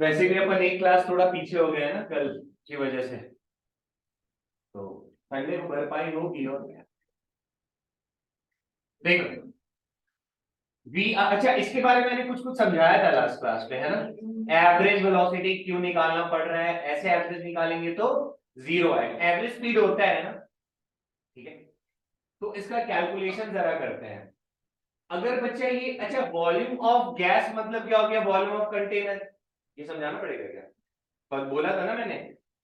वैसे भी अपन एक क्लास थोड़ा पीछे हो गया है ना कल की वजह से, तो संडे को भरपाई होगी। और क्या देखो वी, अच्छा इसके बारे में मैंने कुछ कुछ समझाया था लास्ट क्लास में, है ना। एवरेज वेलोसिटी क्यों निकालना पड़ रहा है, ऐसे एवरेज निकालेंगे तो जीरो आएगा। एवरेज स्पीड होता है ना, ठीक है। तो इसका कैलकुलेशन जरा करते हैं। अगर बच्चा ये, अच्छा वॉल्यूम ऑफ गैस मतलब क्या हो गया, वॉल्यूम ऑफ कंटेनर, ये समझाना पड़ेगा क्या। पर बोला था ना मैंने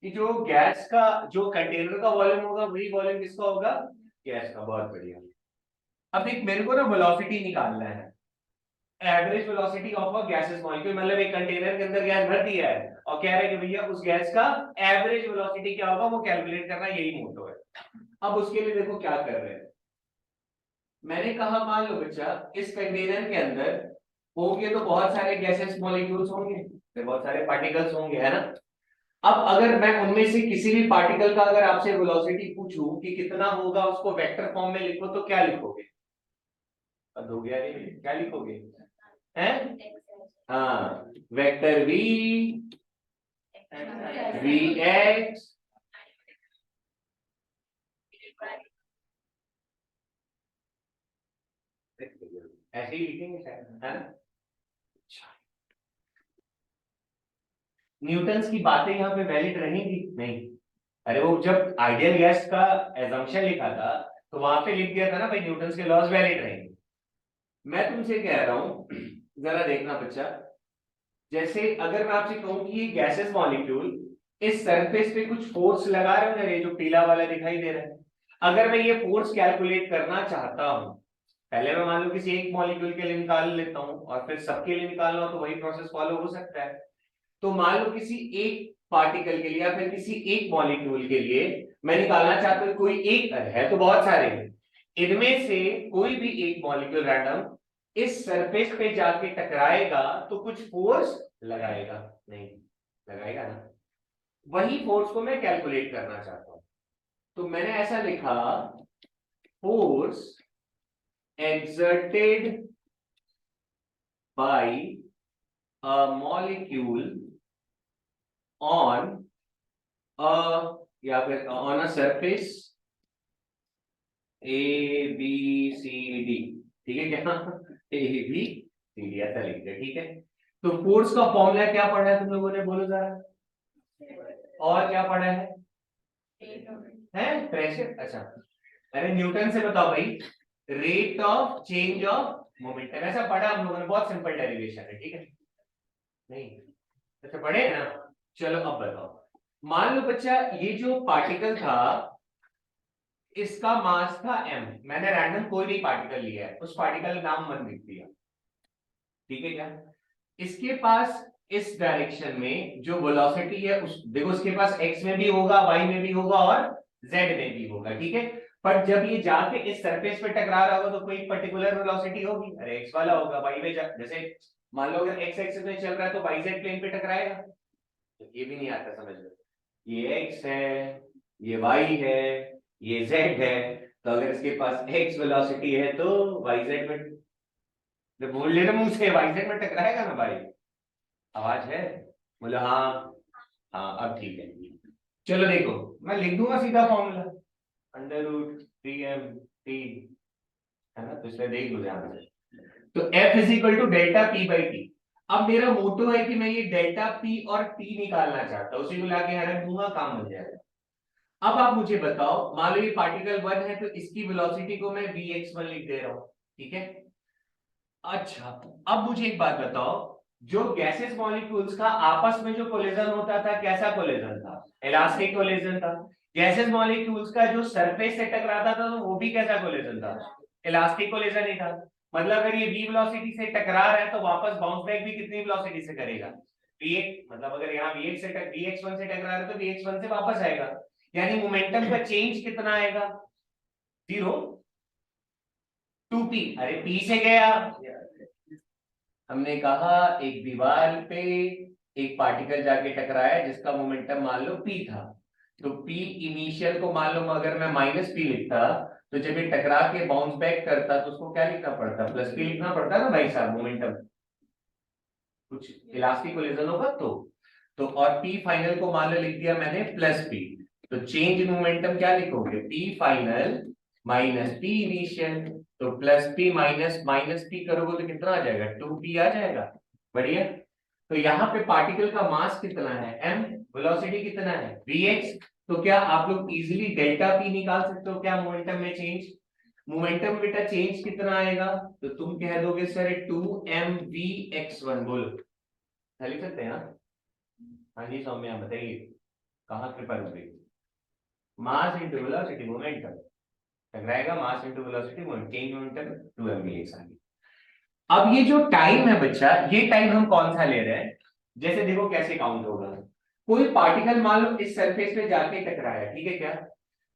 कि जो गैस का, जो कंटेनर का वॉल्यूम होगा वही वॉल्यूम किसका होगा, गैस का। बहुत बढ़िया। अब एक मेरे को ना वेलोसिटी निकालना है, average velocity of a gases molecule, मतलब एक कंटेनर के अंदर गैस भर दिया है और कह रहे हैं कि भैया उस गैस का एवरेज वेलोसिटी क्या होगा वो कैलकुलेट करना, यही मोटो है। अब उसके लिए देखो क्या कर रहे हैं। मैंने कहा मान लो बच्चा इस कंटेनर के अंदर होंगे तो बहुत सारे गैसेस मॉलिक्यूल्स होंगे, फिर बहुत सारे पार्टिकल्स होंगे, है ना। अब अगर मैं उनमें से किसी भी पार्टिकल का अगर आपसे वेलोसिटी पूछूं कि कितना होगा, उसको वेक्टर फॉर्म में लिखो तो क्या लिखोगे। अब हो गया, नहीं क्या लिखोगे, हैं। हाँ, वेक्टर वी, वी एक्स, ऐसे ही लिखेंगे शायद, है ना। न्यूटन्स की बातें यहाँ पे वैलिड रहेंगी नहीं। अरे वो जब आइडियल गैस का एजम्पशन लिखा था तो वहां पे लिख दिया था ना भाई न्यूटन्स के लॉज वैलिड रहेंगे। मैं तुमसे कह रहा हूं, जरा देखना बच्चा। जैसे अगर मैं आपसे कहूं कि ये गैसेस मॉलिक्यूल इस सरफेस पे कुछ फोर्स लगा रहे हो ना, ये जो पीला वाला दिखाई दे रहा है, अगर मैं ये फोर्स कैलकुलेट करना चाहता हूं, पहले मैं मान लो किसी एक मॉलिक्यूल के लिए निकाल लेता हूं और फिर सबके लिए निकालना हो तो वही प्रोसेस फॉलो हो सकता है। तो मान लो किसी एक पार्टिकल के लिए या फिर किसी एक मॉलिक्यूल के लिए मैं निकालना चाहता हूं, कोई एक है तो बहुत सारे हैं, इनमें से कोई भी एक मॉलिक्यूल रैंडम इस सरफेस पे जाके टकराएगा तो कुछ फोर्स लगाएगा, नहीं लगाएगा ना। वही फोर्स को मैं कैलकुलेट करना चाहता हूं, तो मैंने ऐसा लिखा, force exerted by a molecule on a, या फिर on a surface A B C D, ठीक है क्या, A B C D ऐसा लिख दिया, ठीक है। तो फोर्स का फॉर्मूला क्या पढ़ा है तुम लोगों ने, बोलो जरा। और क्या पढ़ा है प्रेशर, अच्छा। अरे न्यूटन से बताओ भाई, rate of change of momentum, ऐसा पढ़ा हम लोगों ने, बहुत सिंपल डेरिवेशन है, ठीक है। नहीं, अच्छा पढ़े ना। चलो अब बताओ, मान लो बच्चा ये जो पार्टिकल था इसका मास था m, मैंने रैंडम कोई भी पार्टिकल लिया है, उस पार्टिकल का नाम मन लिख दिया, ठीक है क्या। इसके पास इस डायरेक्शन में जो वेलोसिटी है उस देखो, इसके पास x में भी होगा, y में भी होगा और z में भी होगा, ठीक है। पर जब ये जाके इस सरफेस पे टकरा रहा होगा तो कोई पर्टिकुलर वेलोसिटी होगी, अरे x वाला होगा, y में जैसे मान लो अगर x एक्सिस में चल रहा है तो yz प्लेन पे टकराएगा। तो ये भी नहीं आता समझ में, ये x है, ये y है, ये z है, तो अगर इसके पास x वेलोसिटी है तो yz में, जब बोल ले मुंह से yz में टकराएगा ना भाई। आवाज है, बोले हाँ। हाँ अब ठीक है। चलो देखो, मैं लिख दूंगा सीधा फॉर्मूला, √3m_t, है ना, तो इसलिए देख लो ध्यान से। तो F is equal to delta P by T. अब मेरा मोटो है कि मैं ये डेल्टा पी और टी निकालना चाहता हूँ, उसी को लाके यहाँ रख दूंगा, काम बन जाएगा। अब आप मुझे बताओ, मान लो ये पार्टिकल 1 है तो इसकी वेलोसिटी को मैं vx1 लिख दे रहा हूँ, ठीक है। अच्छा, अब मुझे एक बात बताओ, जो गैसेस मॉलिक्यूल्स का आपस में जो कोलिजन होता था, कैसा कोलिजन था, इलास्टिक कोलिजन था। गैसेस मॉलिक्यूल्स का जो सरफेस से टकराता था तो वो भी कैसा कोलिजन था, इलास्टिक कोलिजन ही था। मतलब अगर ये v वेलोसिटी से टकरा रहा है तो वापस बाउंस बैक भी कितनी वेलोसिटी से करेगा, vx, मतलब अगर यहाँ vx1 से टकरा रहा है तो vx1 से वापस आएगा, यानी मोमेंटम का चेंज कितना आएगा, 0, 2p। अरे p से गया, हमने कहा एक दीवार पे एक पार्टिकल जाके टकराया जिसका मोमेंटम मान लो p था, तो p इनिशियल को मान लो अगर मैं -p लिखता तो जब ये टकरा के बाउंस बैक करता तो उसको क्या लिखना पड़ता, +p लिखना पड़ता ना भाई साहब, मोमेंटम। कुछ इलास्टिक कोलिजन होगा तो और पी फाइनल को मान लो लिख दिया मैंने प्लस पी, तो चेंज इन मोमेंटम क्या लिखोगे, p final minus p initial, तो plus p minus minus p करोगे तो कितना आ जाएगा, 2p आ जाएगा। बढ़िया। तो यहाँ पे पार्टिकल का मास कितना है m, वेलोसिटी कितना है vx, तो क्या आप लोग इजीली डेल्टा p निकाल सकते हो क्या मोमेंटम में चेंज, मोमेंटम बेटा चेंज कितना आएगा, तो तुम कह दोगे सर 2mvx1, बोलो लिख सकते हैं। हाँ जी सौम्या बताइए कहाँ प्रिपेयर हो गई, मास इंटू वेलोसिटी मोमेंटम, टकराएगा mass into velocity momentum, change momentum 2mvx आ गई। अब ये जो टाइम है बच्चा, ये टाइम हम कौन सा ले रहे हैं, जैसे देखो कैसे काउंट होगा, कोई पार्टिकल मान लो इस सरफेस पे जाके टकराया, ठीक है क्या,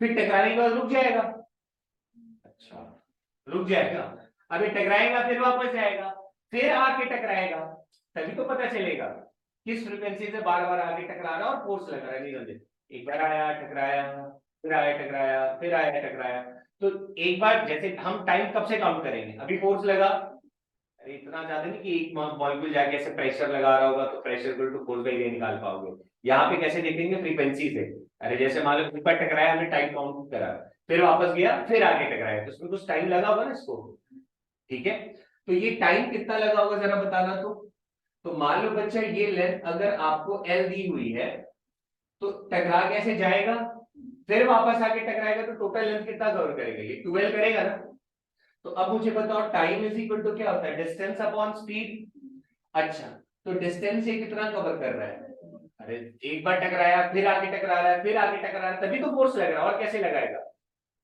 फिर टकराने के बाद रुक जाएगा, अच्छा रुक जाएगा, अभी टकराएगा फिर वापस जाएगा, फिर आके टकराएगा, तभी तो पता चलेगा किस फ्रीक्वेंसी से बार बार आगे टकरा रहा और फोर्स लग रहा है, नहीं समझे, एक बार आया टकराया, फिर आया टकराया, फिर आया टकराया, तो एक बार जैसे हम टाइम कब से काउंट करेंगे, अभी फोर्स लगा, इतना ज्यादा नहीं कि एक मॉलिक्यूल जाके ऐसे प्रेशर लगा रहा होगा तो pressure equal to force by area निकाल पाओगे, यहाँ पे कैसे देखेंगे फ्रीक्वेंसी से, अरे जैसे मान लो ऊपर टकराया हमने टाइम काउंट करा, फिर वापस गया फिर आगे टकराया, तो उसमें कुछ टाइम लगा होगा ना इसको, ठीक है, तो ये टाइम कितना लगा होगा जरा बताना, तो मान लो बच्चा ये लेंथ अगर आपको एल दी हुई है, तो टकरा कैसे जाएगा, फिर वापस आके टकराएगा, तो टोटल लेंथ कितना कवर करेगा, ये 12 करेगा ना, तो अब मुझे बताओ टाइम इज इक्वल टू क्या होता है, डिस्टेंस अपॉन स्पीड, अच्छा तो डिस्टेंस ये कितना कवर कर रहा है, अरे एक बार टकराया फिर आगे टकरा रहा है फिर आगे टकरा रहा है, तभी तो फोर्स लग रहा है, और कैसे लगाएगा,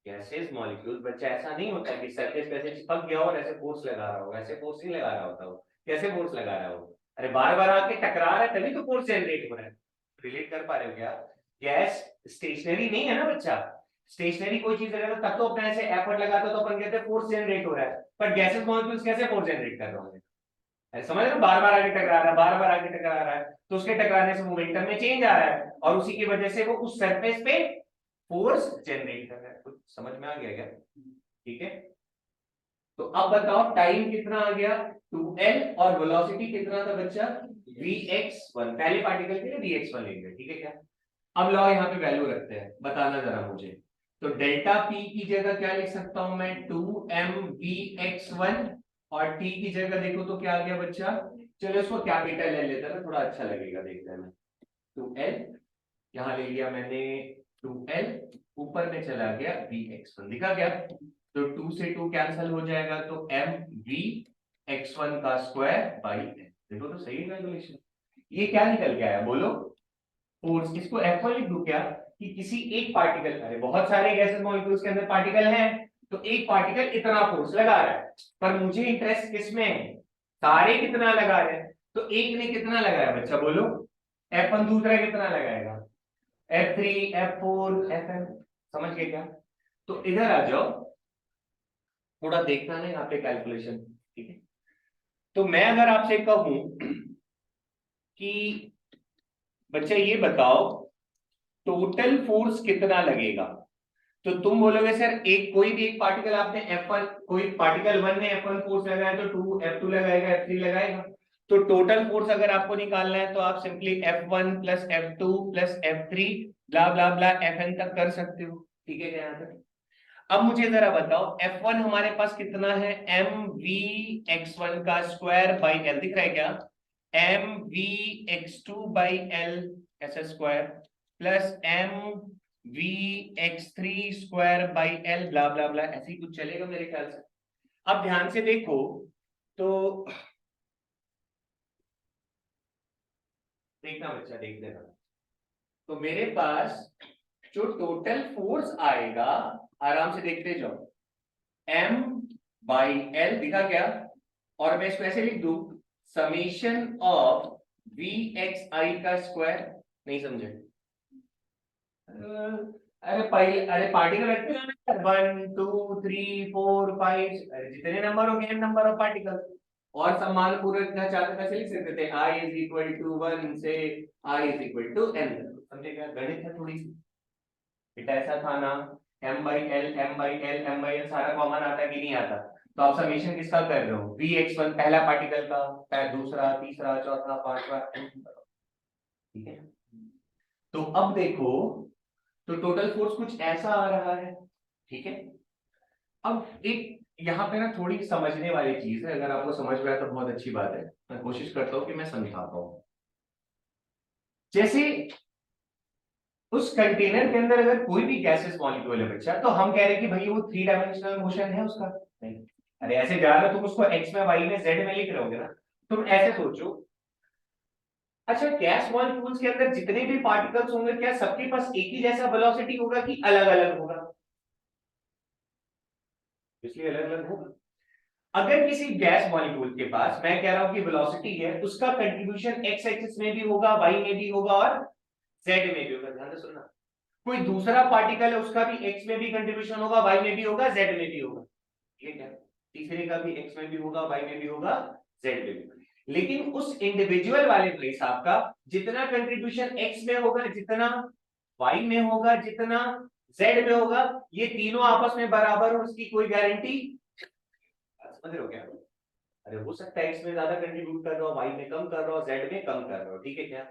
गैसेस मॉलिक्यूल बच्चा ऐसा नहीं होता कि सरफेस पे ऐसे चिपक गया और ऐसे फोर्स लगा रहा होगा, ऐसे फोर्स नहीं लगा रहा होता वो, कैसे फोर्स लगा रहा होगा, अरे बार बार आके टकरा रहा है तभी तो फोर्स जनरेट हो रहा है, रिलेट कर पा रहे हो क्या, गैस स्टेशनरी नहीं है ना बच्चा, स्टेशनरी कोई चीज रहेगा तब तो अपने ऐसे एफर्ट लगाता तो अपन कहते हैं फोर्स जनरेट हो रहा है, पर गैसेस मॉलिक्यूल्स कैसे फोर्स जनरेट कर रहे हैं, समझ रहे हो, बार बार आगे टकरा रहा है बार बार आगे टकरा रहा है, तो उसके टकराने से मोमेंटम में चेंज आ रहा है और उसी की वजह से वो उस सरफेस पे फोर्स जनरेट कर रहा है, कुछ समझ में आ गया क्या, ठीक है, तो अब बताओ टाइम कितना आ गया 2l और वेलोसिटी कितना था बच्चा vx1, पहले पार्टिकल के लिए vx1 लेंगे, ठीक है क्या, अब लाओ यहाँ पे वैल्यू रखते हैं, बताना जरा मुझे, तो डेल्टा p की जगह क्या लिख सकता हूं मैं 2mvx1, और t की जगह देखो तो क्या आ गया बच्चा, चलो इसको कैपिटल ले लेते हैं ना, थोड़ा अच्छा लगेगा देखने में, 2l यहाँ ले लिया मैंने 2l, ऊपर में चला गया vx1, दिखा क्या, तो 2 से 2 कैंसिल हो जाएगा, तो mvx1 का स्क्वायर बाई n, देखो तो सही कैलकुलेशन, ये क्या निकल के आया बोलो, फोर्स, इसको F1 लिख दूं क्या, कि किसी एक पार्टिकल, अरे बहुत सारे गैसेस मॉलिक्यूल्स के अंदर पार्टिकल हैं, तो एक पार्टिकल इतना फोर्स लगा रहा है, पर मुझे इंटरेस्ट किसमें है, सारे कितना लगा रहे हैं, तो एक ने कितना लगाया बच्चा बोलो, F1, दूसरा कितना लगाएगा F3, F4, Fm, समझ गए क्या, तो इधर आ जाओ, थोड़ा देखना है यहाँ पे कैलकुलेशन, ठीक है, तो मैं अगर आपसे कहूं कि बच्चा ये बताओ टोटल फोर्स कितना लगेगा, तो तुम बोलोगे सर एक कोई भी एक पार्टिकल आपने F1, कोई पार्टिकल 1 ने F1 फोर्स लगाया तो 2 F2 लगाएगा, F3 लगाएगा, तो टोटल फोर्स अगर आपको निकालना है तो आप simply F1 plus F2 plus F3 ब्ला ब्ला ब्ला Fn तक कर सकते हो, ठीक है यहाँ तक, अब मुझे जरा बताओ F1 हमारे पास कितना है, mvx1 का स्क्वायर बाई l, दिख रहा है क्या, mvx2 बाई l ऐसा square plus mvx3 square by l ब्ला ब्ला ब्ला, ऐसे ही कुछ चलेगा मेरे ख्याल से, अब ध्यान से देखो तो देखना बच्चा देख लेना, तो मेरे पास जो टोटल फोर्स आएगा, आराम से देखते जाओ, m बाई l, दिखा क्या, और मैं इसको ऐसे लिख दूं समेशन ऑफ vxi का स्क्वायर, नहीं समझे, अरे पार्टिकल रखते हैं 1 2 3 4 5, अरे जितने नंबर होंगे n नंबर ऑफ पार्टिकल, और सम्मान पूरा इतना चाहते कैसे लिख सकते थे, i इज इक्वल टू 1 से i is equal to n, समझे क्या, गणित है थोड़ी सी, बेटा ऐसा था ना, m by l m by l m by l सारा कॉमन आता कि नहीं आता, तो आप समेशन किसका कर रहे हो, Vx1 पहला पार्टिकल का, दूसरा, तीसरा, चौथा, पांचवा, ठीक है। तो अब देखो, तो टोटल फोर्स कुछ ऐसा आ रहा है, ठीक है। अब एक यहाँ पे ना थोड़ी समझने वाली चीज है, अगर आपको समझ में आए तो बहुत अच्छी बात है, मैं कोशिश करता हूँ कि मैं समझा पाऊँ। जैसे उस कंटेनर के अंदर अगर कोई भी गैसेस मॉलिक्यूल है बच्चा, तो हम कह रहे हैं कि भाई वो 3 डायमेंशनल मोशन है उसका, नहीं। अरे ऐसे जा रहे हो तुम उसको एक्स में, वाई में, जेड में लिख रहे होगे ना। तुम ऐसे सोचो, अच्छा गैस मॉलिक्यूल्स के अंदर जितने भी पार्टिकल्स होंगे, क्या सबके पास एक ही जैसा वेलोसिटी होगा कि अलग अलग होगा? इसलिए अलग अलग होगा। अगर किसी गैस मॉलिक्यूल के पास, मैं कह रहा हूं कि वेलोसिटी है, उसका कंट्रीब्यूशन एक्स एक्सिस में भी होगा, वाई में भी होगा और जेड में भी होगा। ध्यान से सुनना, कोई दूसरा पार्टिकल है उसका भी एक्स में भी कंट्रीब्यूशन होगा, वाई में भी होगा, जेड में भी होगा, ठीक है। तीसरे का भी एक्स में भी होगा, वाई में भी होगा, जेड में भी होगा। लेकिन उस इंडिविजुअल वाले भाई साहब का जितना कंट्रीब्यूशन एक्स में होगा, जितना वाई में होगा, जितना जेड में होगा, ये तीनों आपस में बराबर हो, उसकी कोई गारंटी, समझ रहे हो क्या? अरे हो सकता है एक्स में ज्यादा कंट्रीब्यूट कर रहा हो, वाई में कम कर रहा हो, जेड में कम कर रहा हो, ठीक है क्या।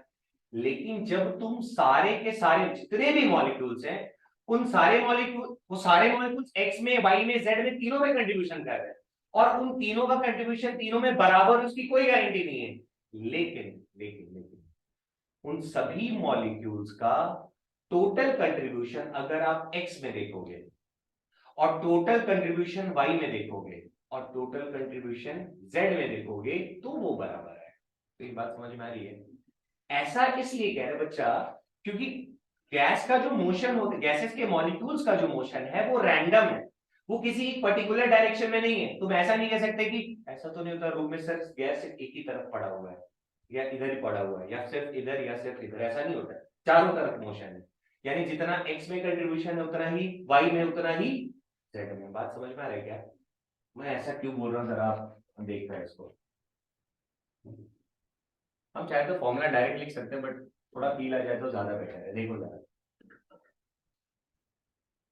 लेकिन जब तुम सारे के सारे जितने भी मॉलिक्यूल्स हैं, उन सारे मॉलिक्यूल, वो सारे मॉलिक्यूल्स एक्स में, वाई में, जेड में, तीनों में कंट्रीब्यूशन कर रहे हैं, और उन तीनों का कंट्रीब्यूशन तीनों में बराबर, उसकी कोई गारंटी नहीं है। लेकिन लेकिन लेकिन उन सभी मॉलिक्यूल्स का टोटल कंट्रीब्यूशन अगर आप एक्स में देखोगे, और टोटल कंट्रीब्यूशन वाई में देखोगे, और टोटल कंट्रीब्यूशन जेड में देखोगे, तो वो बराबर है। तो ये बात समझ में आ रही है? ऐसा इसलिए कह रहे बच्चा, क्योंकि गैस का जो मोशन होता है, गैसेस के मॉलिक्यूल्स का जो मोशन है वो रैंडम है, वो किसी पर्टिकुलर डायरेक्शन में नहीं है। तुम ऐसा नहीं कह सकते कि ऐसा तो नहीं होता रूम में सर गैस सिर्फ एक ही तरफ पड़ा हुआ है, या इधर ही पड़ा हुआ है, या सिर्फ इधर या सिर्फ इधर, ऐसा नहीं होता, चारों तरफ मोशन है। यानी जितना एक्स में कंट्रीब्यूशन है उतना ही वाई में, उतना ही जेड में। बात समझ में आ रहा है क्या? मैं ऐसा क्यों बोल रहा हूँ, जरा आप देख रहे हैं इसको। हम चाहे तो फॉर्मूला डायरेक्ट लिख सकते हैं, बट थोड़ा फील आ जाए तो ज्यादा बेटर है। देखो जरा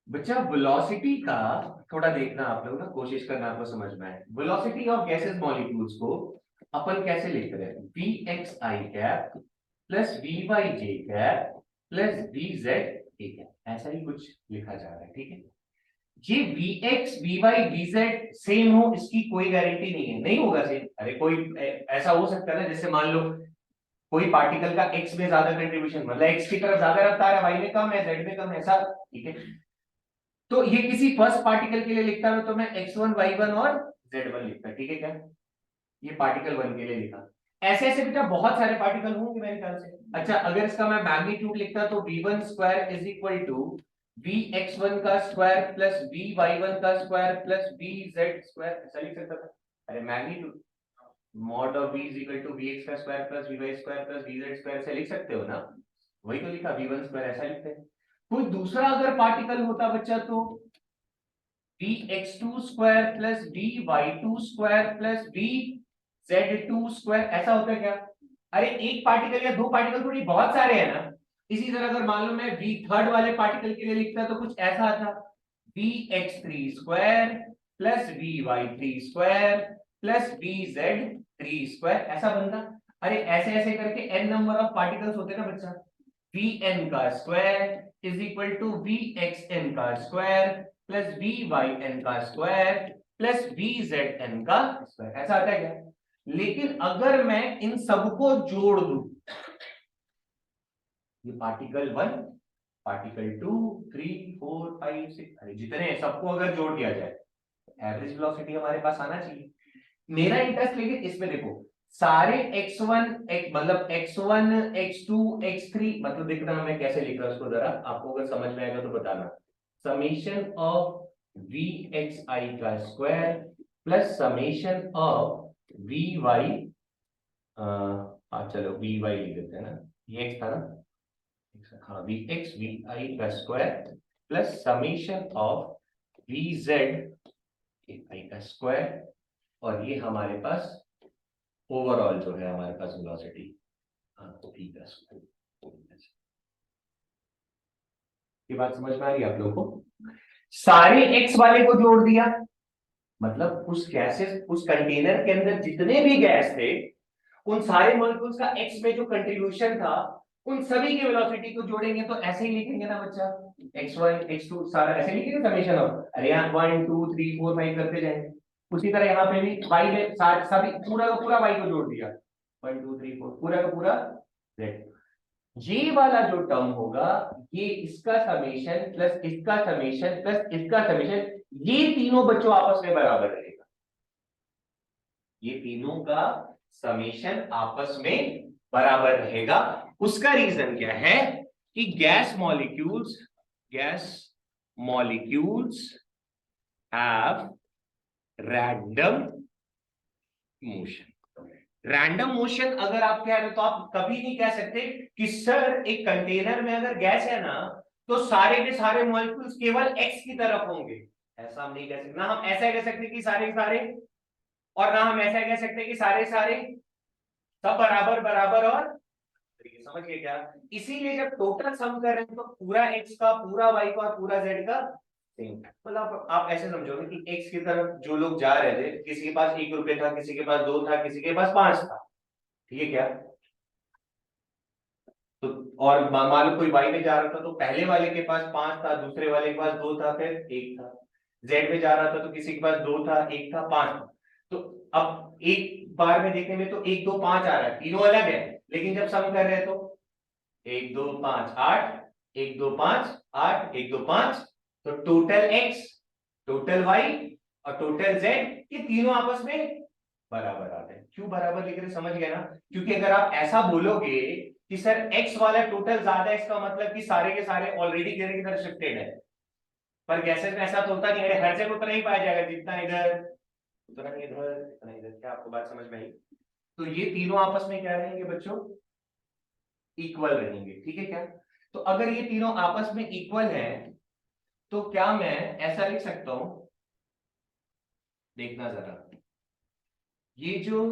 बच्चा, वेलोसिटी का थोड़ा देखना आप लोग ना, कोशिश करना आपको समझ में आए। वेलोसिटी ऑफ गैसेस मॉलिक्यूल्स को अपन कैसे लिख रहे हैं, V X I cap plus V Y J cap plus V Z A cap, ऐसा ही कुछ लिखा जा रहा है, ठीक है। ये V X V Y V Z same हो, इसकी कोई गारंटी नहीं है, नहीं होगा सेम। अरे कोई ऐसा हो सकता है ना, जैसे मान लो कोई पार्टिकल का एक्स में ज्यादा कंट्रीब्यूशन, मतलब एक्स की तरफ ज्यादा रफ्तार है, वाई में कम है, जेड में कम है, ऐसा, ठीक है। तो ये किसी फर्स्ट पार्टिकल के लिए लिखता हूं तो मैं x1 y1 और z1 लिखता, ठीक है क्या। ये पार्टिकल 1 के लिए लिखा। ऐसे ऐसे बेटा बहुत सारे पार्टिकल होंगे मेरे ख्याल से। अच्छा अगर इसका मैं मैग्नीट्यूड लिखता तो v1 square is equal to vx1 का स्क्वायर प्लस vy1 का स्क्वायर प्लस vz स्क्वायर, ऐसा लिख सकता था। अरे magnitude mod of v is equal to vx का square plus vy square plus vz square से लिख सकते हो ना। वही तो लिखा, v1 स्क्वायर ऐसा लिखते हैं। कोई दूसरा अगर पार्टिकल होता बच्चा तो vx2 square plus vy2 square plus vz2 square, ऐसा होता है क्या? अरे एक पार्टिकल या दो पार्टिकल थोड़ी, बहुत सारे हैं ना। इसी तरह अगर मान लो मैं v थर्ड वाले पार्टिकल के लिए लिखता तो कुछ ऐसा आता, vx3 square plus vy3 square plus vz3 square, ऐसा बनता। अरे ऐसे ऐसे करके n नंबर ऑफ पार्टिकल्स होते ना बच्चा। vn का square is equal to vxn का स्क्वायर प्लस vyn का स्क्वायर प्लस vzn का स्क्वायर, ऐसा आता है क्या? लेकिन अगर मैं इन सबको जोड़ दूं, ये पार्टिकल 1, पार्टिकल 2, 3, 4, 5, 6, अरे जितने सबको अगर जोड़ दिया जाए, एवरेज वेलोसिटी हमारे पास आना चाहिए। मेरा इंटरेस्ट लेकिन इसमें देखो, सारे x1 मतलब x1 x2 x3, मतलब देखना मैं कैसे लिख रहा हूं उसको, जरा आपको अगर समझ में आएगा तो बताना। Summation of V X I का square plus summation of V Y, चलो वी वाई लिख देते हैं ना, ये एक्स था ना, हाँ वी एक्स वी आई का square plus summation of V Z I का स्क्वायर, और ये हमारे पास ओवरऑल जो है हमारे पास वेलोसिटी, हाँ तो ठीक है। ये बात समझ में आ रही है आप लोगों को? सारे एक्स वाले को जोड़ दिया, मतलब उस गैसेस, उस कंटेनर के अंदर जितने भी गैस थे, उन सारे मॉलिक्यूल्स का एक्स में जो कंट्रीब्यूशन था, उन सभी की वेलोसिटी को जोड़ेंगे तो ऐसे ही लिखेंगे ना बच्चा, x1 x2 सारा ऐसे लिखेंगे समेशन ऑफ, अरे यहाँ 1 2 3 4 5 करते जाएंगे। उसी तरह यहाँ पे भी y में सभी पूरा का पूरा y को जोड़ दिया, 1 2 3 4 पूरा का पूरा z। ये वाला जो टर्म होगा, ये इसका समेशन प्लस इसका समेशन प्लस इसका समेशन, ये तीनों बच्चों आपस में बराबर रहेगा। ये तीनों का समेशन आपस में बराबर रहेगा। उसका रीजन क्या है कि gas molecules have random motion. Random motion अगर आप कह रहे हो तो आप कभी नहीं कह सकते कि सर एक कंटेनर में अगर गैस है ना तो सारे के सारे मॉलिक्यूल्स केवल एक्स की तरफ होंगे, ऐसा हम नहीं कह सकते। ना हम ऐसा कह सकते कि सारे के सारे, और ना हम ऐसा कह सकते कि सारे सारे सब बराबर बराबर और, समझ गए क्या? इसीलिए जब टोटल सम कर रहे हैं तो पूरा एक्स का, पूरा वाई का और पूरा जेड का सेम। मतलब आप ऐसे समझोगे कि एक्स की तरफ जो लोग जा रहे थे, किसी के पास 1 रुपये था, किसी के पास 2 था, किसी के पास 5 था, ठीक है क्या? तो और मान लो कोई वाई में जा रहा था तो पहले वाले के पास 5 था, दूसरे वाले के पास 2 था, फिर 1 था। जेड में जा रहा था तो किसी के पास 2 था, 1 था, 5 था। तो अब एक बार में देखने में तो 1 2 5 आ रहा है, तीनों अलग है, लेकिन जब सम कर रहे हैं तो 1 2 5 8, 1 2 5 8, 1 2 5, तो टोटल एक्स, टोटल वाई और टोटल जेड, ये तीनों आपस में बराबर आते हैं। क्यों बराबर लिख रहे हैं, समझ गए ना? क्योंकि अगर आप ऐसा बोलोगे कि सर एक्स वाला टोटल ज्यादा है, इसका मतलब कि सारे के सारे ऑलरेडी किधर किधर शिफ्टेड है। पर गैसेस में ऐसा तो होता नहीं है, हर जगह उतना ही पाया जाएगा, जितना इधर उतना ही इधर, उतना इधर। क्या आपको बात समझ में आई? तो ये तीनों आपस में क्या रहेंगे बच्चों, इक्वल रहेंगे, ठीक है क्या? तो अगर ये तीनों आपस में इक्वल है तो क्या मैं ऐसा लिख सकता हूं, देखना जरा, ये जो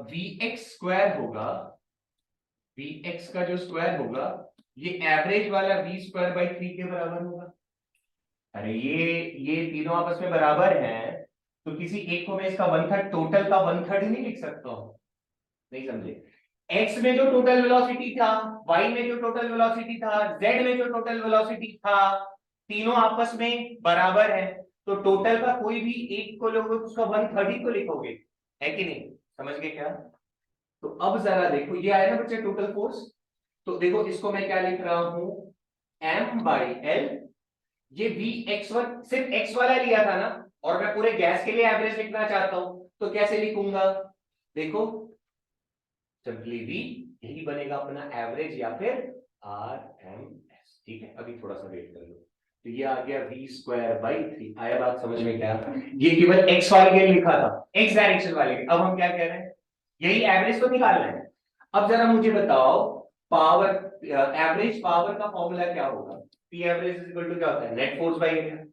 वी एक्स स्क्वायर होगा, वी एक्स का जो स्क्वायर होगा, ये एवरेज वाला वी स्क्वायर बाई 3 के बराबर होगा। अरे ये तीनों आपस में बराबर हैं, तो किसी एक को मैं इसका 1/3, टोटल का 1/3 नहीं लिख सकता हूं? नहीं समझे? एक्स में जो टोटल वेलोसिटी था, वाई में जो टोटल वेलोसिटी था, जेड में जो टोटल वेलोसिटी था, तीनों आपस में बराबर है। तो टोटल का कोई भी एक को लोगे तो उसका 1/3 ही तो लिखोगे, है कि नहीं? समझ गए क्या? तो अब जरा देखो, ये आया ना बच्चे टोटल फोर्स। तो देखो इसको मैं क्या लिख रहा हूं, m बाई एल। ये वी x1 सिर्फ x वाला लिया था ना, और मैं पूरे गैस के लिए एवरेज लिखना चाहता हूं, तो कैसे लिखूंगा? देखो सिंपली वी, यही बनेगा अपना एवरेज या फिर आर एम एस। ठीक है, अभी थोड़ा सा वेट कर लो। तो ये आ गया वी स्क्वायर बाई 3। आया बात समझ में क्या? ये केवल एक्स वाले के लिए लिखा था, एक्स डायरेक्शन वाले के। अब हम क्या कह रहे हैं, यही एवरेज तो निकालना है। अब जरा मुझे बताओ, पावर, एवरेज पावर का फॉर्मूला क्या होगा? P average is equal to क्या होता है, नेट फोर्स बाई एरिया।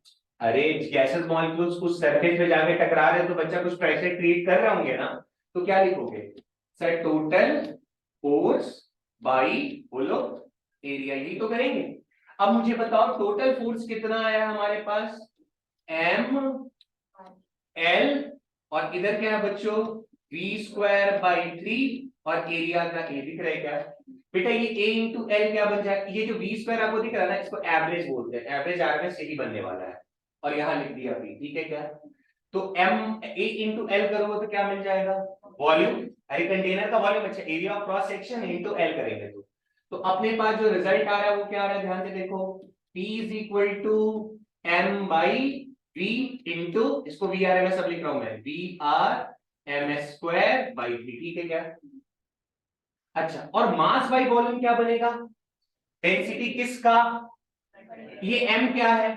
अरे गैसेस मॉलिक्यूल्स कुछ सरफेस पे जाके टकरा रहे हैं तो बच्चा कुछ प्रेशर क्रिएट कर रहे होंगे ना, तो क्या लिखोगे सर, टोटल फोर्स बाई, बोलो, एरिया, यही तो करेंगे। अब मुझे बताओ टोटल फोर्स कितना आया हमारे पास, एम एल, और इधर क्या है बच्चों, वी स्क्वायर बाई 3, और एरिया का ए दिख रहा है क्या बेटा, ये ए इंटू एल क्या बन जाए, ये जो वी स्क्वायर आपको दिख रहा है ना, इसको एवरेज बोलते हैं, एवरेज आरएमएस यही बनने वाला है, और यहां लिख दिया वी, ठीक है क्या? तो एम ए इंटू एल करोगे तो क्या मिल जाएगा, वॉल्यूम। अरे कंटेनर का वॉल्यूम, अच्छा area of cross section into L करेंगे तो अपने पास जो रिजल्ट आ रहा है वो क्या आ रहा है, ध्यान से देखो, P is equal to M by V into, इसको वी आर एम एस अब लिख रहा हूं मैं, V R M S square by 3, ठीक है क्या? अच्छा, और मास बाई वॉल्यूम क्या बनेगा, डेंसिटी किसका, ये m क्या है,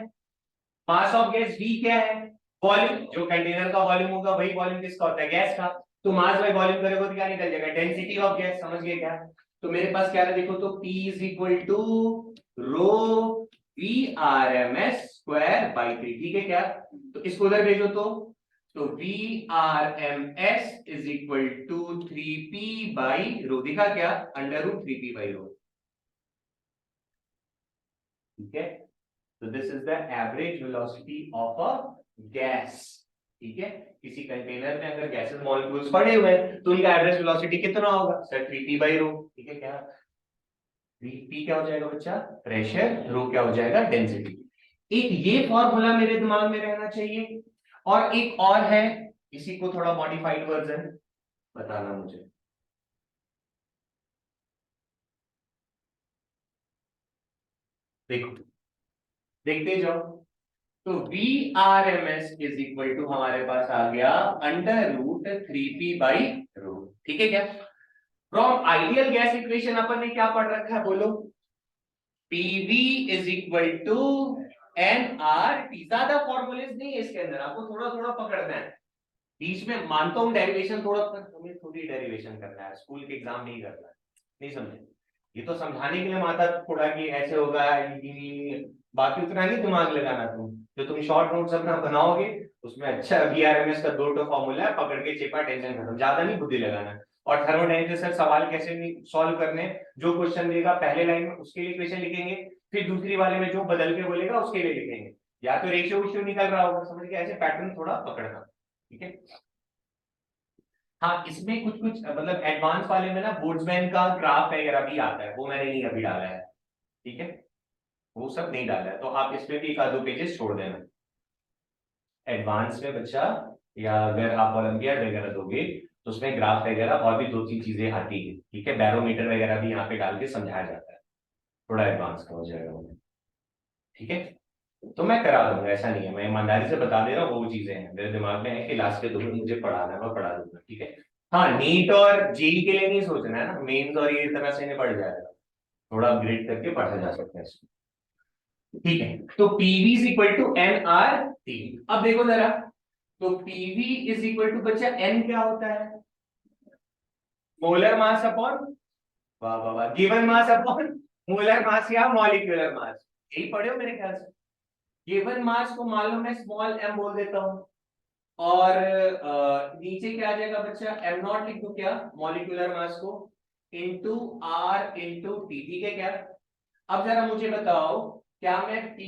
मास ऑफ गैस v क्या है, वॉल्यूम, जो कंटेनर का वॉल्यूम होगा वही वॉल्यूम किसका होता है, गैस का। तो मास बाय वॉल्यूम करेगा तो क्या निकल जाएगा, डेंसिटी ऑफ गैस। समझ गए क्या? तो मेरे पास क्या है देखो, तो P is equal to rho V R M S square by 3, ठीक है क्या? तो इसको उधर भेजो तो V R M S is equal to 3p by rho, दिखा क्या, अंडर रूट 3p बाई रो, ठीक है? So this is the average velocity of a gas. ठीक है, किसी कंटेनर में अगर गैसेस मॉलिक्यूल्स पड़े हुए हैं तो उनका एवरेज वेलोसिटी कितना होगा सर 3p/ρ। ठीक है, क्या 3p क्या हो जाएगा बच्चा प्रेशर, ρ क्या हो जाएगा डेंसिटी। एक ये फॉर्मूला मेरे दिमाग में रहना चाहिए, और एक और है, इसी को थोड़ा मॉडिफाइड वर्जन बताना मुझे। देखो, देखते जाओ। तो VRMS इज इक्वल टू हमारे पास आ गया √3p/ρ। ठीक है क्या, फ्रॉम आइडियल गैस इक्वेशन अपन ने क्या पढ़ रखा है बोलो, PV is equal to nRT। ज्यादा फॉर्मूलेस नहीं है इसके अंदर, आपको थोड़ा थोड़ा पकड़ना है। बीच में मानता हूं डेरिवेशन थोड़ा, हमें थोड़ी डेरिवेशन करना है, स्कूल के एग्जाम नहीं करना है, नहीं समझे। ये तो समझाने के लिए माता थोड़ा कि ऐसे होगा, बाकी उतना नहीं दिमाग लगाना। तुम जो तुम शॉर्ट नोट्स अपना बनाओगे उसमें अच्छा VRMS का 2 फॉर्मूला है, पकड़ के चेपा, टेंशन खत्म, ज्यादा नहीं बुद्धि लगाना। और थर्मोडायनेमिक्स सर सवाल कैसे सॉल्व करने, जो क्वेश्चन देगा पहले लाइन में उसके लिए क्वेश्चन लिखेंगे, फिर दूसरी वाले में जो बदल के बोलेगा उसके लिए लिखेंगे, या तो रेशियो विशियो निकल रहा होगा, समझ के ऐसे पैटर्न थोड़ा पकड़ना। ठीक है, हाँ इसमें कुछ कुछ मतलब एडवांस वाले में ना बोल्ट्जमैन का ग्राफ वगैरह भी आता है, वो मैंने नहीं अभी डाला है। ठीक है, वो सब नहीं डाला है, तो आप इसमें भी एक आध दो पेजेस छोड़ देना एडवांस में बच्चा, या अगर आप ओलंपियाड वगैरह दोगे तो उसमें ग्राफ वगैरह और भी 2-3 चीजें आती है। ठीक है, बैरोमीटर वगैरह भी यहाँ पे डाल के समझाया जाता है, थोड़ा एडवांस का हो जाएगा वो। ठीक है, तो मैं करा दूंगा, ऐसा नहीं है, मैं ईमानदारी से बता दे रहा हूँ, वो चीजें हैं मेरे दिमाग में है कि लास्ट के 2 दिन मुझे पढ़ाना है, मैं पढ़ा दूंगा। ठीक है, हाँ नीट और जेई के लिए नहीं सोचना है ना, मेंस और ये तरह से नहीं पढ़ जाएगा, थोड़ा अपग्रेड करके पढ़ा जा सकता है इसको। ठीक है, तो PV is equal to nRT। अब देखो जरा, तो पीवी इज इक्वल टू बच्चा एन क्या होता है, मोलर मास अपॉन, वाह वाह वाह, given mass upon molar mass या मॉलिक्यूलर मास, यही पढ़े हो मेरे ख्याल से। गिवन मास को मान लो मैं स्मॉल m बोल देता हूँ, और नीचे क्या आ जाएगा बच्चा, m0 लिख दो क्या मॉलिक्यूलर मास को, इंटू r इंटू टी। ठीक है क्या, अब जरा मुझे बताओ, क्या मैं P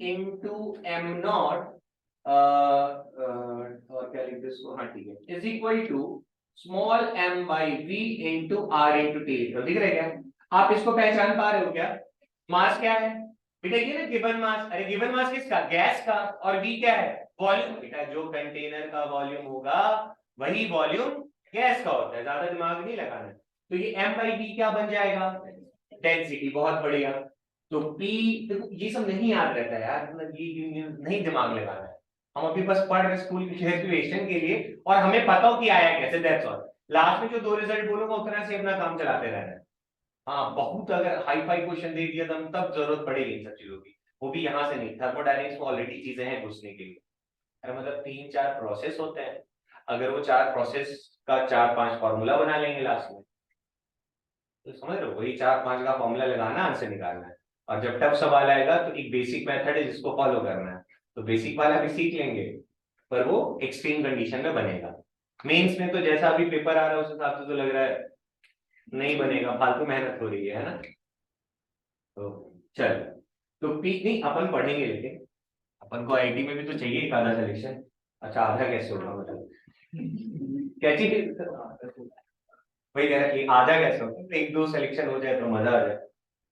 इंटू m0 और क्या लिख दो इसको, हाँ ठीक है, is equal to small m by v into r into T. दिख रहा है क्या, आप इसको पहचान पा रहे हो क्या, मास क्या है बेटा, ये ना गिवन मास, अरे गिवन मास किसका, गैस का, और v क्या है वॉल्यूम। बेटा जो कंटेनर का वॉल्यूम होगा वही वॉल्यूम गैस का होता है, ज्यादा दिमाग नहीं लगाना है। तो ये m बाई v क्या बन जाएगा, डेंसिटी। बहुत बढ़िया, तो P, देखो ये सब नहीं याद रहता है यार, मतलब ये नहीं दिमाग लगाना है, हम अभी बस पढ़ रहे स्कूल की ग्रेजुएशन के लिए, और हमें पता हो कि आया कैसे, दैट्स ऑल। लास्ट में जो 2 रिजल्ट बोलूंगा उतना से अपना काम चलाते रहना है। हाँ बहुत अगर हाई फाई क्वेश्चन दे दिया तब जरूरत पड़ेगी इन सब चीजों की, वो भी यहाँ से नहीं, थर्मोडायनेमिक्स में ऑलरेडी चीजें हैं घुसने के लिए। अरे मतलब 3-4 प्रोसेस होते हैं, अगर वो 4 प्रोसेस का 4-5 फॉर्मूला बना लेंगे लास्ट में, तो समझ रहे हो, वही 4-5 का फॉर्मूला लगाना, आंसर निकालना है। और जब टफ सवाल आएगा तो एक बेसिक मेथड है जिसको फॉलो करना है, तो बेसिक वाला भी सीख लेंगे, पर वो एक्सट्रीम कंडीशन में बनेगा। मेंस में तो जैसा अभी पेपर आ रहा है उस हिसाब से तो लग रहा है नहीं बनेगा, फालतू मेहनत हो रही है ना। तो चल, तो पी नहीं अपन पढ़ेंगे, लेकिन अपन को आईटी में भी तो चाहिए एक आधा सिलेक्शन। अच्छा आधा कैसे होगा मतलब, क्या चीज, वही कह रहा कि आधा कैसे होगा, 1-2 सिलेक्शन हो जाए तो मजा आ जाए।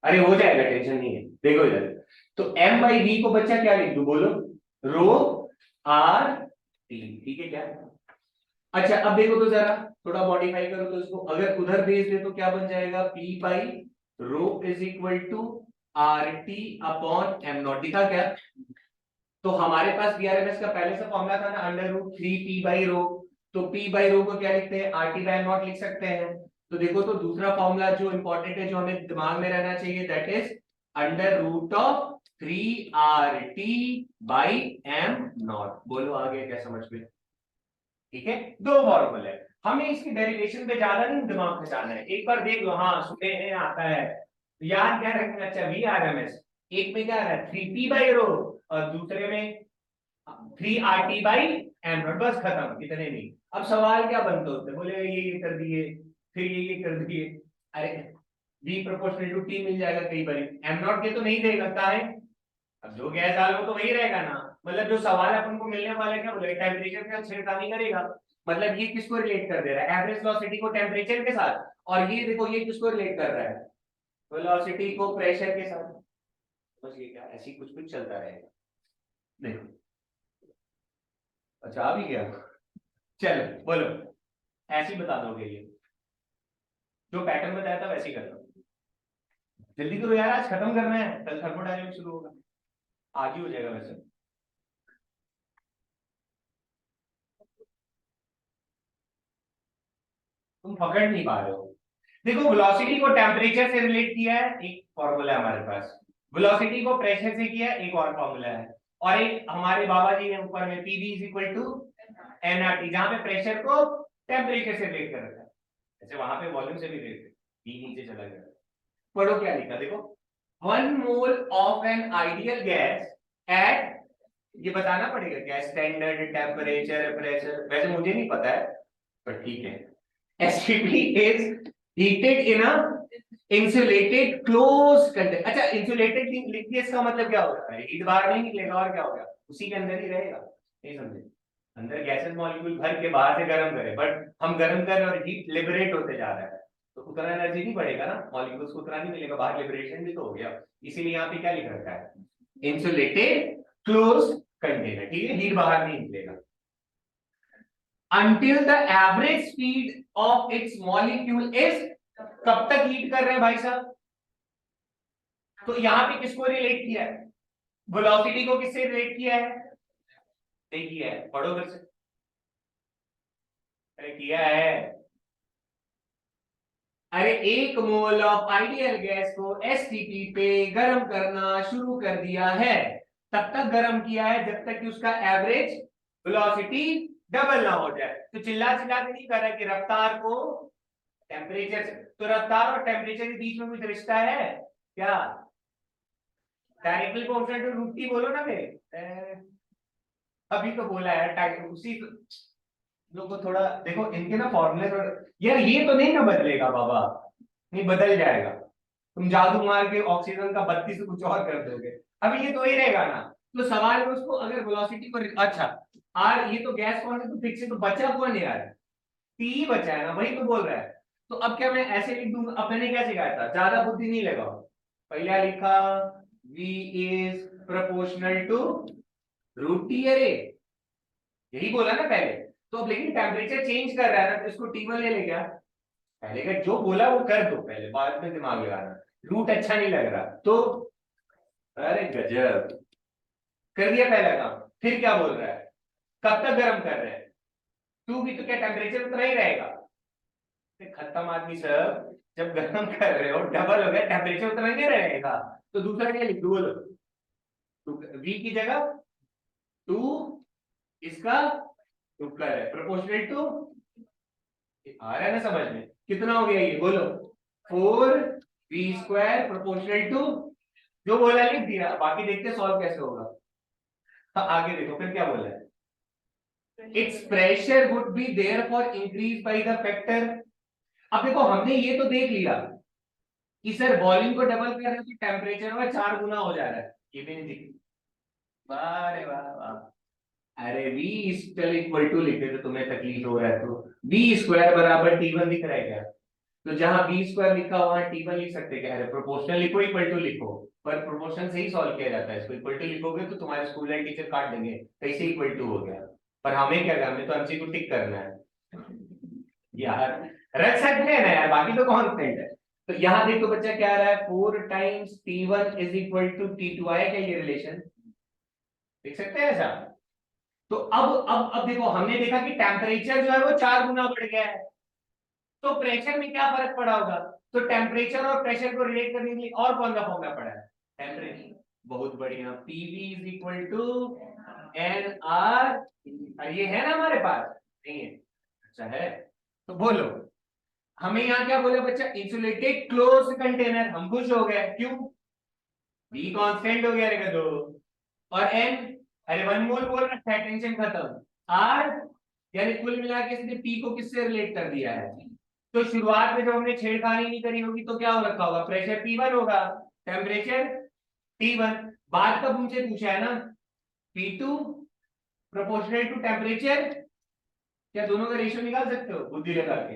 अरे हो जाएगा, टेंशन नहीं है, देखो इधर, तो m बाई v को बच्चा क्या लिख दूं बोलो, रो आर टी। ठीक है क्या, अच्छा अब देखो तो जरा, थोड़ा मॉडिफाई करो तो इसको, अगर उधर भेज दे तो क्या बन जाएगा, p by rho is equal to R T upon M nought. दिखा क्या, तो हमारे पास VRMS का पहले से फॉर्मूला था ना, √3p/ρ, तो p बाई रो को क्या लिखते हैं, RT बाय नॉट लिख सकते हैं। तो देखो, तो दूसरा फॉर्मूला जो इंपॉर्टेंट है, जो हमें दिमाग में रहना चाहिए, that is √3RT by m0। बोलो आगे क्या समझ में। ठीक है, 2 फॉर्मूले, हमें इसकी डेरिवेशन पे ज्यादा नहीं दिमाग खटाना है, एक बार देख लो, हाँ सुने हैं आता है, याद क्या रखना। अच्छा VRMS, एक में क्या आ रहा है 3p/ρ, और दूसरे में 3RT/m0, बस खत्म, इतने नहीं। अब सवाल क्या बनते होते, बोले ये कर दिए, फिर ये कर दिए, अरे v प्रोपोर्शनल टू t मिल जाएगा कई बार, m0 के तो नहीं देगा, है अब जो गैस डालो तो वही रहेगा ना, मतलब जो सवाल अपन को मिलने वाला है क्या बोले, टेम्परेचर के साथ छेड़खानी करेगा, मतलब ये किसको रिलेट कर दे रहा है, एवरेज वेलोसिटी को टेम्परेचर के साथ, और ये देखो ये किसको रिलेट कर रहा है, वेलोसिटी को प्रेशर के साथ। बस ये क्या ऐसी कुछ कुछ चलता रहेगा। देखो अच्छा आ भी गया, चलो बोलो, ऐसे ही बता दोगे ये, जो पैटर्न बताया था वैसे ही करना। जल्दी करो यार, आज खत्म करना है, कल थर्मोडायनेमिक्स शुरू होगा, आज ही हो जाएगा वैसे। तुम पकड़ नहीं पा रहे हो। देखो वेलोसिटी को टेम्परेचर से रिलेट किया है, एक फॉर्मूला है हमारे पास, वेलोसिटी को प्रेशर से किया है, एक और फॉर्मूला है, और एक हमारे बाबा जी ने ऊपर में PV is equal to NRT, जहां पे प्रेशर को टेम्परेचर से रिलेट कर रखा है, जैसे वहां पे वॉल्यूम से भी रिलेट, पी नीचे चला गया। पढ़ो क्या लिखा, देखो 1 mole of an ideal gas at, ये बताना पड़ेगा क्या, स्टैंडर्ड टेम्परेचर प्रेशर, वैसे मुझे नहीं पता है पर ठीक है, STP is heated in a insulated close container. अच्छा इंसुलेटेड लिख दिया, इसका मतलब क्या होता है, हीट बाहर नहीं निकलेगा और क्या होगा, उसी के अंदर ही रहेगा, नहीं समझे, अंदर गैसेस मॉलिक्यूल भर के बाहर से गर्म करे, बट हम गर्म कर रहे हैं और हीट लिबरेट होते जा रहा है, तो उतना एनर्जी नहीं बढ़ेगा ना, मॉलिक्यूल्स को उतना नहीं मिलेगा, बाहर लिबरेशन भी तो हो गया, इसीलिए यहाँ पे क्या लिख रखा है, इंसुलेटेड क्लोज कंटेनर, ठीक है, हीट बाहर नहीं निकलेगा। Until the average speed of its molecule is, कब तक हीट कर रहे हैं भाई साहब, तो यहां पे किसको रिलेट किया है, वेलोसिटी को किससे रिलेट किया है, देखिए है, पढ़ो फिर से, अरे किया है, अरे 1 मोल ऑफ आइडियल गैस को एसटीपी पे गर्म करना शुरू कर दिया है, तब तक गर्म किया है जब तक कि उसका एवरेज वेलोसिटी डबल ना हो जाए। तो चिल्ला चिल्ला के नहीं कर रहा कि रफ्तार को टेम्परेचर से, तो रफ्तार और टेम्परेचर के बीच में कुछ रिश्ता है क्या, directly proportional to root T बोलो ना मेरे, अभी तो बोला है उसी लोग को थोड़ा देखो इनके ना फॉर्मूले यार, ये तो नहीं ना बदलेगा बाबा, नहीं बदल जाएगा, तुम जादू मार के ऑक्सीजन का 32 से कुछ और कर दोगे, अभी ये तो ही रहेगा ना, तो सवाल में उसको अगर वेलोसिटी को, अच्छा आर ये तो गैस कौन है, तो फिक्स है, तो बचा कौन है यार, टी बचा है ना, वही तो बोल रहा है, तो अब क्या मैं ऐसे लिख दूंगा, अब मैंने क्या सिखाया था, ज्यादा बुद्धि नहीं लगाओ, पहला लिखा v is proportional to root T, अरे यही बोला ना पहले, तो अब लेकिन टेम्परेचर चेंज कर रहा है ना, तो इसको टी1 ले लेगा, पहले का जो बोला वो कर दो, पहले बाद में दिमाग लगाना, रूट अच्छा नहीं लग रहा तो, अरे गजब कर दिया पहला काम, फिर क्या बोल रहा है, कब तक गर्म कर रहे हैं, टू भी तो क्या टेम्परेचर उतना ही रहेगा, खत्म आदमी सब, जब गर्म कर रहे हो डबल हो गया, टेम्परेचर उतना ही नहीं रहेगा, तो दूसरा क्या लिख दो बोलो, वी की जगह टू, इसका टू कर है प्रोपोर्शनल टू, आ रहा है ना समझ में, कितना हो गया ये बोलो, 4 v² प्रोपोर्शनल टू, जो बोला लिख दिया, बाकी देखते सॉल्व कैसे होगा। तो आगे देखो फिर क्या बोला है, it's pressure would be there for increase by the factor. अब देखो हमने ये तो देख लिया कि सर वॉल्यूम को डबल कर रहे हैं तो टेम्परेचर में 4 गुना हो जा रहा है, ये भी नहीं दिख, वाह रे वाह वाह, अरे v स्क्वायर इक्वल टू लिखे तो तुम्हें तकलीफ हो रहा है, तो v² बराबर t1 दिख रहा है क्या, तो जहां v² लिखा हुआ है t1 लिख सकते क्या, अरे प्रोपोर्शनल लिखो इक्वल टू लिखो, पर प्रोपोर्शन से ही सॉल्व किया जाता है, इसको इक्वल टू लिखोगे तो तुम्हारे स्कूल एंड टीचर काट देंगे कैसे इक्वल टू हो गया, पर हमें क्या करना है, तो एमसीक्यू टिक करना है यार, रख सकते हैं ना यार, बाकी तो कांस्टेंट है। तो यहां देखो बच्चा क्या आ रहा है, 4 times t1 is equal to t2, आया क्या ये रिलेशन, देख सकते हैं ऐसा, तो अब देखो हमने देखा कि टेम्परेचर जो है वो 4 गुना बढ़ गया है, तो प्रेशर में क्या फर्क पड़ा होगा, तो टेम्परेचर और प्रेशर को रिलेट करने के लिए और कौन सा फॉर्मूला पड़ा है, टेम्परेचर, बहुत बढ़िया, PV is equal to N R, ये है ना हमारे पास, नहीं है, अच्छा है, तो बोलो हमें यहाँ क्या बोले बच्चा, इंसुलेटेड क्लोज कंटेनर, हम खुश हो गए, क्यों, बी कांस्टेंट हो गया रे दो, और एन, अरे 1 मोल बोल रखा है, टेंशन खत्म, आर यानी कुल मिला के इसने पी को किससे रिलेट कर दिया है, तो शुरुआत में जब हमने छेड़खानी नहीं करी होगी तो क्या हो रखा होगा, प्रेशर P1 होगा, टेम्परेचर T1, बात कब मुझे पूछा है ना, P2 प्रोपोर्शनल टू टेम्परेचर, क्या दोनों का रेशियो निकाल सकते हो बुद्धि लगा के?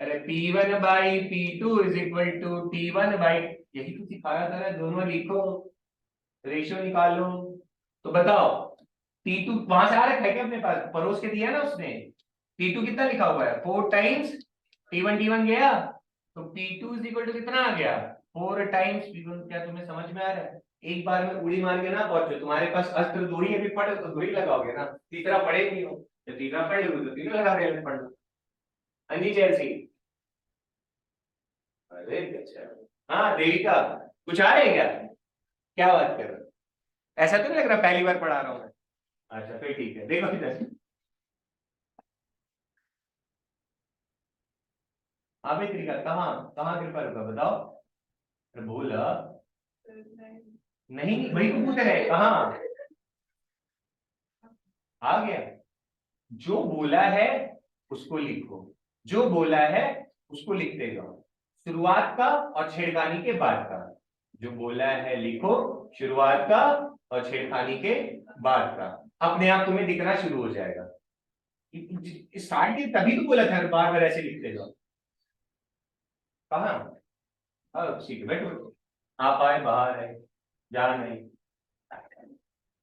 अरे P1 by P2 is equal to T1 by, यही तो सिखाया था ना, दोनों लिखो रेशियो निकालो। तो बताओ T2 वहां से आ रखा है क्या अपने पास, परोस के दिया ना उसने? T2 कितना लिखा हुआ है 4 टाइम्स T1 गया, तो P2 इज इक्वल टू कितना आ गया 4 टाइम्स P1। क्या तुम्हें समझ में आ रहा है? एक बार में उड़ी मार के ना पहुंचो, तुम्हारे पास अस्त्र दो ही अभी पड़े तो दो ही लगाओगे ना, तीसरा पड़े नहीं हो, जब तीसरा पड़े हो तो तीसरा लगा के पढ़ लो। हाँ जी चेल्सी, अरे अच्छा हाँ देविका, कुछ आ रहे हैं क्या? क्या बात कर रहे हो? ऐसा तो नहीं लग रहा पहली बार पढ़ा रहा हूँ मैं? अच्छा फिर ठीक है, देखो इधर। हाँ भाई त्रिका, कहाँ कहाँ कृपा रुका बताओ। अरे बोला नहीं, वही तो पूछ रहे कहाँ आ गया। जो बोला है उसको लिखो, जो बोला है उसको लिखते जाओ, शुरुआत का और छेड़खानी के बाद का। जो बोला है लिखो, शुरुआत का और छेड़खानी के बाद का, अपने आप तुम्हें दिखना शुरू हो जाएगा। स्टार्ट की तभी तो बोला था बार बार ऐसे लिखते जाओ। कहाँ? ठीक है बैठो, आप आए बाहर है, जा नहीं,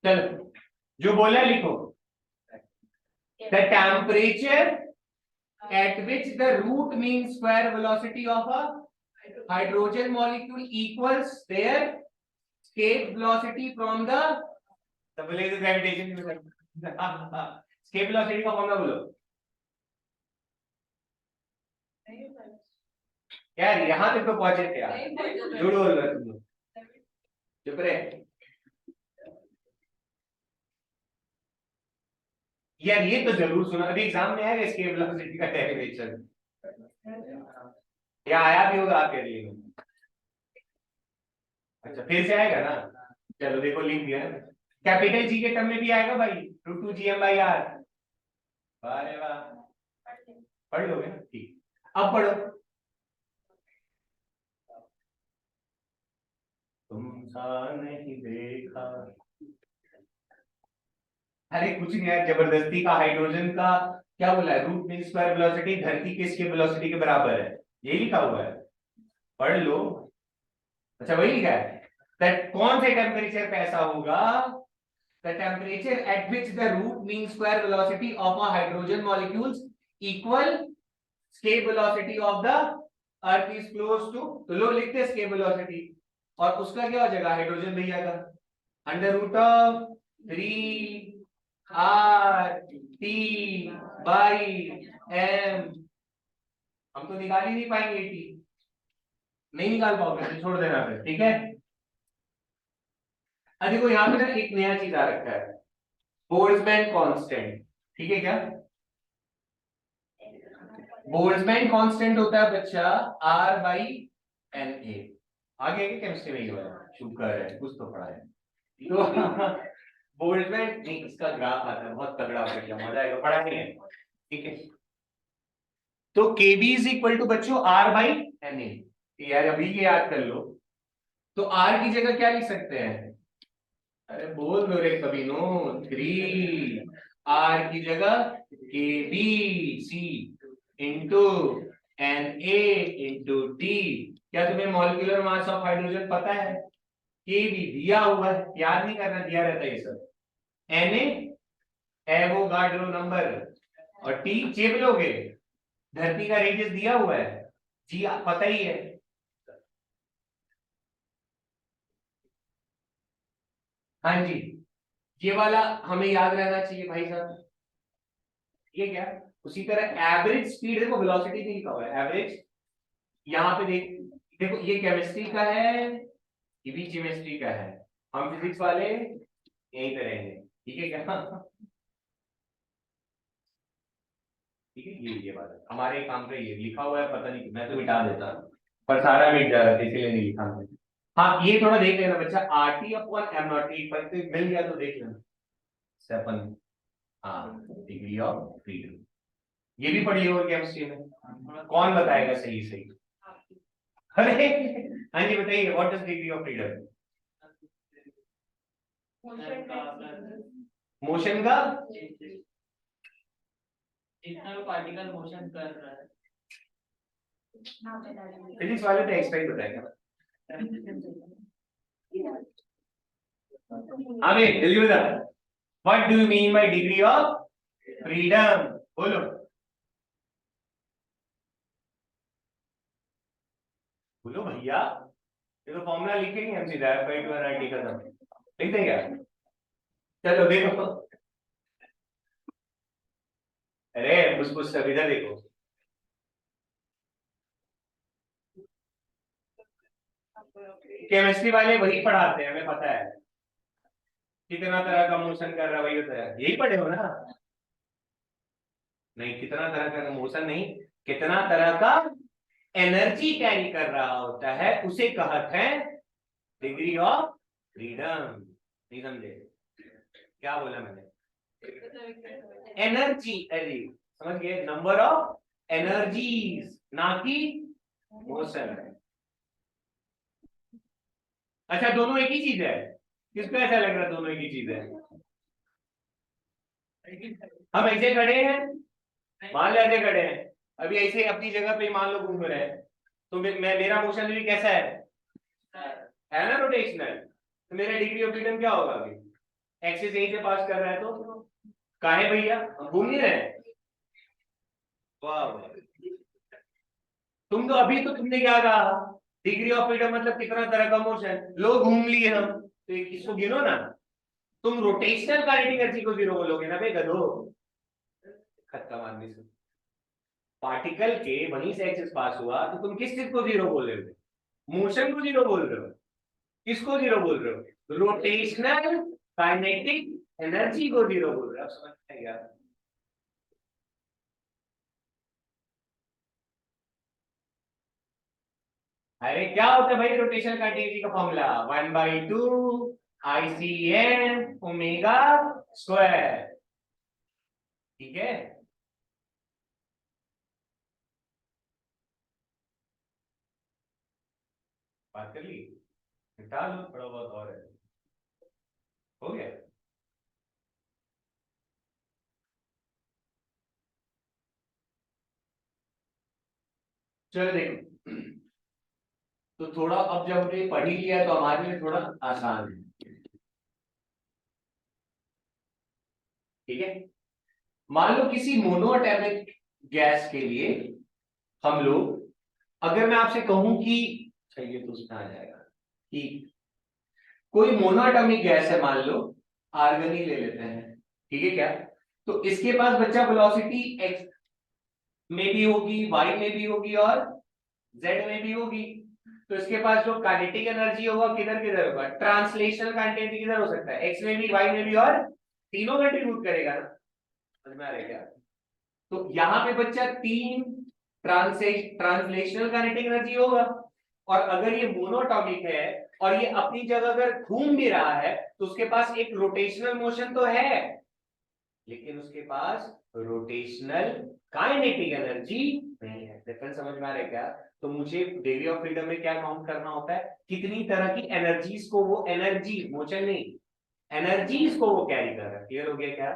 चलो जो बोला है लिखो। The temperature at which the root mean square velocity of a hydrogen molecule equals their escape velocity from the gravitation escape velocity का फॉर्मूला बोलो यार, यहां तक तो पहुंचे थे यार, झूठ बोल रहे तुम लोग, चुप रहे यार, ये तो जरूर सुना, अभी एग्जाम में आएगा escape velocity का डेरिवेशन, या आया भी होगा आपके लिए। अच्छा फिर से आएगा ना, चलो देखो लिख दिया ना, कैपिटल जी के टर्म में भी आएगा भाई, रूट 2 GM/R। अरे वाह, पढ़ लोगे ना, ठीक। अब पढ़ो, तुमसा नहीं देखा। अरे कुछ नहीं है, जबरदस्ती का हाइड्रोजन का क्या बोला है, रूट मीन स्क्वायर वेलोसिटी धरती के इसके वेलोसिटी के बराबर है, ये लिखा हुआ है, पढ़ लो। अच्छा वही लिखा है, दैट कौन से टेम्परेचर पे ऐसा होगा, the temperature at which the root mean square velocity of a hydrogen molecules equal escape velocity of the earth is close to, तो लो लिखते escape velocity, और उसका क्या हो जाएगा हाइड्रोजन भैया का, अंडर रूट ऑफ 3 RT/m। हम तो निकाल ही नहीं पाएंगे टी, नहीं निकाल पाओगे तो छोड़ देना फिर, ठीक है। अब देखो यहाँ पे ना एक नया चीज आ रखा है, बोल्ट्जमैन कांस्टेंट, ठीक है क्या? बोल्ट्जमैन कांस्टेंट होता है बच्चा R/Na। आगे के केमिस्ट्री में ये वाला शुक्र है कुछ तो पढ़ा है, तो बोल्ट्जमैन नहीं, इसका ग्राफ आता है बहुत तगड़ा, बढ़िया मजा आएगा, पढ़ा नहीं है, ठीक है। तो Kb इज इक्वल टू बच्चों R/Na, यार अभी ये याद कर लो, तो R की जगह क्या लिख सकते हैं, अरे बोल दो रे कभी नो, 3 R की जगह KBC इंटू Na/T। क्या तुम्हें मॉलिक्यूलर मास ऑफ हाइड्रोजन पता है? Kb दिया हुआ है, याद नहीं करना, दिया रहता है ये सब। Na एवोगाड्रो नंबर, और T चेप लोगे, धरती का रेडियस दिया हुआ है, जी पता ही है। हाँ जी, ये वाला हमें याद रहना चाहिए भाई साहब। ये क्या, उसी तरह एवरेज स्पीड, देखो वेलोसिटी भी लिखा हुआ है एवरेज, यहाँ पे देख, देखो ये केमिस्ट्री का है, ये भी केमिस्ट्री का है, हम फिजिक्स वाले यहीं पे रहेंगे, ठीक है क्या? ठीक है, ये बात है, हमारे काम का ये लिखा हुआ है, पता नहीं मैं तो मिटा देता, पर सारा मिट जा रहा था इसीलिए नहीं लिखा मैंने। हाँ ये थोड़ा देख लेना बच्चा, RT/m0, एक बार मिल गया तो देख लेना, सेवन, हाँ डिग्री ऑफ फ्रीडम, ये भी पढ़ी होगी केमिस्ट्री में, कौन बताएगा सही सही? अरे हाँ जी बताइए, what is degree of freedom? Motion का जितना भी पार्टिकल मोशन कर रहा है। फिजिक्स वाले तो एक्सप्लेन बताएंगे। अमित जल्दी बता, what do you mean by degree of freedom? बोलो। बोलो भैया, ये तो फॉर्मूला लिखेंगे हम सीधा, एफ टू आर टी खत्म, लिख दें क्या? चलो देखो, अरे कुछ सब इधर देखो। केमिस्ट्री वाले वही पढ़ाते हैं, हमें पता है कितना तरह का मोशन कर रहा है, वही होता है, यही पढ़े हो ना? नहीं, कितना तरह का मोशन नहीं, कितना तरह का एनर्जी कैरी कर रहा होता है, उसे कहते हैं डिग्री ऑफ फ्रीडम। नहीं समझे क्या बोला मैंने? एनर्जी, अरे समझ गए, नंबर ऑफ एनर्जीज, ना कि मोशन। अच्छा, दोनों एक ही चीज है? किसको ऐसा लग रहा है दोनों एक ही चीज है? हम ऐसे खड़े हैं, मान लो ऐसे खड़े हैं, अभी ऐसे अपनी जगह पे मान लो घूम रहे हैं, तो मेरा मोशन भी कैसा है ना, रोटेशनल। तो मेरा डिग्री ऑफ फ्रीडम क्या होगा? अभी एक्सिस यहीं से पास कर रहा है, तो काहे भैया हम घूम नहीं रहे? वाह, तुम तो अभी तो तुमने क्या कहा, डिग्री ऑफ फ्रीडम मतलब कितना तरह का मोशन, लो घूम लिए हम, तो इसको गिनो ना। तुम रोटेशनल काइनेटिक एनर्जी को जीरो बोलोगे ना भाई गधो, खत्म आदमी से। पार्टिकल के वहीं से एक्सिस पास हुआ, तो तुम किस चीज को जीरो बोल रहे हो? मोशन को जीरो बोल रहे हो? किसको जीरो बोल रहे हो? रोटेशनल काइनेटिक एनर्जी को जीरो बोल रहे हो। समझ में गया? अरे क्या होता है भाई रोटेशनल काइनेटिक का फॉर्मूला? 1/2 ICN omega square. ठीक है, बात कर ली, निकाल लो, थोड़ा बहुत और है, हो गया। चलो देखो, तो थोड़ा अब जब हमने पढ़ ही लिया तो हमारे लिए थोड़ा आसान है। ठीक है, मान लो किसी मोनोएटॉमिक गैस के लिए हम लोग, अगर मैं आपसे कहूं कि चाहिए तो उसमें आ जाएगा कि कोई मोनोएटॉमिक गैस है, मान लो आर्गन ही ले लेते हैं, ठीक है क्या? तो इसके पास बच्चा वेलोसिटी एक्स में भी होगी, वाई में भी होगी और जेड में भी होगी। तो इसके पास जो काइनेटिक एनर्जी होगा किधर किधर होगा? ट्रांसलेशनल काइनेटिक किधर हो सकता है? एक्स में भी, वाई में भी, और तीनों कंट्रीब्यूट करेगा ना। समझ में आ रहा है क्या? तो यहाँ पे बच्चा तीन ट्रांसलेशनल काइनेटिक एनर्जी होगा, और अगर ये मोनोटॉमिक है और ये अपनी जगह अगर घूम भी रहा है, तो उसके पास एक रोटेशनल मोशन तो है, लेकिन उसके पास रोटेशनल काइनेटिक एनर्जी नहीं है। डिफरेंस समझ में आ रहा है क्या? तो मुझे डिग्री ऑफ फ्रीडम में क्या काउंट करना होता है? कितनी तरह की एनर्जीज को वो, एनर्जी मोशन नहीं, एनर्जीज को वो कैरी कर रहा है। क्लियर हो गया क्या?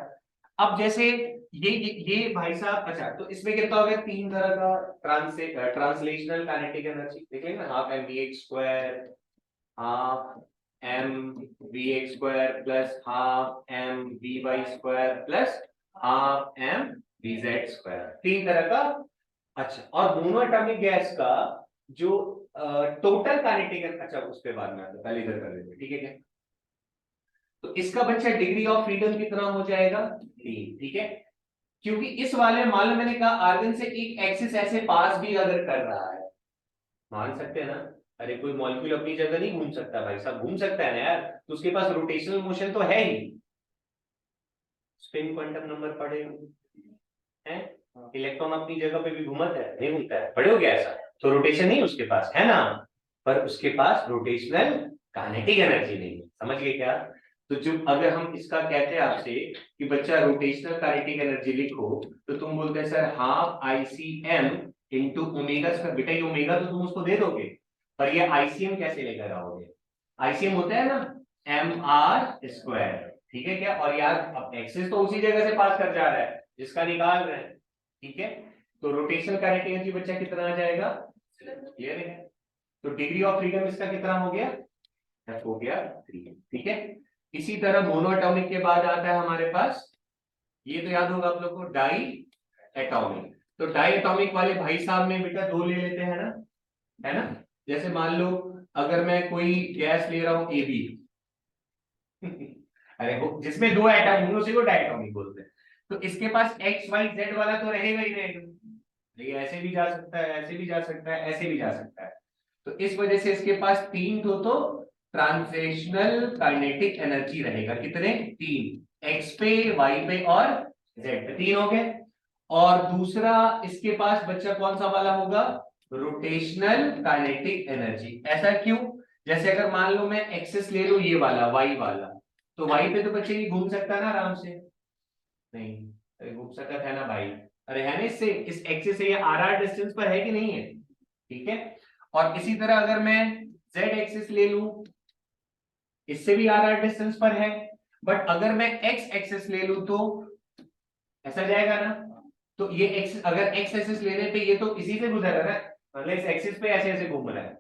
अब जैसे ये भाई साहब, अच्छा तो इसमें कितना हो गया? तीन तरह का ट्रांसलेशनल काइनेटिक एनर्जी देख लेंगे, half M V X square, half M V X square plus half M V Y square plus half M V Z square, तीन तरह का। अच्छा, और मोनोएटॉमिक गैस का जो टोटल काइनेटिक, अच्छा उस पे बाद में आता है, पहले इधर कर लेते हैं, ठीक है क्या? तो इसका बच्चा डिग्री ऑफ फ्रीडम कितना हो जाएगा? 3। ठीक है, क्योंकि इस वाले में मान लो मैंने कहा आर्गन से एक एक्सिस ऐसे पास भी अगर कर रहा है, मान सकते हैं ना? अरे कोई मॉलिक्यूल अपनी जगह नहीं घूम सकता भाई साहब, घूम सकता है ना यार, तो उसके पास रोटेशनल मोशन तो है ही। स्पिन क्वांटम नंबर पढ़े हैं? इलेक्ट्रॉन अपनी जगह पे भी घूमता है नहीं घूमता है? पढ़े हो क्या ऐसा? तो रोटेशन नहीं उसके पास है ना, पर उसके पास रोटेशनल काइनेटिक एनर्जी नहीं है। समझ गए क्या? तो जो अगर हम इसका कहते हैं आपसे कि बच्चा रोटेशनल काइनेटिक एनर्जी लिखो, तो तुम बोलते हैं sir half ICM into omega square. बेटा ये ओमेगा तो तुम उसको दे दोगे, पर ये ICM कैसे लेकर आओगे? ICM होता है ना MR स्क्वायर, ठीक है क्या, और यार अब एक्सिस तो उसी जगह से पास कर जा रहा है जिसका निकाल रहे हैं, ठीक है। तो रोटेशनल काइनेटिक एनर्जी बच्चा कितना आ जाएगा, क्लियर है। तो डिग्री ऑफ फ्रीडम इसका कितना हो गया, F हो गया 3, ठीक है। इसी तरह मोनोएटॉमिक के बाद आता है हमारे पास, ये तो याद होगा आप लोग को, डाई एटॉमिक। तो डाई एटॉमिक वाले भाई साहब में बेटा दो ले लेते हैं ना, है ना। जैसे मान लो अगर मैं कोई गैस ले रहा हूं AB अरे वो जिसमें दो एटम होंगे उसी को डायटोमिक बोलते हैं। तो इसके पास XYZ वाला तो रहेगा ही रहेगा, ये ऐसे भी जा सकता है, ऐसे भी जा सकता है, ऐसे भी जा सकता है। तो इस वजह से इसके पास तीन तो ट्रांसलेशनल काइनेटिक एनर्जी रहेगा, कितने, तीन, X पे, Y पे और Z पे, तीन हो गए। और दूसरा इसके पास बच्चा कौन सा वाला होगा, रोटेशनल काइनेटिक एनर्जी। ऐसा क्यों, जैसे अगर मान लो मैं एक्सेस ले लूं ये वाला Y वाला, तो Y पे तो बच्चे ये घूम सकता है ना आराम से, नहीं, अरे घूम सकता है ना भाई, अरे है ना, इससे इस एक्सिस से ये RR डिस्टेंस पर है कि नहीं है, ठीक है। और इसी तरह अगर मैं Z एक्सिस ले लूं, इससे भी RR डिस्टेंस पर है, बट अगर मैं X एक्सिस ले लूं तो ऐसा जाएगा ना। तो ये एक्सिस, अगर X एक्सिस लेने पे ये तो इसी से गुजर रहा है ना, मतलब इस एक्सिस पे ऐसे ऐसे घूम रहा है,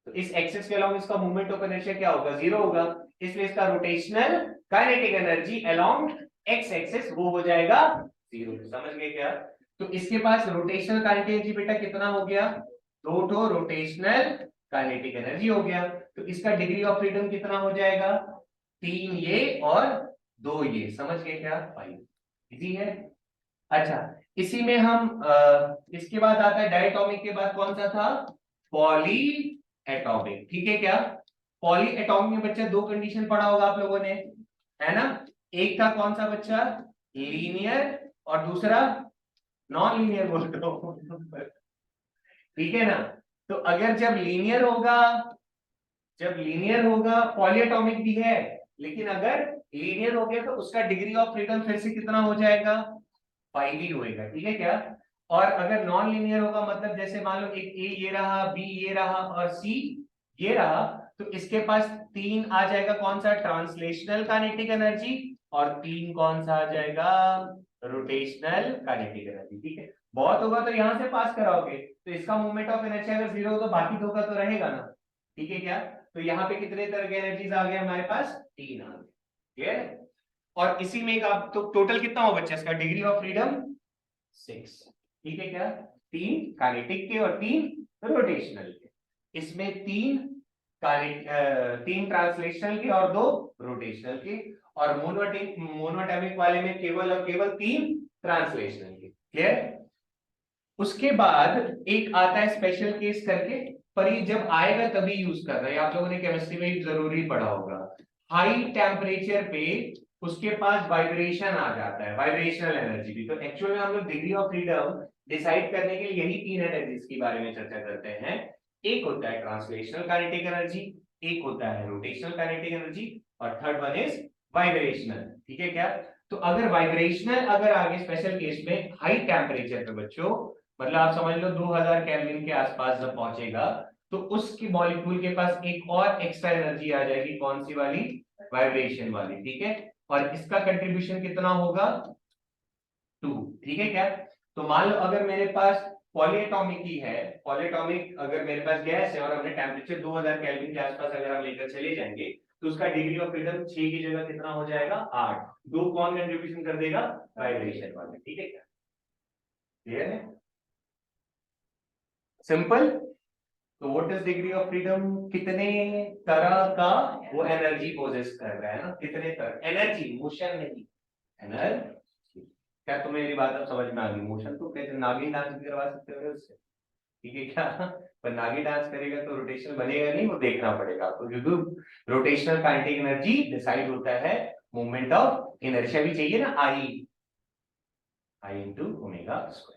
तो इस एक्सिस के अलोंग इसका मूवमेंट ऑफ इनर्शिया क्या होगा, जीरो होगा। इसलिए इसका rotational kinetic energy along x axis वो हो जाएगा जीरो। समझ गए क्या। तो इसके पास रोटेशनल काइनेटिक एनर्जी बेटा कितना हो गया, दो तो रोटेशनल काइनेटिक एनर्जी हो गया। तो इसका डिग्री ऑफ फ्रीडम कितना हो जाएगा, तीन ये और दो ये, समझ गए क्या, 5, इजी है। अच्छा, इसी में हम इसके बाद आता है डायटोमिक के बाद कौन सा था, पॉली एटॉमिक, ठीक है क्या। पॉली एटॉमिक में बच्चा दो कंडीशन पढ़ा होगा आप लोगों ने, है ना। एक था कौन सा बच्चा, लीनियर, और दूसरा नॉन लीनियर बोलते हो ठीक है ना। तो अगर जब लीनियर होगा पॉली एटॉमिक भी है, लेकिन अगर लीनियर हो गया तो उसका डिग्री ऑफ फ्रीडम फिर से कितना हो जाएगा, 5 ही होएगा, ठीक है क्या। और अगर नॉन लीनियर होगा, मतलब जैसे मान लो एक ए ये रहा, बी ये रहा और सी ये रहा, तो इसके पास तीन आ जाएगा कौन सा, ट्रांसलेशनल काइनेटिक एनर्जी, और तीन कौन सा आ जाएगा, रोटेशनल काइनेटिक एनर्जी, ठीक है। बहुत होगा तो यहां से पास कराओगे, तो इसका मूवमेंट ऑफ इनर्शिया अगर जीरो हो तो बाकी दो का तो रहेगा ना, ठीक है क्या। तो यहाँ पे कितने तरह के एनर्जीज आ गए हमारे पास, तीन आ गए, क्लियर है। और इसी में एक आप तो टोटल कितना हो बच्चा इसका डिग्री ऑफ फ्रीडम 6, ठीक है क्या, तीन काइनेटिक के और तीन रोटेशनल के। इसमें तीन ट्रांसलेशनल के और दो रोटेशनल के, और मोनोएटॉमिक वाले में केवल और केवल तीन ट्रांसलेशनल के, क्लियर। उसके बाद एक आता है स्पेशल केस करके, पर ये जब आएगा तभी यूज कर रहे हैं, आप लोगों ने केमिस्ट्री में जरूरी पढ़ा होगा। हाई टेम्परेचर पे उसके पास वाइब्रेशन आ जाता है, वाइब्रेशनल एनर्जी भी। तो एक्चुअल में हम लोग डिग्री ऑफ फ्रीडम डिसाइड करने के लिए यही तीन एनर्जीज के बारे में चर्चा करते हैं। एक होता है ट्रांसलेशनल काइनेटिक एनर्जी, एक होता है रोटेशनल काइनेटिक एनर्जी, और थर्ड वन इज वाइब्रेशनल, ठीक है क्या। तो अगर वाइब्रेशनल अगर आगे स्पेशल केस में हाई टेम्परेचर पे बच्चों, मतलब आप समझ लो 2000 केल्विन के आसपास जब पहुंचेगा, तो उसकी मॉलिक्यूल के पास एक और एक्स्ट्रा एनर्जी आ जाएगी, कौन सी वाली, वाइब्रेशन वाली, ठीक है। और इसका कंट्रीब्यूशन कितना होगा, 2, ठीक है क्या। तो मान लो अगर मेरे पास पॉलीएटॉमिक ही है, पॉलीएटॉमिक अगर मेरे पास गैस है और हमने टेम्परेचर 2000 केल्विन के आसपास अगर हम लेकर चले जाएंगे, तो उसका डिग्री ऑफ फ्रीडम 6 की जगह कितना हो जाएगा, 8। दो कौन कंट्रीब्यूशन कर देगा, वाइब्रेशन वाले, ठीक है क्या, क्लियर है, सिंपल। तो what is degree of freedom, कितने तरह का वो एनर्जी पोजेस कर रहा है ना, कितने तरह एनर्जी, मोशन नहीं, एनर्जी। क्या तुम्हें मेरी बात अब समझ में आ गई, मोशन तो कहते नागिन डांस भी करवा सकते हो उससे, ठीक है क्या, पर नागिन डांस करेगा तो रोटेशन बनेगा नहीं, वो देखना पड़ेगा आपको, क्योंकि रोटेशनल काइनेटिक एनर्जी डिसाइड होता है मोमेंट ऑफ इनर्शिया भी चाहिए ना, आई into omega square.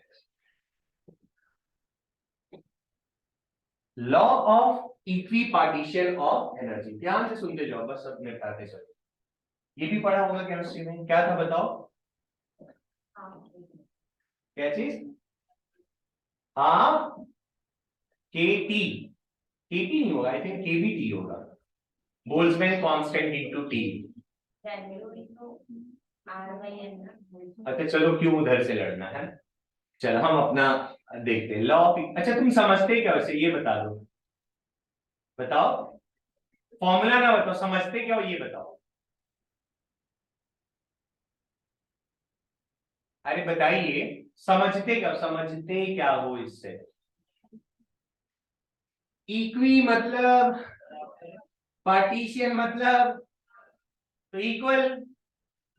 Law of equipartition of energy, ध्यान से सुनते जाओ बस, सब निपटाते चलो। ये भी पढ़ा होगा केमिस्ट्री में, क्या था बताओ, क्या चीज, हाँ, केटी, केटी नहीं होगा, आई थिंक केबीटी होगा, बोल्ट्जमैन कांस्टेंट इनटू टी, अच्छा चलो, क्यों उधर से लड़ना है। चलो हम अपना देखते हैं लॉ ऑफ। अच्छा तुम समझते क्या वैसे, ये बता दो, बताओ। फॉर्मूला ना बताओ, समझते क्या हो ये बताओ। अरे बताइए, समझते क्या, समझते क्या हो इससे। इक्वी मतलब, पार्टीशियन मतलब, तो इक्वल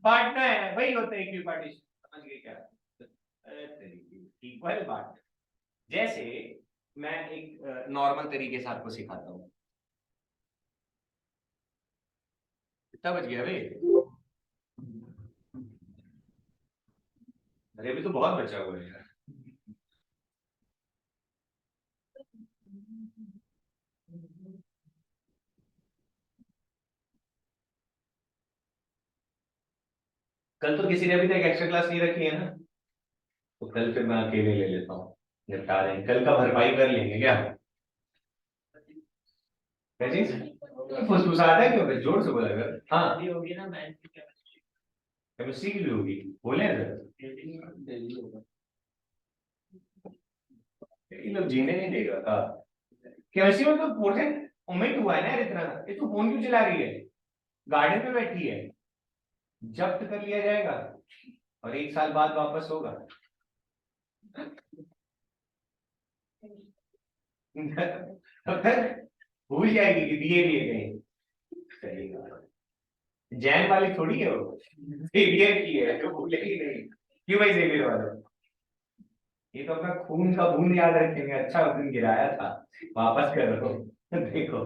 बांटना है, वही होता है इक्वी पार्टीशन। समझ गए क्या, इक्वल बांट। जैसे मैं एक नॉर्मल तरीके से आपको सिखाता हूँ। कितना बज गया भाई। अरे अभी तो बहुत बचा हुआ है यार। कल तो किसी ने अभी तक एक्स्ट्रा क्लास नहीं रखी है ना, तो कल फिर मैं अकेले ले लेता हूँ, निपटा देंगे, कल का भरपाई कर लेंगे क्या। क्या चीज फुसफुसाता है क्यों, जोर से बोला कर। हाँ अभी होगी ना मैथ की केमिस्ट्री। केमिस्ट्री की भी होगी, बोले सर। ये लोग जीने नहीं देगा था। केमिस्ट्री में तो प्रोजेक्ट ओमिट हुआ है ना यार इतना। ये तो फोन क्यों चला रही है, गार्डन में बैठी है। जब्त कर लिया जाएगा और 1 साल बाद वापस होगा। तब तक भूल जाएगी कि दिए दिए कहीं। सही बात है। जैन वाली थोड़ी है वो, जेवियर की है जो भूलेगी नहीं। क्यों भाई जेवियर वाला, ये तो अपना खून का बूंद याद रखेंगे। अच्छा उस दिन गिराया था, वापस कर दो। देखो,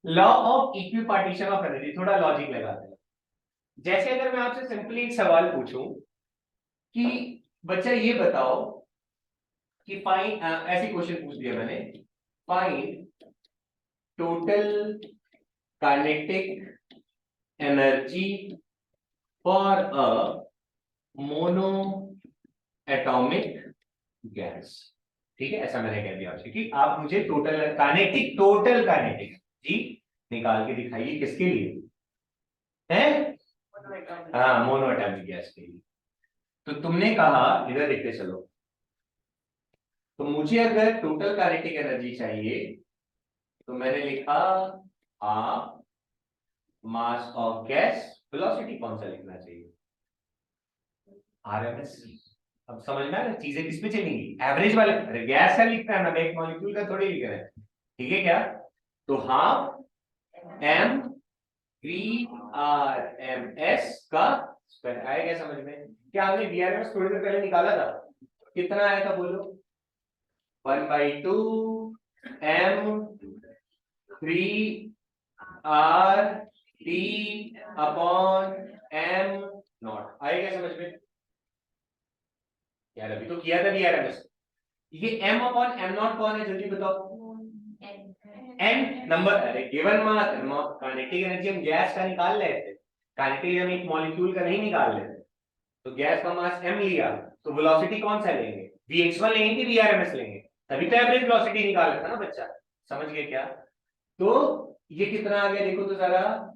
law of equipartition of energy, थोड़ा लॉजिक लगाते हैं। जैसे अगर मैं आपसे सिंपली एक सवाल पूछूं कि बच्चा ये बताओ कि फाइंड, ऐसी क्वेश्चन पूछ दिया मैंने, find total kinetic energy for a mono atomic gas. ठीक है, ऐसा मैंने कह दिया आपसे कि आप मुझे टोटल काइनेटिक जी निकाल के दिखाइए, किसके लिए है। हाँ मोनो एटॉमिक गैस के लिए। तो तुमने कहा, इधर देखते चलो, तो मुझे अगर टोटल काइनेटिक एनर्जी चाहिए तो मैंने लिखा half mass of gas, velocity कौन सा लिखना चाहिए, आरएमएस। अब समझना है चीजें किस पे चलेंगी, एवरेज वाले। अरे गैस का लिखना है ना, एक मॉलिक्यूल का थोड़ी लिख रहे हैं। ठीक है क्या, तो half M V R M S का स्क्वायर आया क्या समझ में। क्या हमने वीआरएमएस थोड़ी देर पहले निकाला था, कितना आया था बोलो, 1/2 M 3 R T upon M nought. आया क्या समझ में यार, अभी तो किया था वीआरएमएस। ये m अपॉन एम नॉट कौन है जल्दी बताओ। n नंबर, अरे गिवन मास काइनेटिक एनर्जी हम गैस का निकाल रहे थे, काइनेटिक हम एक मॉलिक्यूल का नहीं निकाल रहे थे। तो गैस का मास m लिया, तो वेलोसिटी कौन सा लेंगे, vx1 लेंगे कि वीआरएमएस लेंगे, तभी तो एवरेज वेलोसिटी निकाल था ना बच्चा। समझ गए क्या, तो ये कितना आ गया देखो तो जरा,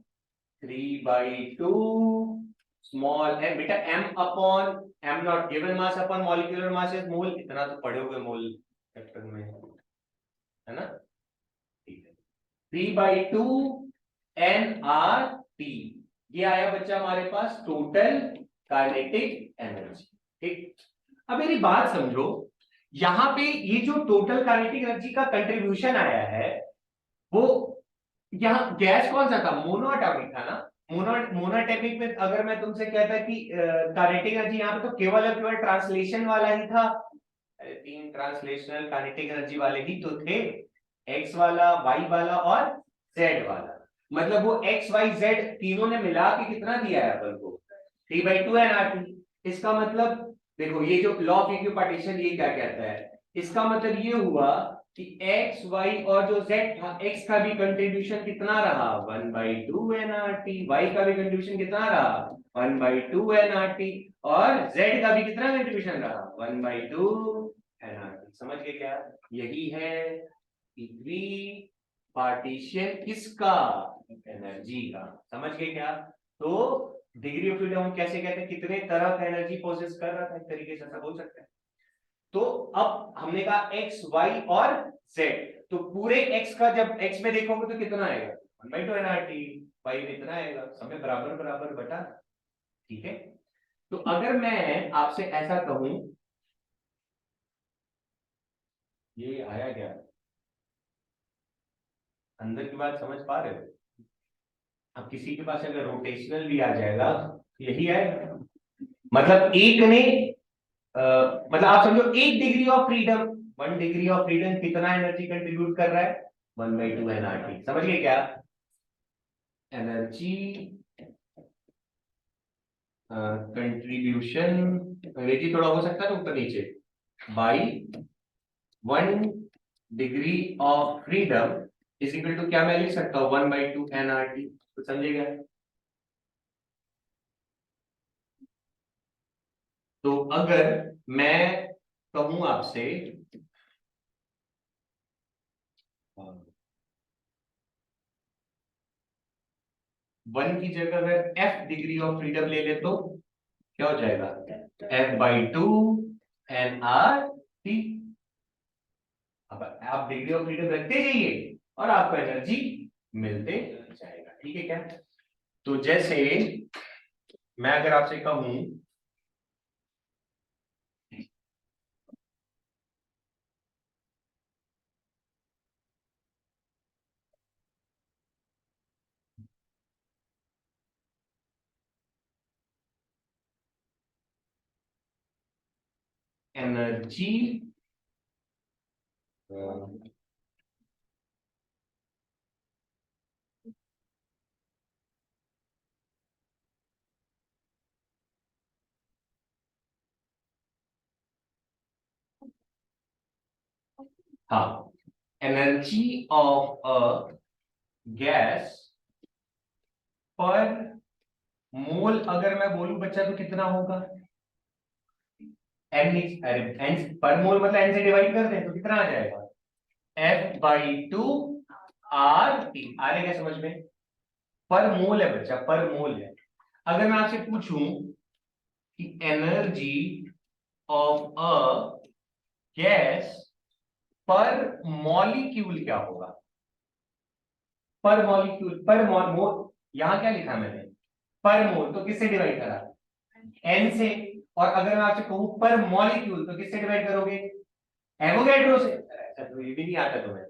3/2 स्मॉल एम, बेटा m upon M not given mass upon molecular mass is mole, इतना तो पढ़े होगे मोल चैप्टर में, है ना। ठीक है, 3/2 एन आर टी, ये आया बच्चा हमारे पास टोटल काइनेटिक एनर्जी। ठीक, अब मेरी बात समझो, यहां पे ये जो टोटल काइनेटिक एनर्जी का कंट्रीब्यूशन आया है, वो यहाँ गैस कौन सा था, मोनो एटॉमिक था ना। मोनो एटॉमिक में अगर मैं तुमसे कहता कि काइनेटिक एनर्जी यहाँ पे तो केवल और केवल ट्रांसलेशन वाला ही था। अरे 3 ट्रांसलेशनल काइनेटिक एनर्जी वाले ही तो थे, एक्स वाला, वाई वाला और जेड वाला। मतलब वो एक्स वाई जेड तीनों ने मिला के कितना दिया है अपन को, 3/2 एनआरटी। इसका मतलब देखो, ये जो लॉ ऑफ इक्विपार्टीशन ये क्या कहता है, इसका मतलब ये हुआ कि एक्स वाई और जो जेड था, एक्स का भी कंट्रीब्यूशन कितना रहा 1/2 एनआरटी, वाई का भी कंट्रीब्यूशन कितना रहा 1/2 एनआरटी, और जेड का भी कितना कंट्रीब्यूशन रहा 1/2 एनआरटी। समझ गए क्या, यही है इक्वी पार्टीशन किसका, एनर्जी का। समझ गए क्या, तो डिग्री ऑफ फ्रीडम हम कैसे कहते हैं, कितने तरह का एनर्जी पोजेस कर रहा था, एक तरीके से ऐसा बोल सकते हैं। तो अब हमने कहा एक्स वाई और जेड, तो पूरे एक्स का जब एक्स में देखोगे तो कितना आएगा 1/2 nRT, वाई में इतना आएगा, सब में बराबर बराबर बटा। ठीक है, तो अगर मैं आपसे ऐसा कहूं, ये आया क्या, अंदर की बात समझ पा रहे हो? अब किसी के पास अगर रोटेशनल भी आ जाएगा तो यही आएगा, मतलब एक ने मतलब आप समझो 1 degree of freedom, 1 degree of freedom कितना एनर्जी कंट्रीब्यूट कर रहा है 1/2 nRT, समझ गए क्या? एनर्जी कंट्रीब्यूशन, अंग्रेजी थोड़ा हो सकता है ना ऊपर नीचे, by 1 degree of freedom is equal to, क्या मैं लिख सकता हूँ 1/2 nRT, तो समझेगा? तो अगर मैं कहूं आपसे 1 की जगह अगर f डिग्री ऑफ फ्रीडम ले ले तो क्या हो जाएगा f/2 nRT। अब आप डिग्री ऑफ फ्रीडम रखते जाइए और आपको एनर्जी मिलते जाएगा, ठीक है क्या? तो जैसे मैं अगर आपसे कहूं एनर्जी हाँ, एनर्जी ऑफ अ गैस पर मोल अगर मैं बोलूं बच्चा तो कितना होगा, एन, अरे एन पर मोल मतलब एन से डिवाइड कर दें तो कितना आ जाएगा f/2 RT, आ रहा क्या समझ में? पर मोल है बच्चा, पर मोल है। अगर मैं आपसे पूछूं कि एनर्जी ऑफ अ गैस पर मॉलिक्यूल क्या होगा, पर मॉलिक्यूल, पर मोल, यहां क्या लिखा मैंने पर मोल, तो किससे डिवाइड करा एन से, और अगर मैं आपसे कहूं पर मॉलिक्यूल तो किससे डिवाइड करोगे एवोगैड्रो से, अच्छा तो ये भी नहीं आता तुम्हें।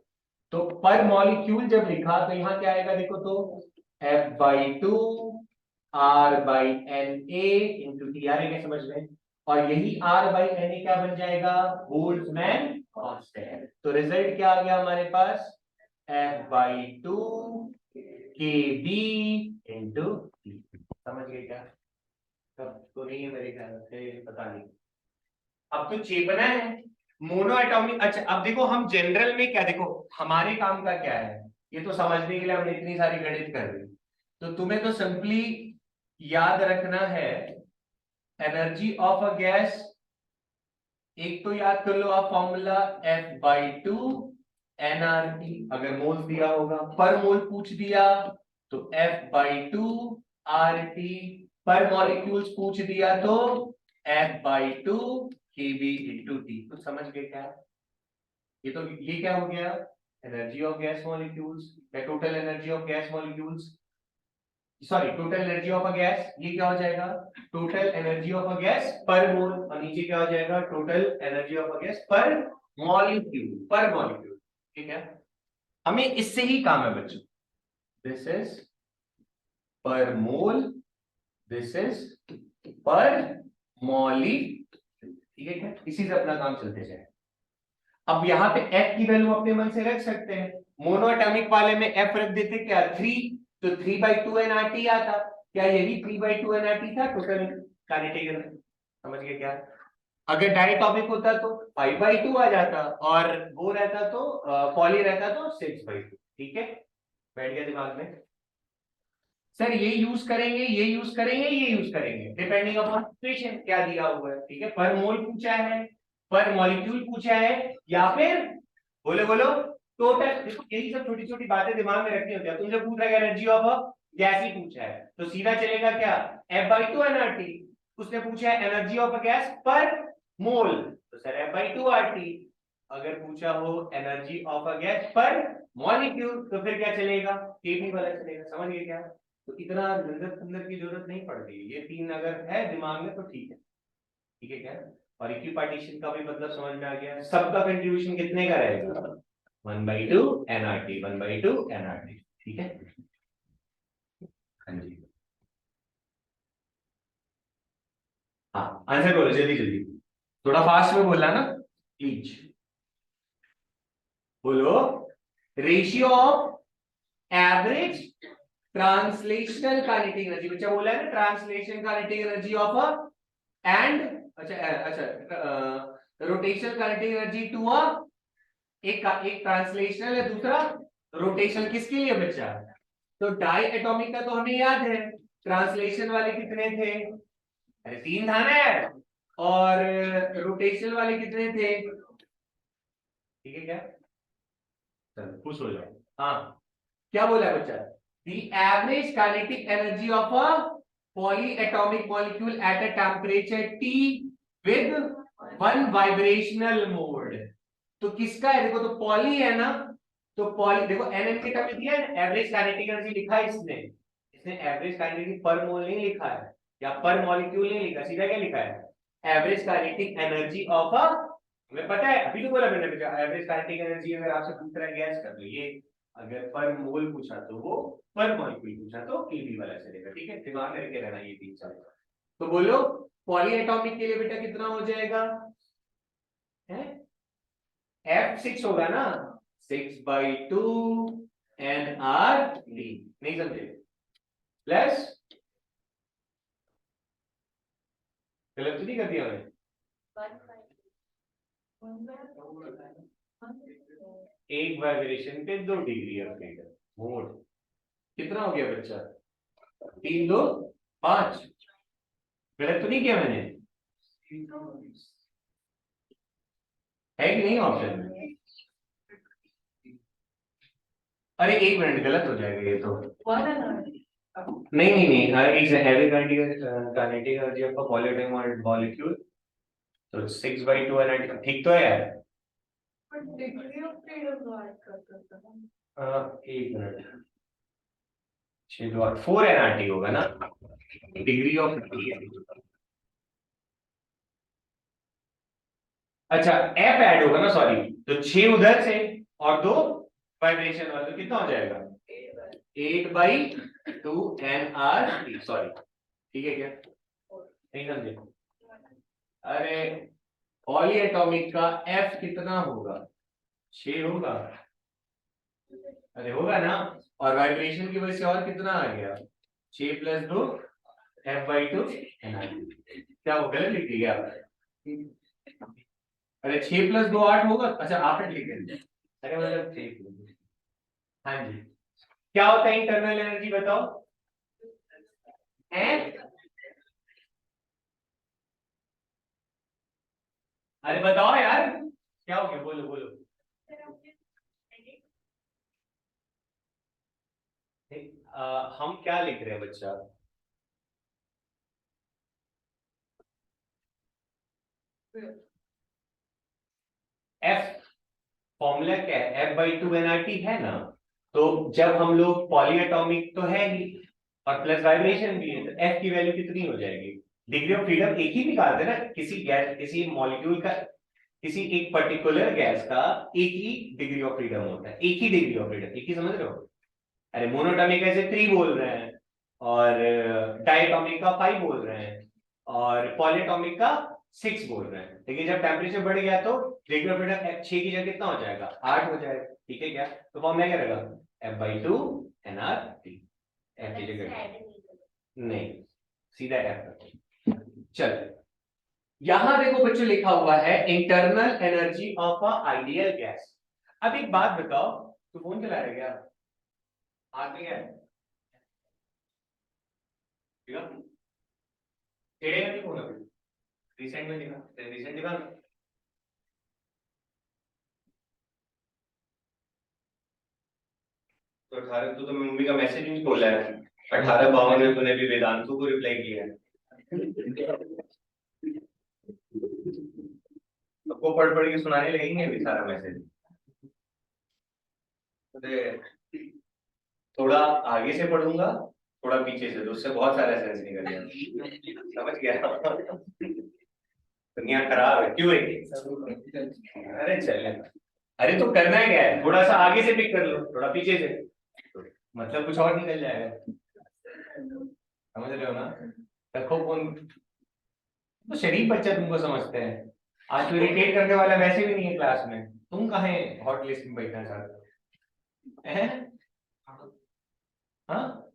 तो पर मॉलिक्यूल जब लिखा तो यहां क्या आएगा देखो तो f/2 R/Na इंटू टी, आ रही समझ में? और यही R/Na क्या बन जाएगा बोल्ट्जमैन कांस्टेंट, तो रिजल्ट क्या आ गया हमारे पास f/2 kb इंटू टी, समझ गए क्या? तब तो नहीं है मेरे ख्याल से, पता नहीं। अब तो चेपना है मोनो एटॉमिक। अच्छा अब देखो हम जनरल में क्या, देखो हमारे काम का क्या है, ये तो समझने के लिए हमने इतनी सारी गणित कर ली, तो तुम्हें तो सिंपली याद रखना है एनर्जी ऑफ अ गैस, एक तो याद कर लो आप फॉर्मूला f/2 nRT, अगर मोल्स दिया होगा, पर मोल पूछ दिया तो f/2 RT, पर मॉलिक्यूल्स पूछ दिया तो f/2 kb इंटू टी, तो समझ गए क्या? ये तो ये क्या हो गया एनर्जी ऑफ गैस मॉलिक्यूल्स या total energy of gas molecules, sorry total energy of a gas, ये क्या हो जाएगा total energy of a gas पर मोल, और नीचे क्या हो जाएगा total energy of a gas पर मॉलिक्यूल, पर मॉलिक्यूल, ठीक है? हमें इससे ही काम है बच्चों, दिस इज पर मोल, दिस इज पर मॉलिक्यूल, ठीक है क्या? इसी से अपना काम चलते जाए। अब यहाँ पे f की वैल्यू अपने मन से रख सकते हैं, मोनोएटॉमिक वाले में f रख देते क्या 3, तो 3/2 nRT आता, क्या ये भी 3/2 nRT था टोटल काइनेटिक एनर्जी, समझ गए क्या? अगर डायटॉमिक होता तो 5/2 आ जाता, और वो रहता तो पॉली रहता तो 6/2, ठीक है? बैठ गया दिमाग में? सर ये यूज करेंगे, ये यूज करेंगे, ये यूज करेंगे डिपेंडिंग अपॉन सिचुएशन क्या दिया हुआ है, ठीक है? पर मोल पूछा है, पर मॉलिक्यूल पूछा है, या फिर बोलो बोलो टोटल, देखो यही सब छोटी छोटी बातें दिमाग में रखनी होती है। तुमसे पूछ रहा है एनर्जी ऑफ अ गैस ही पूछा है तो सीधा चलेगा क्या, F/2 nRT। उसने पूछा है एनर्जी ऑफ अ गैस पर मोल तो सर F/2 RT। अगर पूछा हो एनर्जी ऑफ अ गैस पर मॉलिक्यूल तो फिर क्या चलेगा, केबी वाला चलेगा। समझ गए क्या? तो इतना अंदर की जरूरत नहीं पड़ती, ये तीन अगर है दिमाग में तो ठीक है। ठीक है क्या? और इक्विपार्टीशन का भी मतलब समझ में आ गया। सबका कंट्रीब्यूशन कितने का रहेगा, 1/2 nRT, 1/2 nRT। ठीक है, हाँ जी। हाँ आंसर बोलो जल्दी जल्दी, थोड़ा फास्ट में बोलना ना प्लीज। बोलो, ratio of average translational kinetic energy, बच्चा बोला है ना translation kinetic energy of a and, अच्छा rotational kinetic energy to a, एक ट्रांसलेशनल है दूसरा रोटेशनल। किसके लिए बच्चा? तो डाई एटॉमिक का तो हमें याद है, ट्रांसलेशन वाले कितने थे, अरे तीन था ना यार, और रोटेशनल वाले कितने थे? ठीक है क्या, चलो खुश हो जाओ। हाँ क्या बोला है बच्चा, the average kinetic energy of a polyatomic molecule at a temperature T with one vibrational mode. तो किसका है, देखो तो पॉली है ना, तो पॉली देखो एनएन के टर्म में दिया है, एवरेज काइनेटिक एनर्जी लिखा है इसने, इसने एवरेज काइनेटिक पर मोल नहीं लिखा है या पर मॉलिक्यूल नहीं लिखा, सीधा क्या लिखा है, एवरेज काइनेटिक एनर्जी ऑफ अ, हमें पता है अभी तो बोला मैंने एवरेज काइनेटिक एनर्जी अगर आपसे पूछ रहा है गैस का तो ये, अगर पर मोल पूछा तो वो, पर मॉलिक्यूल पूछा तो केबी वाला चलेगा। ठीक है, दिमाग में रखे रहना ये तीन चार। तो बोलो पॉलीएटॉमिक के लिए बेटा कितना हो जाएगा, है F6 होगा ना, 6/2 nRT, नहीं समझे, प्लस, गलत तो नहीं कर दिया मैंने, एक वाइब्रेशन पे 2 डिग्री ऑफ फ्रीडम मोड। कितना हो गया बच्चा, 3 2 5, गलत तो नहीं किया मैंने, है कि नहीं ऑप्शन में? अरे एक मिनट, गलत हो जाएगा ये तो, नहीं नहीं नहीं, एक heavy kinetic energy of a polyatomic molecule, तो 6/2 nRT ठीक तो है यार। एक मिनट, 6 2 8 4 nRT होगा ना, डिग्री ऑफ, अच्छा एफ ऐड होगा ना, सॉरी, तो 6 उधर से और 2 वाइब्रेशन वाला, तो कितना हो जाएगा 8/2 nRT, सॉरी। ठीक है क्या, नहीं समझे? अरे पॉलीएटॉमिक का एफ कितना होगा, 6 होगा, अरे होगा ना, और वाइब्रेशन की वजह से और कितना आ गया, 6 + 2 F/2 nRT। क्या वो गलत लिख दिया? अरे 6 + 2 8 होगा, अच्छा 8 लिख देंगे, अरे मतलब 6। हाँ जी, क्या होता है इंटरनल एनर्जी बताओ, है? अरे बताओ यार, क्या हो गया, बोलो बोलो। हम क्या लिख रहे हैं बच्चा, एफ, फॉर्मूला क्या है, F/2 nRT है ना, तो जब हम लोग पॉलीएटॉमिक तो है ही और प्लस वाइब्रेशन भी है, तो एफ की वैल्यू कितनी हो जाएगी, डिग्री ऑफ फ्रीडम एक ही निकालते हैं ना, किसी गैस किसी मॉलिक्यूल का, किसी एक पर्टिकुलर गैस का एक ही डिग्री ऑफ फ्रीडम होता है, एक ही डिग्री ऑफ फ्रीडम, एक ही, समझ रहे हो? अरे मोनोटॉमिक ऐसे 3 बोल रहे हैं, और डायटॉमिक का 5 बोल रहे हैं, और पॉलीटॉमिक का 6 बोल रहे हैं, लेकिन जब टेम्परेचर बढ़ गया तो डिग्री ऑफ फ्रीडम 6 की जगह कितना हो जाएगा, 8 हो जाएगा। ठीक है क्या, तो फॉर्मूला क्या रहेगा, F/2 nRT, एफ की जगह नहीं, सीधा एफ। चल यहां देखो बच्चों लिखा हुआ है internal energy of a ideal gas. अब एक बात बताओ, तू फोन चला रहा है क्या, हाथ में क्या है, ठीक है, टेढ़ेगा नहीं फोन अभी, रिसेंट में दिखा, रिसेंट दिखा, तो 18 तो मम्मी का मैसेज नहीं खोला है, 18:52 में तूने भी वेदांतु को रिप्लाई किया है। सबको पढ़ पढ़ के सुनाने लगेंगे अभी सारा मैसेज। थोड़ा आगे से पढ़ूंगा, थोड़ा पीछे से, तो उससे बहुत सारा सेंस निकल गया। समझ गया? दुनिया खराब है क्यों है? अरे चले, अरे तो करना क्या है, थोड़ा सा आगे से पिक कर लो, थोड़ा पीछे से, तो मतलब कुछ और निकल जाएगा। समझ रहे हो ना? रखो फोन। तो शरीफ बच्चा तुमको समझते हैं, आज तो इरिटेट करने वाला वैसे भी नहीं है क्लास में, तुम कहाँ हॉट लिस्ट में बैठना चाहते हैं? हाँ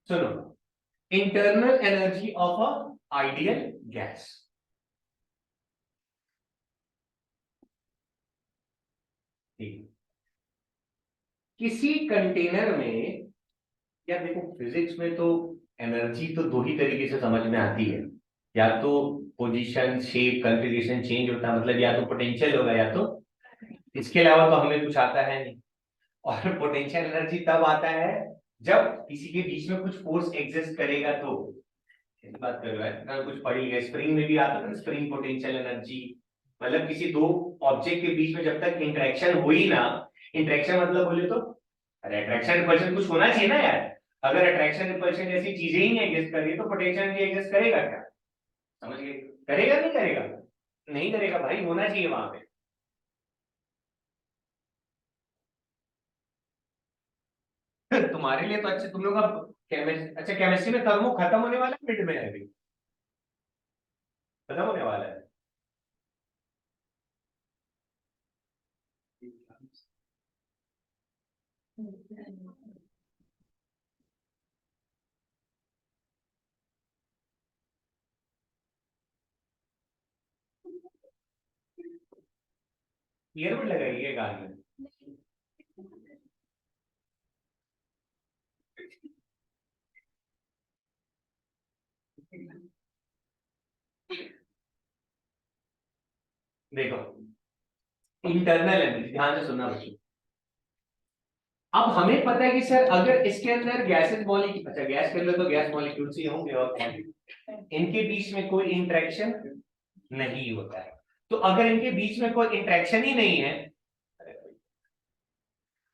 सुनो, internal energy of a ideal gas. ठीक, किसी कंटेनर में, या देखो फिजिक्स में तो एनर्जी तो दो ही तरीके से समझ में आती है, या तो पोजीशन शेप कॉन्फ़िगरेशन चेंज होता है, मतलब या तो पोटेंशियल होगा या तो, इसके अलावा तो हमें कुछ आता है नहीं। और पोटेंशियल एनर्जी तब आता है जब किसी के बीच में कुछ फोर्स एग्जिस्ट करेगा, तो इस बात कर रहा है, अगर कुछ पढ़ी है स्प्रिंग में भी आता है ना, स्प्रिंग पोटेंशियल एनर्जी, मतलब किसी दो ऑब्जेक्ट के बीच में जब तक इंटरेक्शन हुई ना, इंटरेक्शन मतलब बोले तो, अरे अट्रैक्शन रिपल्शन कुछ होना चाहिए ना यार, अगर अट्रैक्शन रिपल्शन जैसी चीजें ही नहीं एग्जिस्ट कर रही तो पोटेंशियल भी एग्जिस्ट करेगा क्या? समझ गए? करेगा नहीं करेगा? नहीं करेगा भाई, होना चाहिए वहां पे। तुम्हारे लिए तो अच्छे, तुम लोग अब केमिस्ट्री, अच्छा केमिस्ट्री में थर्मो खत्म होने वाला है, मिड में है अभी, खत्म होने वाला है। ईयरबड लगाइए कान में। देखो, इंटरनल एनर्जी ध्यान से सुनना बच्चों। अब हमें पता है कि सर अगर इसके अंदर गैसेस मॉलिक्यूल, अच्छा गैस के अंदर तो गैस मॉलिक्यूल्स ही होंगे, और इनके बीच में कोई इंटरेक्शन नहीं होता है। तो अगर इनके बीच में कोई इंटरेक्शन ही नहीं है,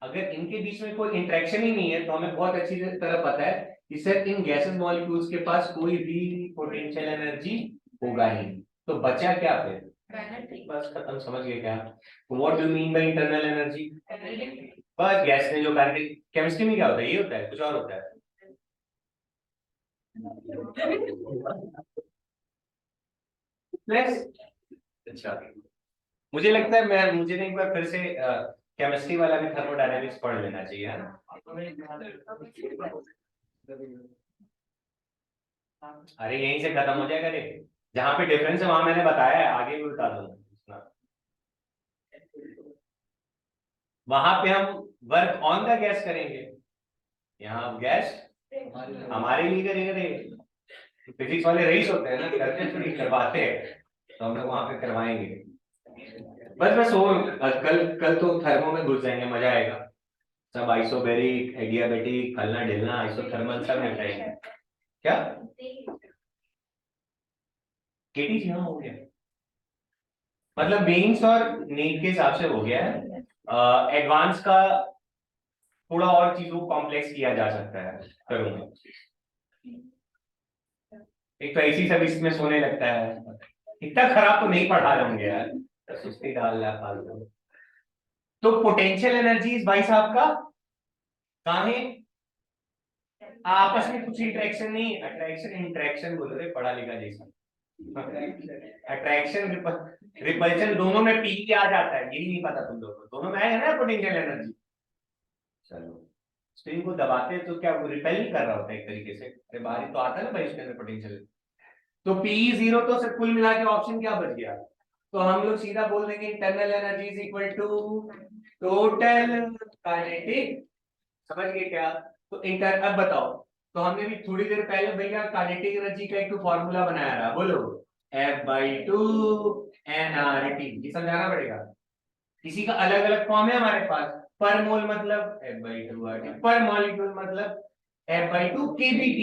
अगर इनके बीच में कोई इंटरेक्शन ही नहीं है, तो हमें बहुत अच्छी तरह पता है कि सर इन गैसेस मॉलिक्यूल्स के पास कोई भी पोटेंशियल एनर्जी होगा ही नहीं। तो बचा क्या फिर? बस खत्म, समझ गए क्या? What do mean by internal energy? बस गैस ने जो काइनेटिक, केमिस्ट्री में क्या होता है, ये होता है, कुछ और होता है। प्लस, अच्छा मुझे लगता है मैं, मुझे ना एक बार फिर से केमिस्ट्री वाला भी थर्मोडायनेमिक्स पढ़ लेना चाहिए, है ना? अरे यहीं से खत्म हो जाएगा रे, जहां पे डिफरेंस है वहां मैंने बताया है, आगे भी बता दूंगा। वहां पे हम वर्क ऑन द गैस करेंगे, यहाँ गैस हमारे लिए करेगा रे। फिजिक्स वाले रईस होते हैं ना, करते थोड़ी करवाते हैं, तो हम लोग वहां पे करवाएंगे। बस बस वो कल कल तो थर्मो में घुस जाएंगे, मजा आएगा। सब आइसोबैरिक एडियाबैटिक फलना ढिलना आइसोथर्मल सब निपटाएंगे। क्या केटी जी? हाँ हो गया, मतलब मेंस और नीट के हिसाब से हो गया है। एडवांस का थोड़ा और चीजों को कॉम्प्लेक्स किया जा सकता है, करूंगा। एक तो ऐसी सब इसमें सोने लगता है, इतना खराब तो नहीं पढ़ा रहे होंगे यार, सुस्ती डाल रहा है फालतू। तो पोटेंशियल एनर्जी भाई साहब का कहाँ है? आपस में कुछ इंटरेक्शन नहीं, अट्रैक्शन इंटरेक्शन बोल रहे, पढ़ा लिखा जैसा। अट्रैक्शन रिपल्शन दोनों में पी के आ जाता है, यही नहीं पता तुम लोगों को, दोनों में है ना पोटेंशियल एनर्जी। चलो, स्प्रिंग को दबाते हैं तो क्या वो रिपेल नहीं कर रहा होता है एक तरीके से? अरे बाहर ही तो आता है ना भाई उसके अंदर पोटेंशियल। तो पी जीरो, तो सिर्फ कुल मिला के ऑप्शन क्या बच गया? तो हम लोग सीधा बोल देंगे internal energy is equal to total kinetic. समझ गए क्या? तो इंटर, अब बताओ, तो हमने भी थोड़ी देर पहले भैया काइनेटिक एनर्जी का एक फॉर्मूला बनाया था, बोलो F/2 nRT, ये समझाना पड़ेगा। इसी का अलग अलग फॉर्म है हमारे पास। पर मोल मतलब F/2 RT, पर मॉलिक्यूल मतलब F/2 kBT।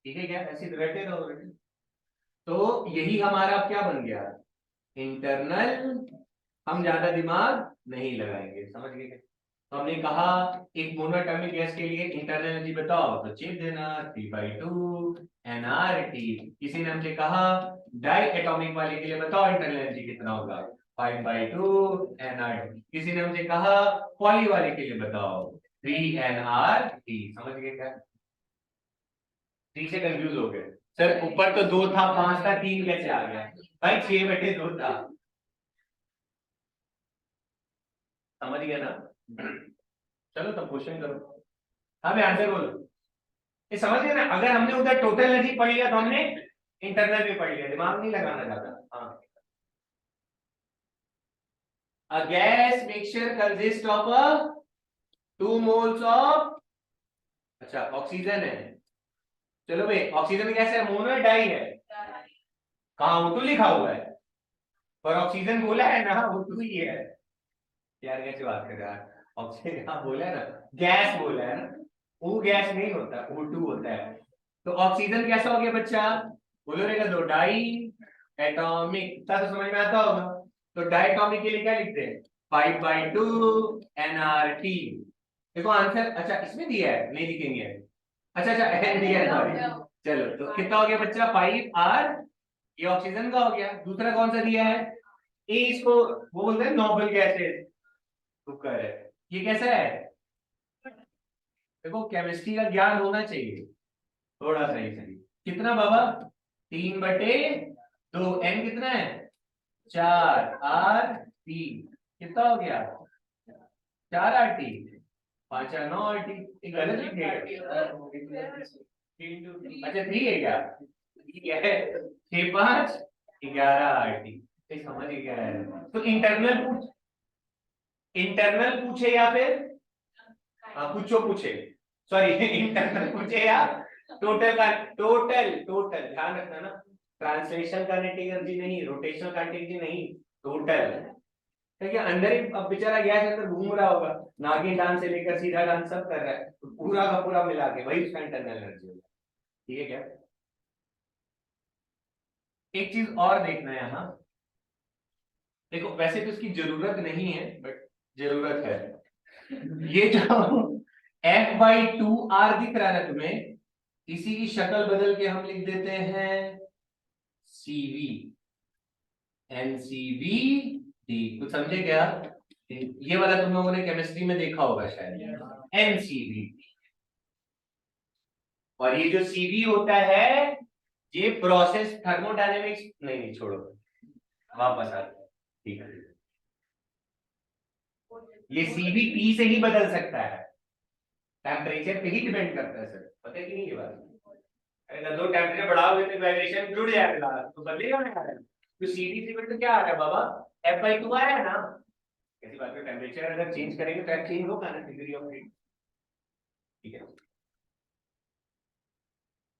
ठीक है क्या, ऐसे रटे रहो रटे। तो यही हमारा क्या बन गया, इंटरनल। हम ज्यादा दिमाग नहीं लगाएंगे, समझ गए क्या? तो हमने कहा एक मोनोएटॉमिक गैस के लिए इंटरनल एनर्जी बताओ, तो चेक देना 3/2 nRT। किसी ने हमसे कहा डाई एटॉमिक वाले के लिए बताओ इंटरनल एनर्जी कितना होगा, 5/2 nRT। किसी ने हमसे कहा पॉली वाले के लिए बताओ 3 nRT। समझ गए क्या? 3 से कंफ्यूज हो गए सर, ऊपर तो 2 था, 5 था, 3 कैसे आ गया भाई, 6/2 था। समझ गया ना? चलो तब क्वेश्चन करो। हाँ मैं आंसर बोलो, ये समझ गए ना? अगर हमने उधर टोटल एनर्जी पढ़ लिया तो हमने इंटरनल भी पढ़ लिया, दिमाग नहीं लगाना ज्यादा। हाँ, a gas mixture consists of a 2 moles of, अच्छा ऑक्सीजन है, चलो भाई ऑक्सीजन कैसे है, मोनो है डाई है? कहाँ O2 लिखा हुआ है, पर ऑक्सीजन बोला है ना, O2 ही है। यार कैसे बात कर रहा है, ऑक्सीजन हाँ बोला है ना, गैस बोला है ना, वो गैस नहीं होता, O2 होता है। तो ऑक्सीजन कैसा हो गया बच्चा, बोलो रहेगा दो डाई एटॉमिक, इतना तो समझ में आता होगा। तो डाई एटॉमिक के लिए क्या लिखते हैं, 5/2 nRT। देखो आंसर, अच्छा इसमें दिया है, नहीं लिखेंगे, अच्छा अच्छा एन दिया है सॉरी। चलो तो कितना हो गया बच्चा, 5R, ये ऑक्सीजन का हो गया। दूसरा कौन सा दिया है, ए, इसको वो बोलते हैं नोबल गैसेज, शुक्र है। ये कैसा है, देखो केमिस्ट्री का ज्ञान होना चाहिए थोड़ा सा ही सही। कितना बाबा, 3/2, एन कितना है 4 R3, कितना हो गया 4 RT, 5 9 RT। गलत लिख दिया, अच्छा 3 है क्या, ठीक है, 6 5 11 RT। समझ गया है। तो इंटरनल पूछे या फिर पूछो पूछे, सॉरी इंटरनल पूछे या टोटल का, टोटल ध्यान रखना ना, ट्रांसलेशन काइनेटिक एनर्जी नहीं, रोटेशनल काइनेटिक एनर्जी नहीं, टोटल। क्योंकि अंदर ही अब बेचारा गैस अंदर घूम रहा होगा, नागिन डांस से लेकर सीधा डांस सब कर रहा है, तो पूरा का पूरा मिला के वही उसका इंटरनल एनर्जी होगा। ठीक है क्या? एक चीज और देखना है यहाँ, देखो वैसे तो इसकी जरूरत नहीं है बट जरूरत है। ये जो F/2R दिख रहा है ना तुम्हें, इसी की शक्ल बदल के हम लिख देते हैं CV, NCV, कुछ समझे क्या? ये वाला तुम लोगों ने केमिस्ट्री में देखा होगा शायद, NCV। और ये जो CV होता है, ये प्रोसेस थर्मोडायनेमिक्स, नहीं नहीं छोड़ो, वापस आते हैं। ठीक है, ये CV T से ही बदल सकता है, टेम्परेचर पे ही डिपेंड करता है सर, पता है कि नहीं ये बात? अगर दो टेम्परेचर बढ़ाओगे तो वाइब्रेशन जुड़ जाएगा, तो बदलेगा ना यार। तो सीडी से तो क्या आ रहा है बाबा, F/2 आया है ना। ऐसी बात है, टेम्परेचर अगर चेंज करेंगे तो F चेंज होगा ना, डिग्री ऑफ हीट। ठीक है,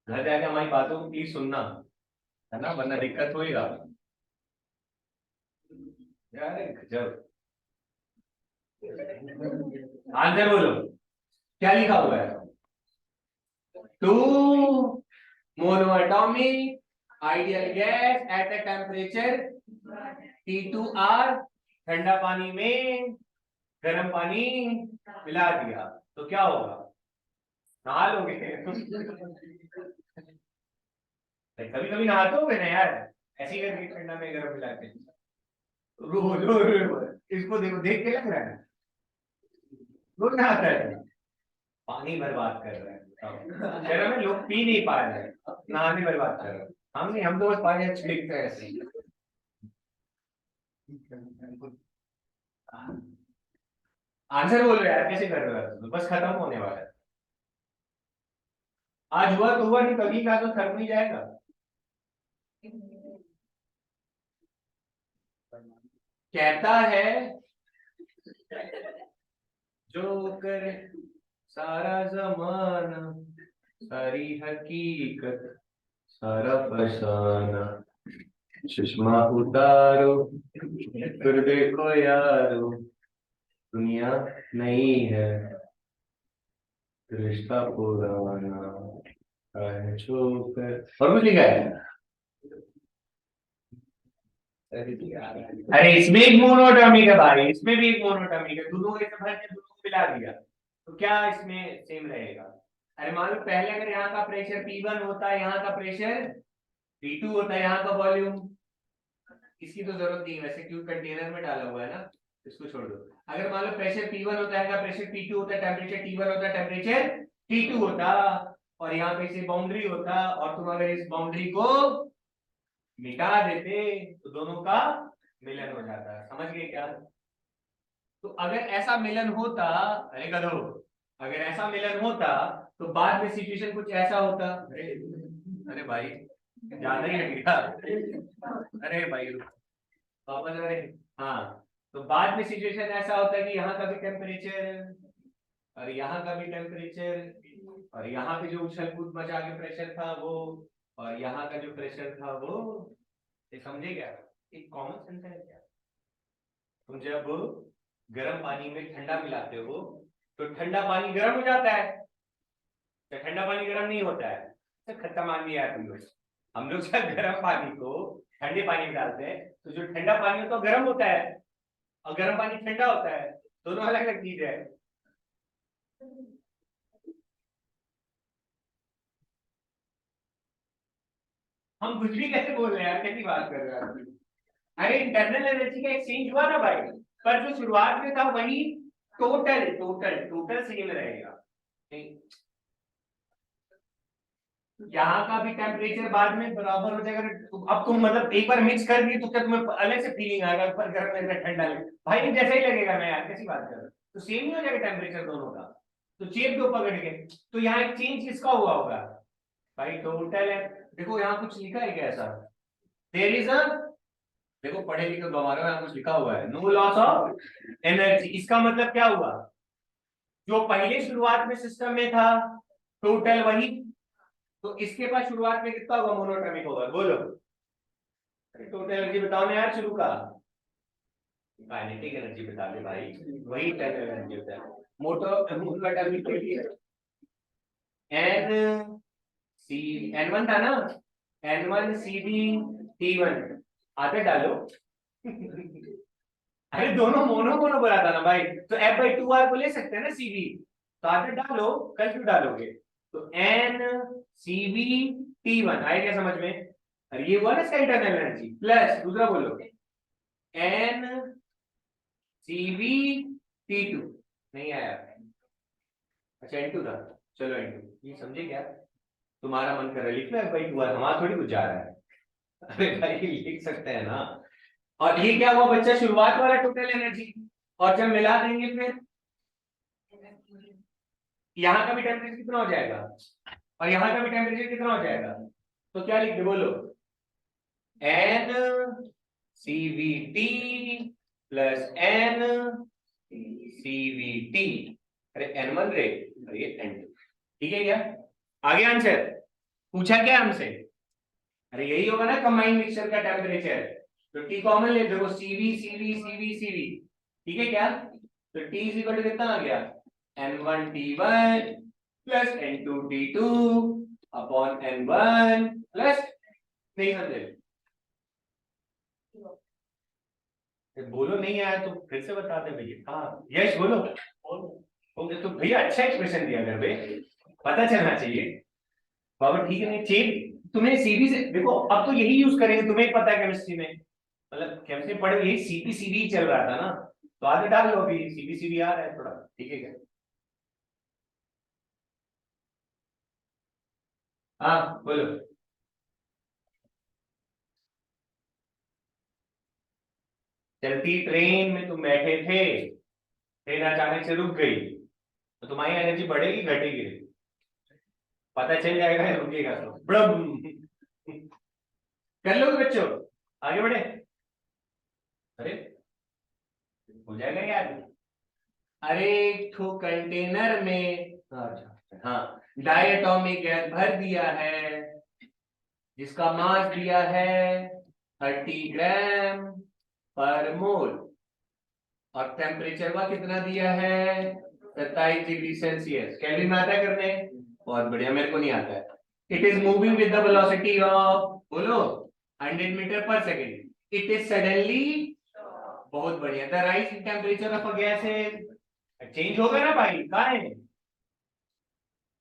घर जाके हमारी बातों को प्लीज सुनना, है ना, वरना दिक्कत होएगा यार। गजब, आंसर बोलो, क्या लिखा हुआ है, 2 monoatomic ideal gas at a temperature T2R, ठंडा पानी में गर्म पानी मिला दिया तो क्या होगा, नहा लोगे कभी कभी नहाते हो ना यार, ऐसे ही करके ठंडा में गर्म मिला के, रोज रोज इसको देखो, देख के लग रहा है रोज नहाता है, पानी बर्बाद कर रहा है शहरों में, लोग पी नहीं पा रहे हैं, नहाने बर्बाद कर रहे हैं। हम नहीं, हम तो बस पानी अच्छे लिखते हैं ऐसे ही। आंसर बोलो यार, कैसे कर रहे हो, बस खत्म होने वाला है। आज हुआ तो हुआ, नहीं कभी का तो थक नहीं जाएगा। कहता है जो कर सारा जमाना, सारी हकीकत सारा फसाना, चश्मा उतारो फिर देखो यारो, दुनिया नहीं है, रिश्ता पुराना है छोकर। और कुछ लिखा है? अरे इसमें एक मोनोटॉमिक है भाई, इसमें भी एक मोनोटॉमिक है, दोनों ऐसे भर के दोनों को मिला दिया तो क्या इसमें सेम रहेगा? अरे मान लो पहले अगर यहाँ का प्रेशर P1 होता है, यहाँ का प्रेशर P2 होता है, यहाँ का वॉल्यूम, इसकी तो जरूरत नहीं है वैसे क्योंकि कंटेनर में डाला हुआ है ना, इसको छोड़ दो। अगर मान लो प्रेशर P1 होता है, प्रेशर P2 होता है, टेम्परेचर T1 होता है, टेम्परेचर T2 होता, और यहाँ पे से बाउंड्री होता, और तुम अगर इस बाउंड्री को मिटा देते तो दोनों का मिलन हो जाता है। समझ गए क्या? तो अगर ऐसा मिलन होता, अरे गधो, अगर ऐसा मिलन होता तो बाद में सिचुएशन कुछ ऐसा होता। अरे भाई ज्यादा ही हट गया, अरे भाई वापस। अरे हाँ, तो बाद में सिचुएशन ऐसा होता है कि यहाँ का भी टेम्परेचर और यहाँ का भी टेम्परेचर और यहाँ पे जो उछल कूद मचा के प्रेशर था वो, और यहाँ का जो प्रेशर था वो, ये समझे क्या? एक कॉमन सेंस है क्या? तुम जब गर्म पानी में ठंडा मिलाते हो तो ठंडा पानी गर्म हो जाता है, तो ठंडा पानी गर्म नहीं होता है। तो खत्ता मान लिया तुम लोग, हम लोग जब गर्म पानी को ठंडे पानी में डालते हैं तो जो ठंडा पानी होता है वो गर्म होता है और गर्म पानी ठंडा होता है, दोनों अलग अलग चीज है। हम कुछ भी कैसे बोल रहे हैं यार, कैसी बात कर रहे हो? अरे इंटरनल एनर्जी का एक्सचेंज हुआ ना भाई, पर जो शुरुआत में था वही टोटल टोटल टोटल सेम रहेगा। यहाँ का भी टेम्परेचर बाद में बराबर हो जाएगा। अब तुम मतलब एक बार मिक्स कर दिए तो क्या तुम्हें अलग से फीलिंग आएगा, ऊपर गर्म लगेगा ठंडा लगेगा, भाई जैसा ही लगेगा ना यार, कैसी बात कर रहे हो? तो सेम ही हो जाएगा टेम्परेचर दोनों का, तो चेप दो पकड़ के। तो यहाँ एक चेंज किसका हुआ होगा भाई? टोटल है। देखो यहाँ कुछ लिखा है क्या ऐसा? देयर इज अ, देखो पढ़े लिखे गवारों यहाँ कुछ लिखा हुआ है, नो लॉस ऑफ एनर्जी। इसका मतलब क्या हुआ? जो पहले शुरुआत में सिस्टम में था टोटल वही, तो इसके पास शुरुआत में कितना होगा? मोनोटॉमिक होगा। बोलो टोटल एनर्जी बताओ ना यार, शुरू का काइनेटिक एनर्जी बता दे भाई, वही टोटल एनर्जी होता है। मोनोटॉमिक के लिए एन सी, N1 था ना, N1 CD T1 आते डालो अरे दोनों मोनो मोनो बोला था ना भाई, तो F/2R को ले सकते हैं ना CV, तो आते डालो, कल क्यों डालोगे? तो N CV T1 आया क्या समझ में? अरे ये हुआ ना इसका इंटरनल एनर्जी, प्लस दूसरा बोलो N CV T2, नहीं आया? अच्छा N2 था, चलो N2, ये समझे क्या? तुम्हारा मन कर रहा है लिख लो F/2R, हमारा थोड़ी कुछ जा रहा है। अरे भाई लिख सकते हैं ना। और ये क्या हुआ बच्चा? शुरुआत वाला टोटल एनर्जी, और जब मिला देंगे फिर यहाँ का भी टेम्परेचर कितना हो जाएगा और यहाँ का भी टेम्परेचर कितना हो जाएगा? तो क्या लिख दे बोलो? N CVT plus N CVT। अरे N1 रे, अरे N2, ठीक है क्या? आगे आंसर पूछा क्या हमसे? अरे यही होगा ना कंबाइंड मिक्सचर का टेम्परेचर, तो T कॉमन ले, देखो CV CV CV CV, ठीक है क्या? तो T इज इक्वल टू कितना आ गया? N1 T1 plus N2 T2 upon N1 plus, नहीं समझे? बोलो नहीं आया तो फिर से बता दे भैया। हाँ यश बोलो। ओके तो भैया अच्छा एक्सप्रेशन दिया कर बे, पता चलना चाहिए बाबा, ठीक है? नहीं चेप तुम्हें सीबी से देखो, अब तो यही यूज करेंगे, तुम्हें पता है केमिस्ट्री में, मतलब केमिस्ट्री पढ़े यही सीपी सीबी चल रहा था ना, तो आगे डाल लो, अभी सीपी सीबी आ रहा है थोड़ा, ठीक है क्या? हाँ बोलो। चलती ट्रेन में तुम बैठे थे, ट्रेन अचानक से रुक गई, तो तुम्हारी एनर्जी बढ़ेगी घटेगी? पता चल जाएगा, रुकेगा तो ब्रम। कर लोगे बच्चों? आगे बढ़े? अरे हो जाएगा यार। अरे तो कंटेनर में, हाँ, डायटोमिक गैस भर दिया है जिसका मास दिया है 30 ग्राम पर मोल, और टेम्परेचर का कितना दिया है 27 डिग्री सेल्सियस। केल्विन में आता है करने? बहुत बढ़िया, मेरे को नहीं आता है। It is moving with the velocity of, बोलो, 100 मीटर पर सेकेंड। इट इज सडनली, बहुत बढ़िया, the rise in temperature of a gas is, change होगा ना भाई, कहाँ है?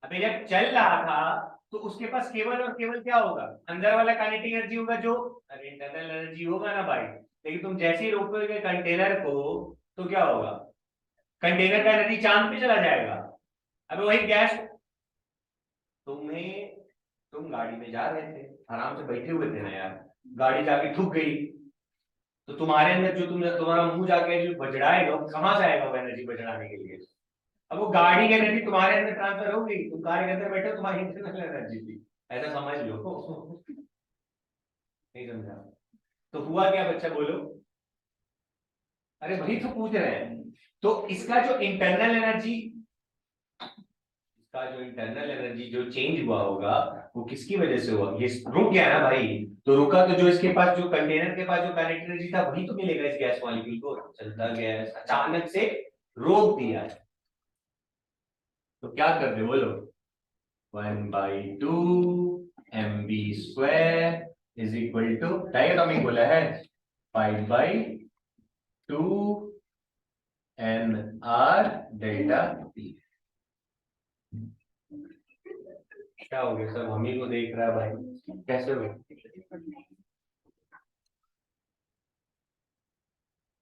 अबे जब चल रहा था तो उसके पास केवल और केवल क्या होगा, अंदर वाला काइनेटिक एनर्जी होगा, जो अरे इंटरनल एनर्जी होगा ना भाई। लेकिन तुम जैसे ही रोकोगे कंटेनर को तो क्या होगा, कंटेनर का एनर्जी चांद पे चला जाएगा। अबे वही गैस, तुम्हें, तुम गाड़ी में जा रहे थे, आराम से बैठे हुए थे ना यार, गाड़ी जाके ठुक गई, तो तुम्हारे अंदर जो तुम्हारा मुंह जाके जो बजड़ाएगा, वो कहाँ से आएगा वो एनर्जी बजड़ाने के लिए? अब वो गाड़ी की एनर्जी तुम्हारे अंदर ट्रांसफर होगी, तुम कार के अंदर बैठे हो, तुम्हारी इंटरनल एनर्जी थी, ऐसा समझ लो। नहीं समझा? तो हुआ क्या बच्चा, बोलो। अरे वही तो पूछ रहे हैं। तो इसका जो इंटरनल एनर्जी, इसका जो इंटरनल एनर्जी जो चेंज हुआ होगा वो किसकी वजह से हुआ, ये रुक गया ना भाई। तो रुका तो जो इसके पास जो कंटेनर के पास जो काइनेटिक एनर्जी था वही तो मिलेगा इस गैस मॉलिक्यूल को। चलता गैस अचानक से रोक दिया है, तो क्या कर दे, बोलो। 1/2 mv square is equal to, diatomic बोला है, 5/2 nr डेल्टा T। क्या हो गया सर, मम्मी को देख रहा है भाई, कैसे हो?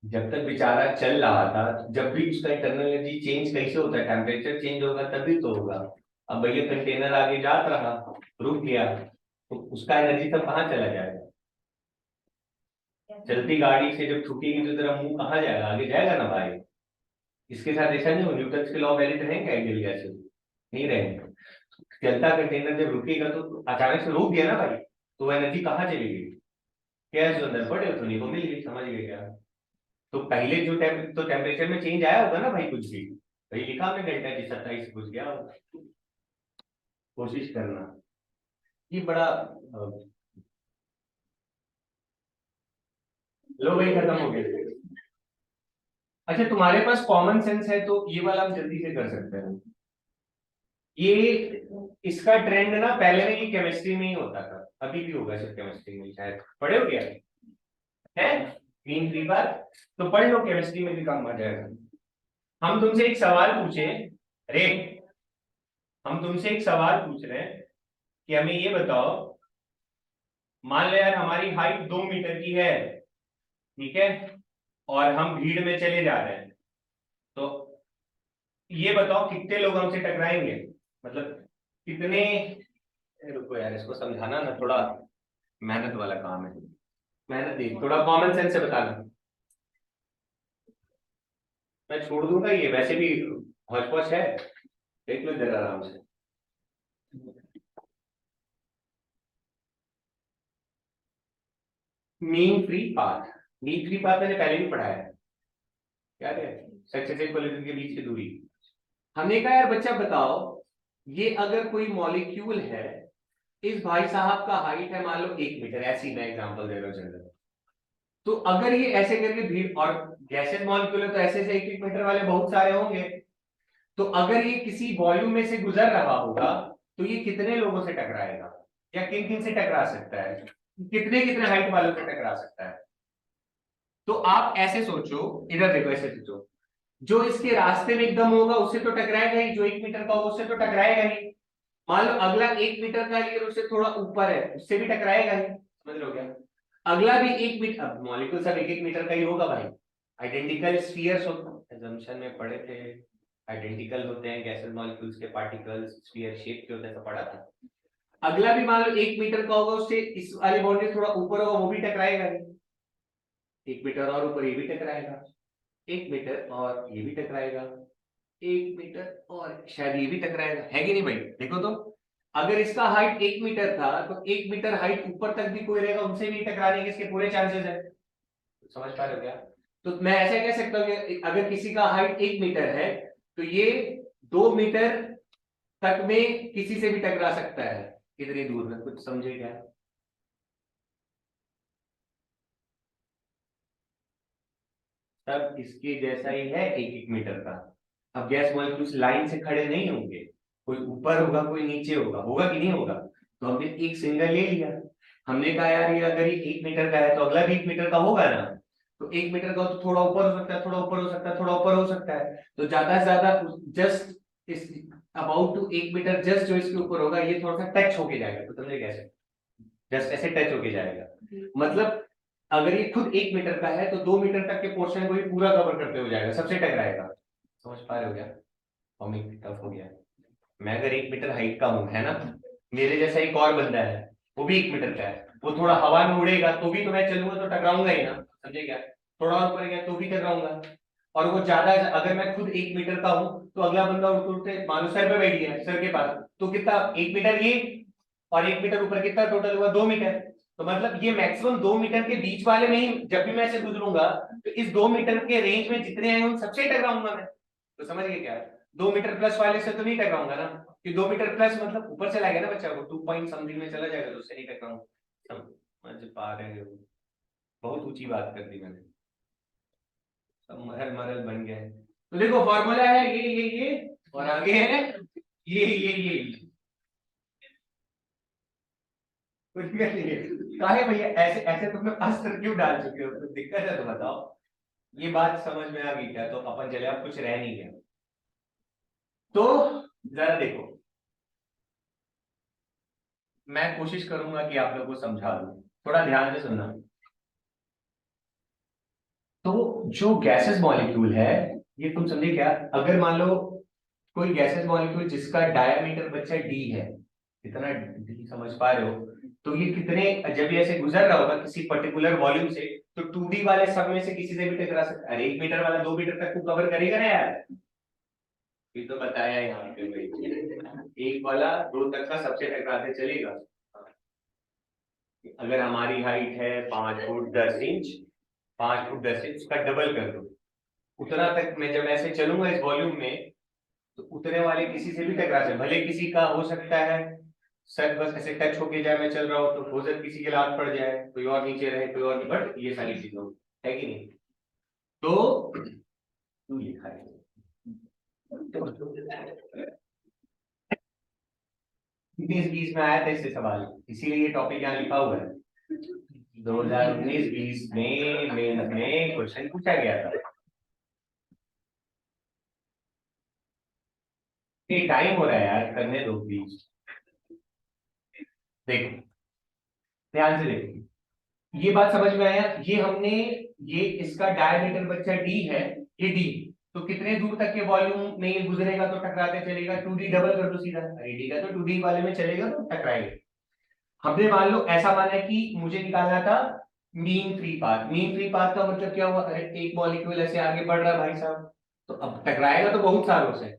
जब तक बेचारा चल रहा था, जब भी उसका इंटरनल एनर्जी चेंज कैसे होता है, टेम्परेचर चेंज होगा तभी तो होगा। अब भैया कंटेनर आगे जाता रहा, रुक गया, तो उसका एनर्जी तब कहाँ चला जाएगा? चलती गाड़ी से जब छूटेगी तो तेरा मुंह कहाँ जाएगा, आगे जाएगा ना भाई। इसके साथ ऐसा नहीं हो, न्यूटन के लॉ वैलिड रहेंगे आइडियल गैसेस? नहीं रहेंगे। चलता कंटेनर जब रुकेगा तो अचानक से रुक गया ना भाई, तो एनर्जी कहाँ चली गई? क्या जो अंदर पड़े तो नहीं को मिल गई, समझ गए क्या? तो पहले जो तो टेम्परेचर में चेंज आया होगा ना भाई, कुछ भी भाई, लिखा हमने डेल्टा जी 27 कुछ गया होगा। कोशिश करना, ये बड़ा लो भाई, खत्म हो गया। अच्छा तुम्हारे पास कॉमन सेंस है तो ये वाला हम जल्दी से कर सकते हैं। ये इसका ट्रेंड ना पहले में ये केमिस्ट्री में ही होता था, अभी भी होगा सिर्फ केमिस्ट्री में, शायद पढ़े हो गया है मीन फ्री बार, तो पढ़ लो, केमिस्ट्री में भी काम आ जाएगा। हम तुमसे एक सवाल पूछे, अरे हम तुमसे एक सवाल पूछ रहे हैं कि हमें ये बताओ, मान लो यार हमारी हाइट 2 मीटर की है, ठीक है, और हम भीड़ में चले जा रहे हैं, तो ये बताओ कितने लोग हमसे टकराएंगे, मतलब कितने, रुको यार इसको समझाना ना थोड़ा मेहनत वाला काम है, मेहनत नहीं, थोड़ा कॉमन सेंस से बताना। मैं छोड़ दूंगा, ये वैसे भी हौच पौच है, देख लो जरा आराम से। Mean free path, mean free path मैंने पहले भी पढ़ाया है, याद है, सक्सेसिव कोलिजन के बीच की दूरी। हमने कहा यार बच्चा बताओ, ये अगर कोई मॉलिक्यूल है, इस भाई साहब का हाइट है मान लो 1 मीटर, ऐसी मैं एग्जांपल दे रहा हूँ जनरल, तो अगर ये ऐसे करके भीड़, और गैसेस मॉलिक्यूल है तो ऐसे से 1-1 मीटर वाले बहुत सारे होंगे, तो अगर ये किसी वॉल्यूम में से गुजर रहा होगा तो ये कितने लोगों से टकराएगा, या किन किन से टकरा सकता है, कितने कितने हाइट वालों से टकरा सकता है? तो आप ऐसे सोचो, इधर देखो, ऐसे सोचो, जो इसके रास्ते में एकदम होगा उससे तो टकराएगा ही, जो 1 मीटर का होगा उससे तो टकराएगा ही। मान लो अगला 1 मीटर का है लेकिन उससे थोड़ा ऊपर है, उससे भी टकराएगा ही, समझ लो क्या? अगला भी 1 मीटर, अब मॉलिक्यूल सब 1-1 मीटर का ही होगा भाई, आइडेंटिकल स्फीयर्स होते, assumption में पढ़े थे, आइडेंटिकल होते हैं गैसेस मॉलिक्यूल्स के पार्टिकल्स, स्फीयर शेप के होते हैं, तो पढ़ा था। अगला भी मान लो 1 मीटर का होगा, उससे इस वाली बाउंड्री थोड़ा ऊपर होगा, वो भी टकराएगा ही, 1 मीटर और ऊपर ये भी टकराएगा, 1 मीटर और ये भी टकराएगा, 1 मीटर और शायद ये भी टकराएगा, है कि नहीं भाई? देखो तो, अगर इसका हाइट 1 मीटर था तो 1 मीटर हाइट ऊपर तक भी कोई रहेगा, उनसे भी टकराने के इसके पूरे चांसेस है, समझ पा रहे हो क्या? तो मैं ऐसा कह सकता हूँ कि अगर किसी का हाइट 1 मीटर है तो ये 2 मीटर तक में किसी से भी टकरा सकता है, कितनी दूर में, कुछ समझे क्या? सब इसके जैसा ही है, 1-1 मीटर का। अब गैस मॉलिक्यूल्स लाइन से खड़े नहीं होंगे, कोई ऊपर होगा कोई नीचे होगा, होगा कि नहीं होगा। तो हमने एक सिंगल ले लिया, हमने कहा यार ये अगर ये 1 मीटर का है तो अगला भी 1 मीटर का होगा ना। तो 1 मीटर का तो थोड़ा ऊपर हो सकता है, थोड़ा ऊपर हो सकता है, थोड़ा ऊपर हो सकता है। तो ज्यादा से ज्यादा जस्ट इस अबाउट टू 1 मीटर, जस्ट जो इसके ऊपर होगा ये थोड़ा सा टच होके जाएगा। तो समझे कैसे, जस्ट ऐसे टच होके जाएगा। मतलब अगर ये खुद 1 मीटर का है तो 2 मीटर तक के पोर्शन को ही पूरा कवर करते हो जाएगा, सबसे टकराएगा। समझ पा रहे हो क्या, फॉर्मिंग टफ हो गया। मैं अगर 1 मीटर हाइट का हूँ, है ना, मेरे जैसा एक और बंदा है वो भी 1 मीटर का है, वो थोड़ा हवा में उड़ेगा तो भी तो मैं चलूंगा तो टकराऊंगा ही ना, समझे क्या। थोड़ा और ऊपर गया तो भी टकराऊंगा। और वो ज्यादा, अगर मैं खुद 1 मीटर का हूँ तो अगला बंदा उड़ते उड़ते मान लो सर पे बैठ गया, सर के पास, तो कितना 1 मीटर ये, और 1 मीटर ऊपर कितना टोटल हुआ 2 मीटर। तो मतलब ये मैक्सिमम 2 मीटर के बीच वाले में ही जब भी मैं ऐसे गुजरूंगा तो इस 2 मीटर के रेंज में जितने हैं उन सबसे टकराऊंगा मैं। तो समझ गए क्या, 2 मीटर प्लस वाले से तो नहीं टकराऊंगा ना, कि 2 मीटर प्लस मतलब ऊपर चला गया ना बच्चा, वो 2 पॉइंट समथिंग में चला जाएगा तो उससे नहीं टकराऊंगा। समझ पा रहे हो, बहुत ऊंची बात कर दी मैंने, सब मरल मरल बन गए। तो देखो फॉर्मूला है ये और आगे है ये। कुछ भी नहीं है। काहे भैया ऐसे ऐसे तुम लोग अस्त्र क्यों डाल चुके हो, कुछ दिक्कत है तो बताओ। ये बात समझ में आ गई क्या, तो अपन चले, अब कुछ रह नहीं गया। तो जरा देखो, मैं कोशिश करूंगा कि आप लोगों को समझा दूं, थोड़ा ध्यान से सुनना। तो जो गैसेस मॉलिक्यूल है, ये तुम समझे क्या, अगर मान लो कोई गैसेस मॉलिक्यूल जिसका डायमीटर बच्चा डी है, इतना डी समझ पा रहे हो, तो ये कितने, जब ये ऐसे गुजर रहा होगा किसी पर्टिकुलर वॉल्यूम से, तो 2D वाले सब में से किसी से भी टकरा सकता है। अरे 1 मीटर वाला 2 मीटर तक को कवर करेगा ना यार, ये तो बताया यहाँ पे भाई। एक वाला 2 तक का सबसे टकराते चलेगा। अगर हमारी हाइट है 5 फुट 10 इंच, 5 फुट 10 इंच का डबल कर दो, उतना तक मैं जब ऐसे चलूंगा इस वॉल्यूम में तो उतने वाले किसी से भी टकरा सकते, भले किसी का हो सकता है सर बस ऐसे टच होके जाए, मैं चल रहा हूँ तो हो सकता किसी के लात पड़ जाए, कोई और नीचे रहे कोई और, बट ये सारी चीजें है कि नहीं। तो तू लिखा है, तो 19-20 में आया था इससे सवाल, इसीलिए ये टॉपिक यहाँ लिखा हुआ है। 2019-20 में मेंस में क्वेश्चन पूछा गया था। ये टाइम हो रहा है यार, करने दो प्लीज। देखो ध्यान से देखो, ये बात समझ में आया, ये हमने, ये इसका डायमीटर बच्चा डी है, ये डी, तो कितने दूर तक के वॉल्यूम में ये गुजरेगा तो टकराते चलेगा, 2D डबल कर दो सीधा, अरे डी का तो 2D वाले में चलेगा तो टकराएगा। हमने मान लो ऐसा माना है कि मुझे निकालना था mean free path, mean free path का मतलब क्या हुआ, अरे एक मॉलिक्यूल ऐसे आगे बढ़ रहा है भाई साहब, तो अब टकराएगा तो बहुत सारों से,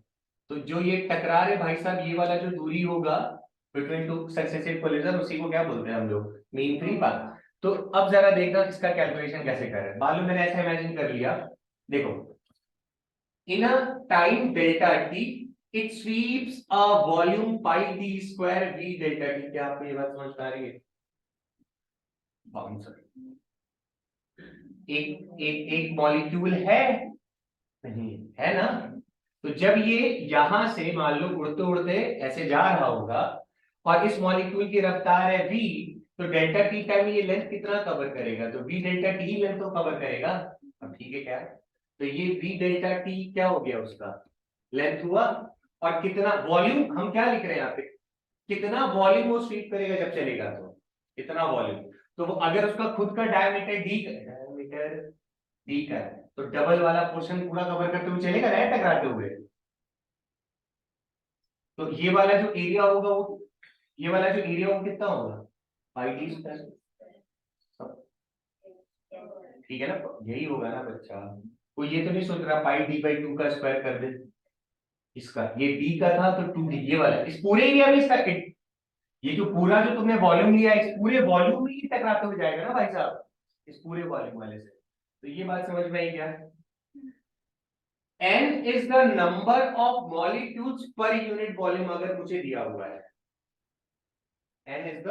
तो जो ये टकरा रहे भाई साहब, ये वाला जो दूरी होगा बिटवीन टू सक्सेसिव कोलिजन, उसी को क्या बोलते हैं हम लोग, मीन फ्री पाथ। तो अब जरा देखना इसका कैलकुलेशन कैसे करें, मालूम मैंने ऐसा इमेजिन कर लिया, देखो in a time delta t it sweeps a volume pi t square v delta t. क्या आपको ये बात समझ में आ रही है, बाउंसर एक एक एक मॉलिक्यूल है, नहीं है ना, तो जब ये यहां से मान लो उड़ते उड़ते ऐसे जा रहा होगा और इस मॉलिक्यूल की रफ्तार है v, तो डेल्टा टी टाइम ये लेंथ कितना कवर करेगा, तो v डेल्टा टी लेंथ तो कवर करेगा। अब ठीक है क्या, तो ये v डेल्टा टी क्या हो गया, उसका लेंथ हुआ, और कितना वॉल्यूम हम क्या लिख रहे हैं यहाँ पे, कितना वॉल्यूम वो स्वीप करेगा जब चलेगा, तो कितना वॉल्यूम, तो वो अगर उसका खुद का डायमीटर डी का है तो डबल वाला पोर्शन पूरा कवर करते हुए चलेगा ना टकराते हुए। तो ये वाला जो एरिया होगा वो, ये वाला जो एरिया वो कितना होगा, पाई डी स्क्वायर, ठीक है ना, यही होगा ना बच्चा। कोई ये तो नहीं सोच रहा पाई डी बाई 2 का स्क्वायर कर दे, इसका ये डी का था तो 2D, ये वाला इस पूरे एरिया में इसका ये जो पूरा जो तुमने वॉल्यूम लिया इस पूरे वॉल्यूम में ही टकराते हुए जाएगा ना भाई साहब, इस पूरे वॉल्यूम वाले से। तो ये बात समझ में आई क्या, n is the number of molecules per unit volume, अगर मुझे दिया हुआ है n is the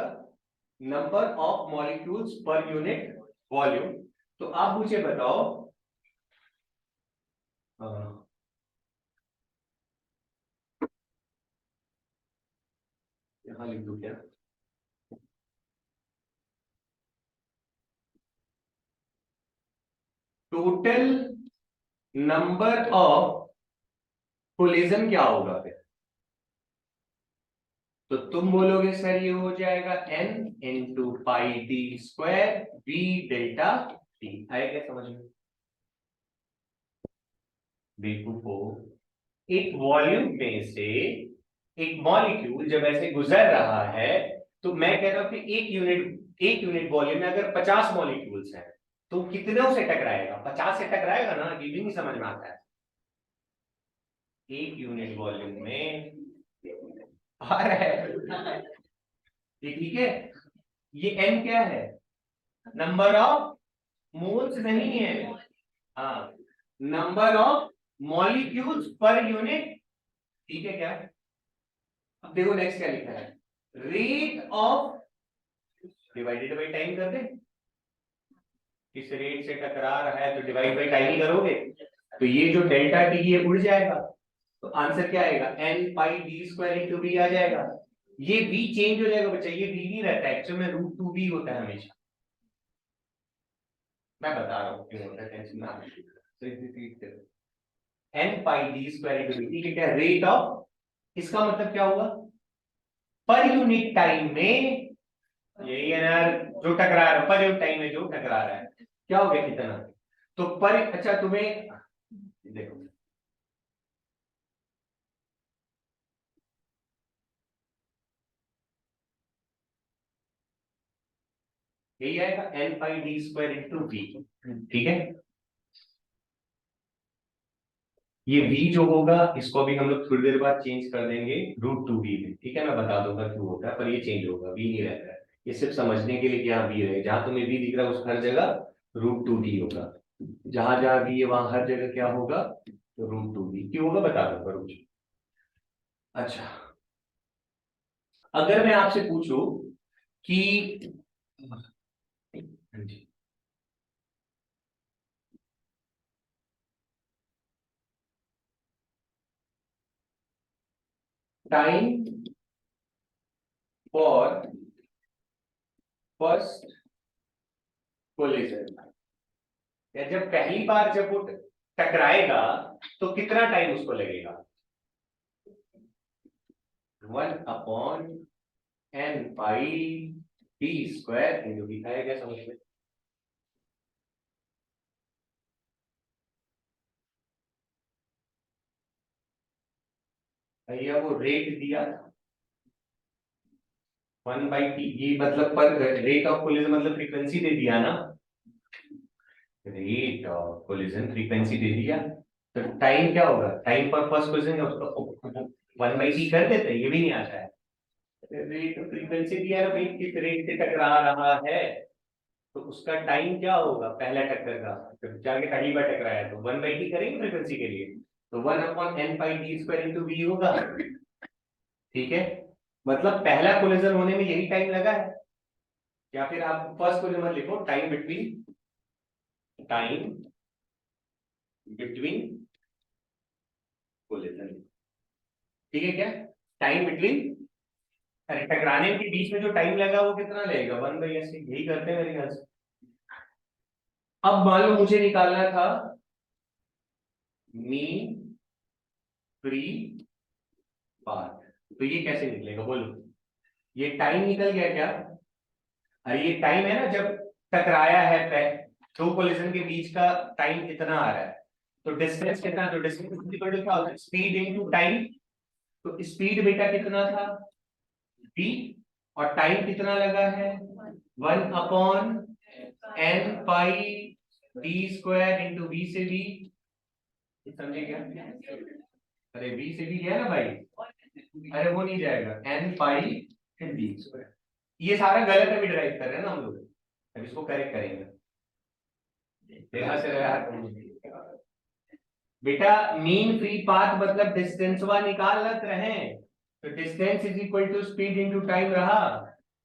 number of molecules per unit volume, तो आप मुझे बताओ यहाँ लिख दूं क्या? टोटल नंबर ऑफ कोलिजन क्या होगा फिर? तो तुम बोलोगे सर ये हो जाएगा n into pi D square B delta T. आएगा समझ में? बेवकूफो, एक वॉल्यूम में से एक मॉलिक्यूल जब ऐसे गुजर रहा है, तो मैं कह रहा हूं कि एक यूनिट वॉल्यूम में अगर 50 मॉलिक्यूल्स हैं तो कितने से टकराएगा? 50 से टकराएगा ना? ये भी नहीं समझ में आता है। एक यूनिट वॉल्यूम में आ रहा है ये, ठीक है। ये n क्या है? नंबर ऑफ मोल्स नहीं है, हाँ, number of molecules per unit, ठीक है क्या? अब देखो नेक्स्ट क्या लिखा है, rate of divided by time कर दे। किस रेट से टकरा रहा है तो डिवाइड बाई टाइम ही करोगे, तो ये जो डेल्टा टी ये उड़ जाएगा, तो आंसर क्या आएगा? एन पाई डी स्क्वायर इंटू बी आ जाएगा। ये v चेंज हो जाएगा बच्चा, ये v नहीं रहता है, एक्चुअल में रूट टू बी होता है हमेशा। मैं बता रहा हूँ क्यों होता है, टेंशन ना एन पाई डी स्क्वायर इंटू बी, ठीक है। रेट ऑफ, इसका मतलब क्या होगा? पर यूनिट टाइम में, यही है ना जो टकरा रहा है, पर यूनिट टाइम में जो टकरा रहा है क्या हो गया, कितना? तो पर, अच्छा तुम्हें देखो, यही आएगा एन पाई डी स्क्वायर इंटू बी, ठीक है। ये v जो होगा इसको भी हम लोग थोड़ी देर बाद चेंज कर देंगे रूट टू बी में, ठीक है। मैं बता दूंगा क्यों होता है, पर ये चेंज होगा, v नहीं रहता है। ये सिर्फ समझने के लिए कि यहाँ v रहे, जहां तुम्हें v दिख रहा है उस हर जगह रूट टू बी होगा, जहां जहां v है वहां हर जगह क्या होगा? तो रूट टू बी क्यों होगा बता दूंगा, रुक जाओ। अच्छा, अगर मैं आपसे पूछूं कि टाइम फॉर फर्स्ट कोलिजन, या जब पहली बार जब वो टकराएगा तो कितना टाइम उसको लगेगा? 1/n pi D square into B, है क्या समझ में? भैया वो रेट दिया था 1/t, ये मतलब पर रेट ऑफ कोलिजन मतलब फ्रीक्वेंसी दे दिया ना, रेट ऑफ कोलिजन फ्रीक्वेंसी दे दिया, तो टाइम क्या होगा? टाइम पर फर्स्ट कोलिजन उसको 1/t कर देते, ये भी नहीं आता है। रेट फ्रीक्वेंसी दिया ना भाई, किस रेट से टकरा रहा है, तो उसका टाइम क्या होगा पहला टक्कर का, जब जाके पहली बार टकराया तो 1/t करेंगे फ्रीक्वेंसी के लिए, तो 1/n pi D square into V होगा, ठीक है। मतलब पहला कोलिजन होने में यही टाइम लगा है, या फिर आप फर्स्ट कोलिजन मत लिखो, टाइम बिटवीन कोलिजन, ठीक है क्या? टाइम बिटवीन, अरे टकराने के बीच में जो टाइम लगा वो कितना लगेगा? 1/s, यही करते हैं मेरे ख्याल से। अब मान लो मुझे निकालना था मीन फ्री पाथ, तो ये कैसे निकलेगा बोलो? ये टाइम निकल गया क्या? अरे ये टाइम है ना जब टकराया है, दो कोलिजन के बीच का टाइम कितना आ रहा है, तो डिस्टेंस कितना, तो डिस्टेंस इक्वल टू क्या होता है? Speed into time. तो स्पीड बेटा कितना था? v, और टाइम कितना लगा है? 1/n pi D square into v से v, समझे क्या? अरे v से v गया ना भाई, अरे वो नहीं जाएगा, n पाई फिर डी स्क्वायर। ये सारा गलत अभी ड्राइव कर रहे हैं ना हम लोग, अब इसको करेक्ट करेंगे। देखा से रहा बेटा, मीन फ्री पाथ मतलब डिस्टेंस वा निकाल लग रहे हैं, तो distance is equal to speed into time रहा,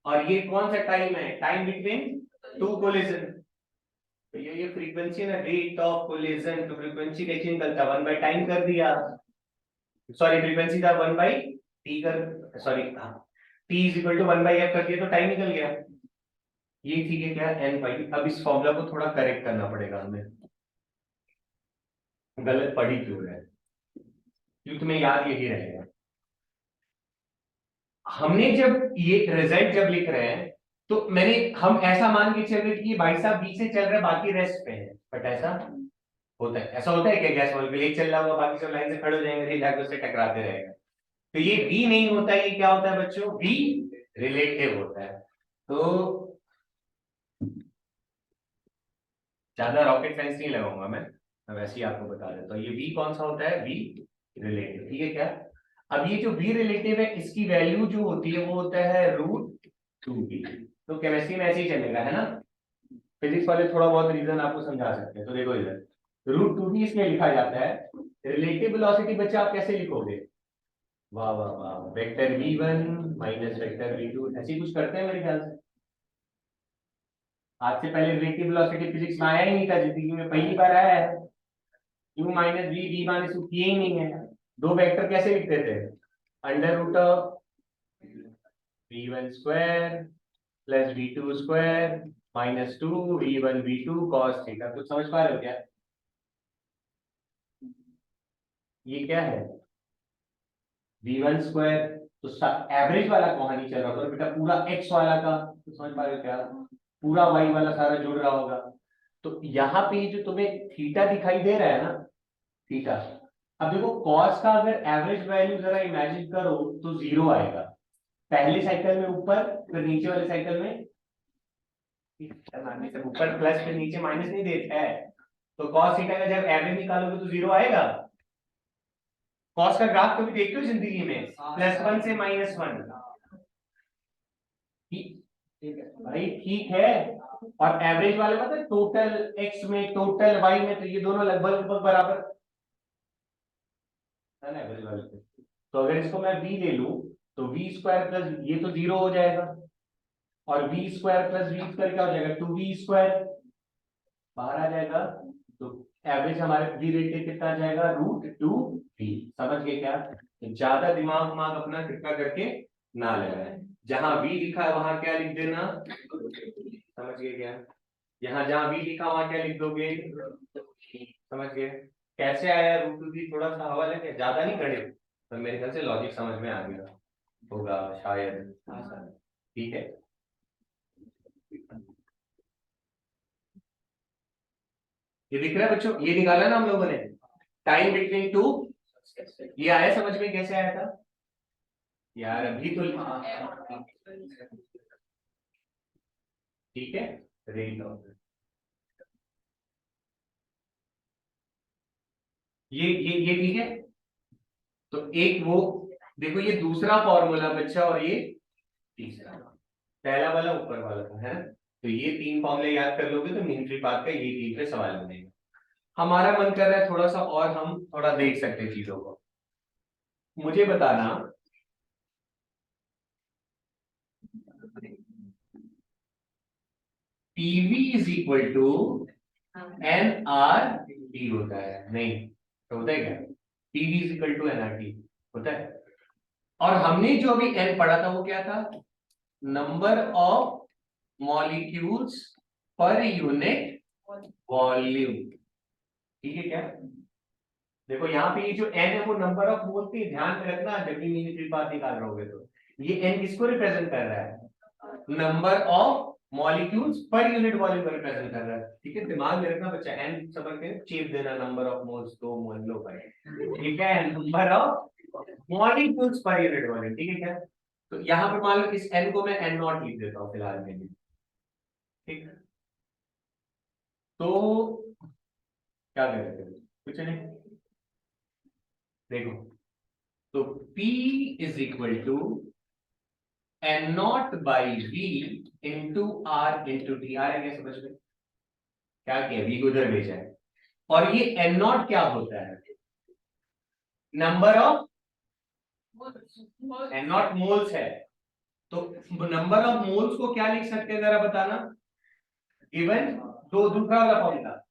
और ये कौन सा टाइम है? टाइम बिटवीन टू कोलिजन, तो ये फ्रीक्वेंसी है ना, रेट ऑफ कोलिजन, तो फ्रीक्वेंसी कैसे निकलता है? 1/टाइम कर दिया, सॉरी फ्रीक्वेंसी था 1/t कर, sorry T is equal to 1/f कर दिया तो टाइम निकल गया। ये ठीक है क्या, n पाई। अब इस फॉर्मूला को थोड़ा करेक्ट करना पड़ेगा हमें, गलत पड़ी क्यों है, क्योंकि तुम्हें याद यही रहेगा। हमने जब ये रिजल्ट जब लिख रहे हैं तो हम ऐसा मान के चल रहे कि ये भाई साहब बी से चल रहा है, बाकी रेस्ट पे है, बट ऐसा होता है, ऐसा होता है क्या, गैस वाल्व पे एक चल रहा होगा, बाकी सब लाइन से खड़े हो जाएंगे, ये जाके उससे टकराते रहेगा। तो ये बी नहीं होता, ये क्या होता है बच्चों, बी रिलेटिव होता है। तो ज्यादा रॉकेट साइंस नहीं लगाऊंगा मैं वैसे ही आपको बता देता हूँ, ये बी कौन सा होता है, बी रिलेटिव, ठीक है क्या। अब ये जो बी रिलेटिव है इसकी वैल्यू जो होती है वो होता है √2b। तो केमिस्ट्री में ऐसे ही चलेगा है ना, फिजिक्स वाले थोड़ा बहुत रीजन आपको समझा सकते हैं। तो देखो इधर √2b इसमें लिखा जाता है। रिलेटिव वेलोसिटी बच्चे आप कैसे लिखोगे, वाह वाह वाह, vector v1 minus vector v2, ऐसे ही कुछ करते हैं मेरे ख्याल से। आज से पहले रिलेटिव वेलोसिटी फिजिक्स में आया ही नहीं था, जिंदगी में पहली बार आया है। u minus v, v minus u किए ही नहीं है। दो वेक्टर कैसे लिखते थे, √v1 square plus v2 square minus 2 v1 v2 cos theta. कुछ समझ पा रहे हो क्या, ये क्या है v1 स्क्वायर, तो एवरेज वाला कहानी चल रहा होगा बेटा, पूरा x वाला का, तो समझ पा रहे हो क्या, पूरा y वाला सारा जुड़ रहा होगा। तो यहाँ पे जो तुम्हें थीटा दिखाई दे रहा है ना, थीटा, अब देखो cos का अगर एवरेज वैल्यू जरा इमेजिन करो तो 0 आएगा, पहले साइकिल में ऊपर, फिर नीचे वाले साइकिल में ऊपर प्लस फिर नीचे माइनस नहीं देता है। तो cos थीटा का जब एवरेज निकालोगे तो 0 आएगा। कॉस का ग्राफ कभी देखते हो जिंदगी में, +1 से -1, भाई ठीक है। और एवरेज वाले मतलब टोटल एक्स में टोटल वाई में, तो ये दोनों लगभग लगभग बराबर है ना एवरेज वाले पे। तो अगर इसको मैं v ले लूं तो v स्क्वायर प्लस ये तो 0 हो जाएगा, और v square plus v square क्या हो जाएगा, 2v स्क्वायर बाहर आ जाएगा। तो एवरेज हमारे v रेट कितना आ जाएगा, √2v। समझ गए क्या, तो ज्यादा दिमाग दिमाग अपना कृपया करके ना लगाए, जहां v लिखा है वहां क्या लिख देना, समझ गए क्या, यहाँ जहां v लिखा वहां क्या लिख दोगे, समझ गए। कैसे आया √2v, थोड़ा सा हवा लगे, ज्यादा नहीं गणित, पर मेरे ख्याल से लॉजिक समझ में आ गया होगा शायद, ठीक है। ये दिख रहा है बच्चों, ये निकाला ना हम लोगों ने, टाइम बिटवीन टू, ये आया समझ में, कैसे आया था यार, अभी तो ठीक है, रेट ऑफ, ये ठीक है। तो एक वो देखो, ये दूसरा फॉर्मूला बच्चा, और ये तीसरा, पहला वाला ऊपर वाला था है ना। तो ये 3 फॉर्मूले याद कर लोगे तो मीन पाथ का ये 3 पे सवाल बनेगा। हमारा मन कर रहा है थोड़ा सा और हम थोड़ा देख सकते हैं चीजों को, मुझे बताना PV is equal to NRT होता है, नहीं तो होता है क्या, PV is equal to NRT होता है। और हमने जो अभी n पढ़ा था वो क्या था, number of molecules per unit volume, ठीक है क्या। देखो यहाँ पे ये जो n है वो नंबर ऑफ मोल पे, ध्यान में रखना जब भी मीनिंग बात निकाल रहोगे तो ये n किसको रिप्रेजेंट कर रहा है, number of molecules per unit volume को रिप्रेजेंट कर रहा है, ठीक है। दिमाग में रखना बच्चा, n समझ के चेप देना, नंबर ऑफ मोल्स 2 मोल लो पर, ठीक है, number of molecules per unit volume, ठीक है क्या। तो यहाँ पे मान लो इस n को मैं n नॉट लिख देता हूँ फिलहाल में, ठीक है। तो क्या करेंगे, कुछ नहीं, देखो तो P is equal to n naught by v into r into t, आ रहा है क्या समझ में, क्या किया v को उधर भेजा है, और ये n नॉट क्या होता है, number of n not moles है। तो नंबर ऑफ मोल्स को क्या लिख सकते हैं जरा बताना, गिवन दो दूसरा वाला formula,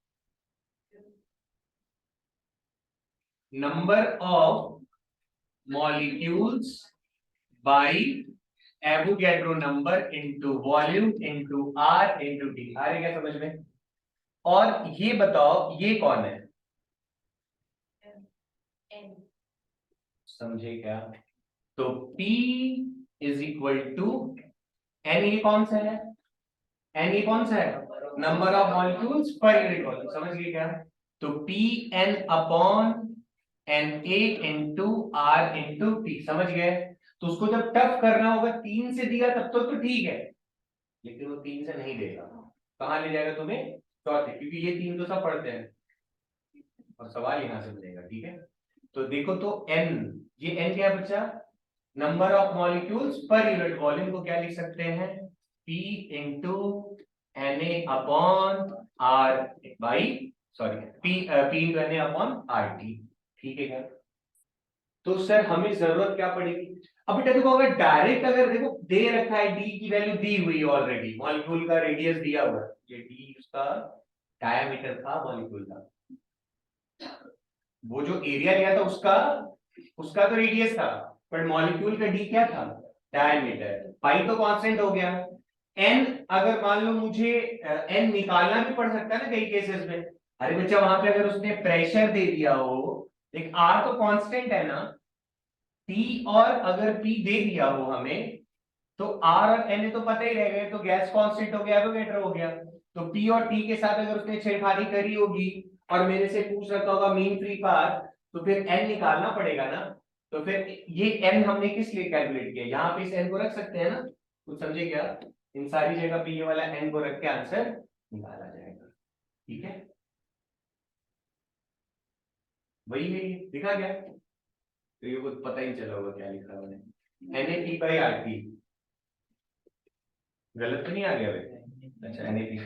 number of molecules by Avogadro number into volume into R into t. आ रही क्या समझ में? और ये बताओ ये कौन है? समझे क्या? तो P is equal to N, ये कौन सा है? एन ये कौन सा है? Number of molecules per unit volume. समझ गए क्या? तो P N upon N A into R into T. समझ गए? तो उसको जब टफ करना होगा 3 से दिया तब तो ठीक है, लेकिन वो 3 से नहीं देगा। कहां ले जाएगा तुम्हें? चौथे, क्योंकि ये 3 तो सब पढ़ते हैं और सवाल यहां से मिलेगा। ठीक है, तो देखो तो n, ये n क्या बचा? Number of molecules per unit volume को क्या लिख सकते हैं? P into N A upon R by, sorry P into N A upon R T. ठीक है क्या? तो सर हमें जरूरत क्या पड़ेगी? अब बेटा देखो, अगर डायरेक्ट अगर देखो दे रखा है डी की वैल्यू दी हुई है ऑलरेडी, मॉलिक्यूल का रेडियस दिया हुआ है, ये डी उसका डायमीटर था मॉलिक्यूल का, वो जो एरिया लिया था उसका उसका तो रेडियस था, पर मॉलिक्यूल का डी क्या था? डायमीटर। पाई तो कांस्टेंट हो गया। एन अगर मान लो मुझे एन निकालना भी पड़ सकता है ना कई केसेस में। अरे बच्चा वहां पे अगर उसने प्रेशर दे दिया हो, एक आर तो कांस्टेंट है ना, टी और अगर पी दे दिया हो हमें, तो आर और एन तो पता ही रह गए, तो गैस कांस्टेंट हो गया, एवोगैड्रो हो गया। तो पी और टी के साथ अगर उसने छेड़खानी करी होगी और मेरे से पूछ रखा होगा मीन फ्री पाथ, तो फिर एन निकालना पड़ेगा ना। तो फिर ये एन हमने किस लिए कैलकुलेट किया? यहाँ पे इस एन को रख सकते हैं ना, कुछ समझे क्या? इन सारी जगह पे ये वाला एन को रख के आंसर निकाला जाएगा। ठीक है, वही है, ये दिखा गया। तो ये कुछ पता ही नहीं चला होगा क्या लिखा है मैंने, N A P by R T. गलत तो नहीं आ गया भाई? अच्छा एन ए पी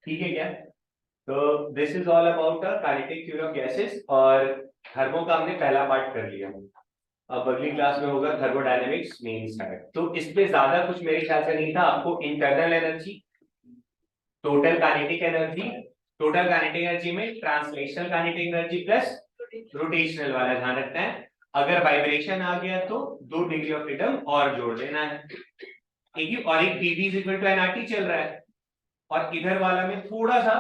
ठीक है क्या? तो this is all about kinetic theory of gases, और थर्मो का हमने पहला पार्ट कर लिया। अब अगली क्लास में होगा थर्मोडायनेमिक्स मेन स्टार्ट। तो इसमें ज्यादा कुछ मेरे ख्याल से नहीं था। आपको internal energy, total kinetic energy, total kinetic energy में translational kinetic energy plus rotational वाला ध्यान रखना है। अगर वाइब्रेशन आ गया तो 2 डिग्री ऑफ फ्रीडम और जोड़ देना है। ठीक है, और एक PV is equal to NRT चल रहा है, और इधर वाला में थोड़ा सा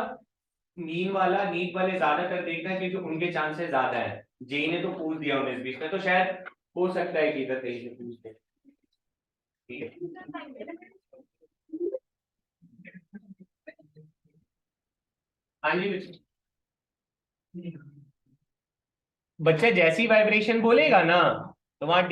मीन वाला नीट वाले ज्यादा कर देखना, क्योंकि उनके चांसेस ज्यादा है। जेई ने तो पूछ दिया 19-20 में, तो शायद हो सकता है कि इधर कहीं से पूछ दे। ठीक है, हाँ जी बच्चे, जैसी वाइब्रेशन बोलेगा ना तो वहां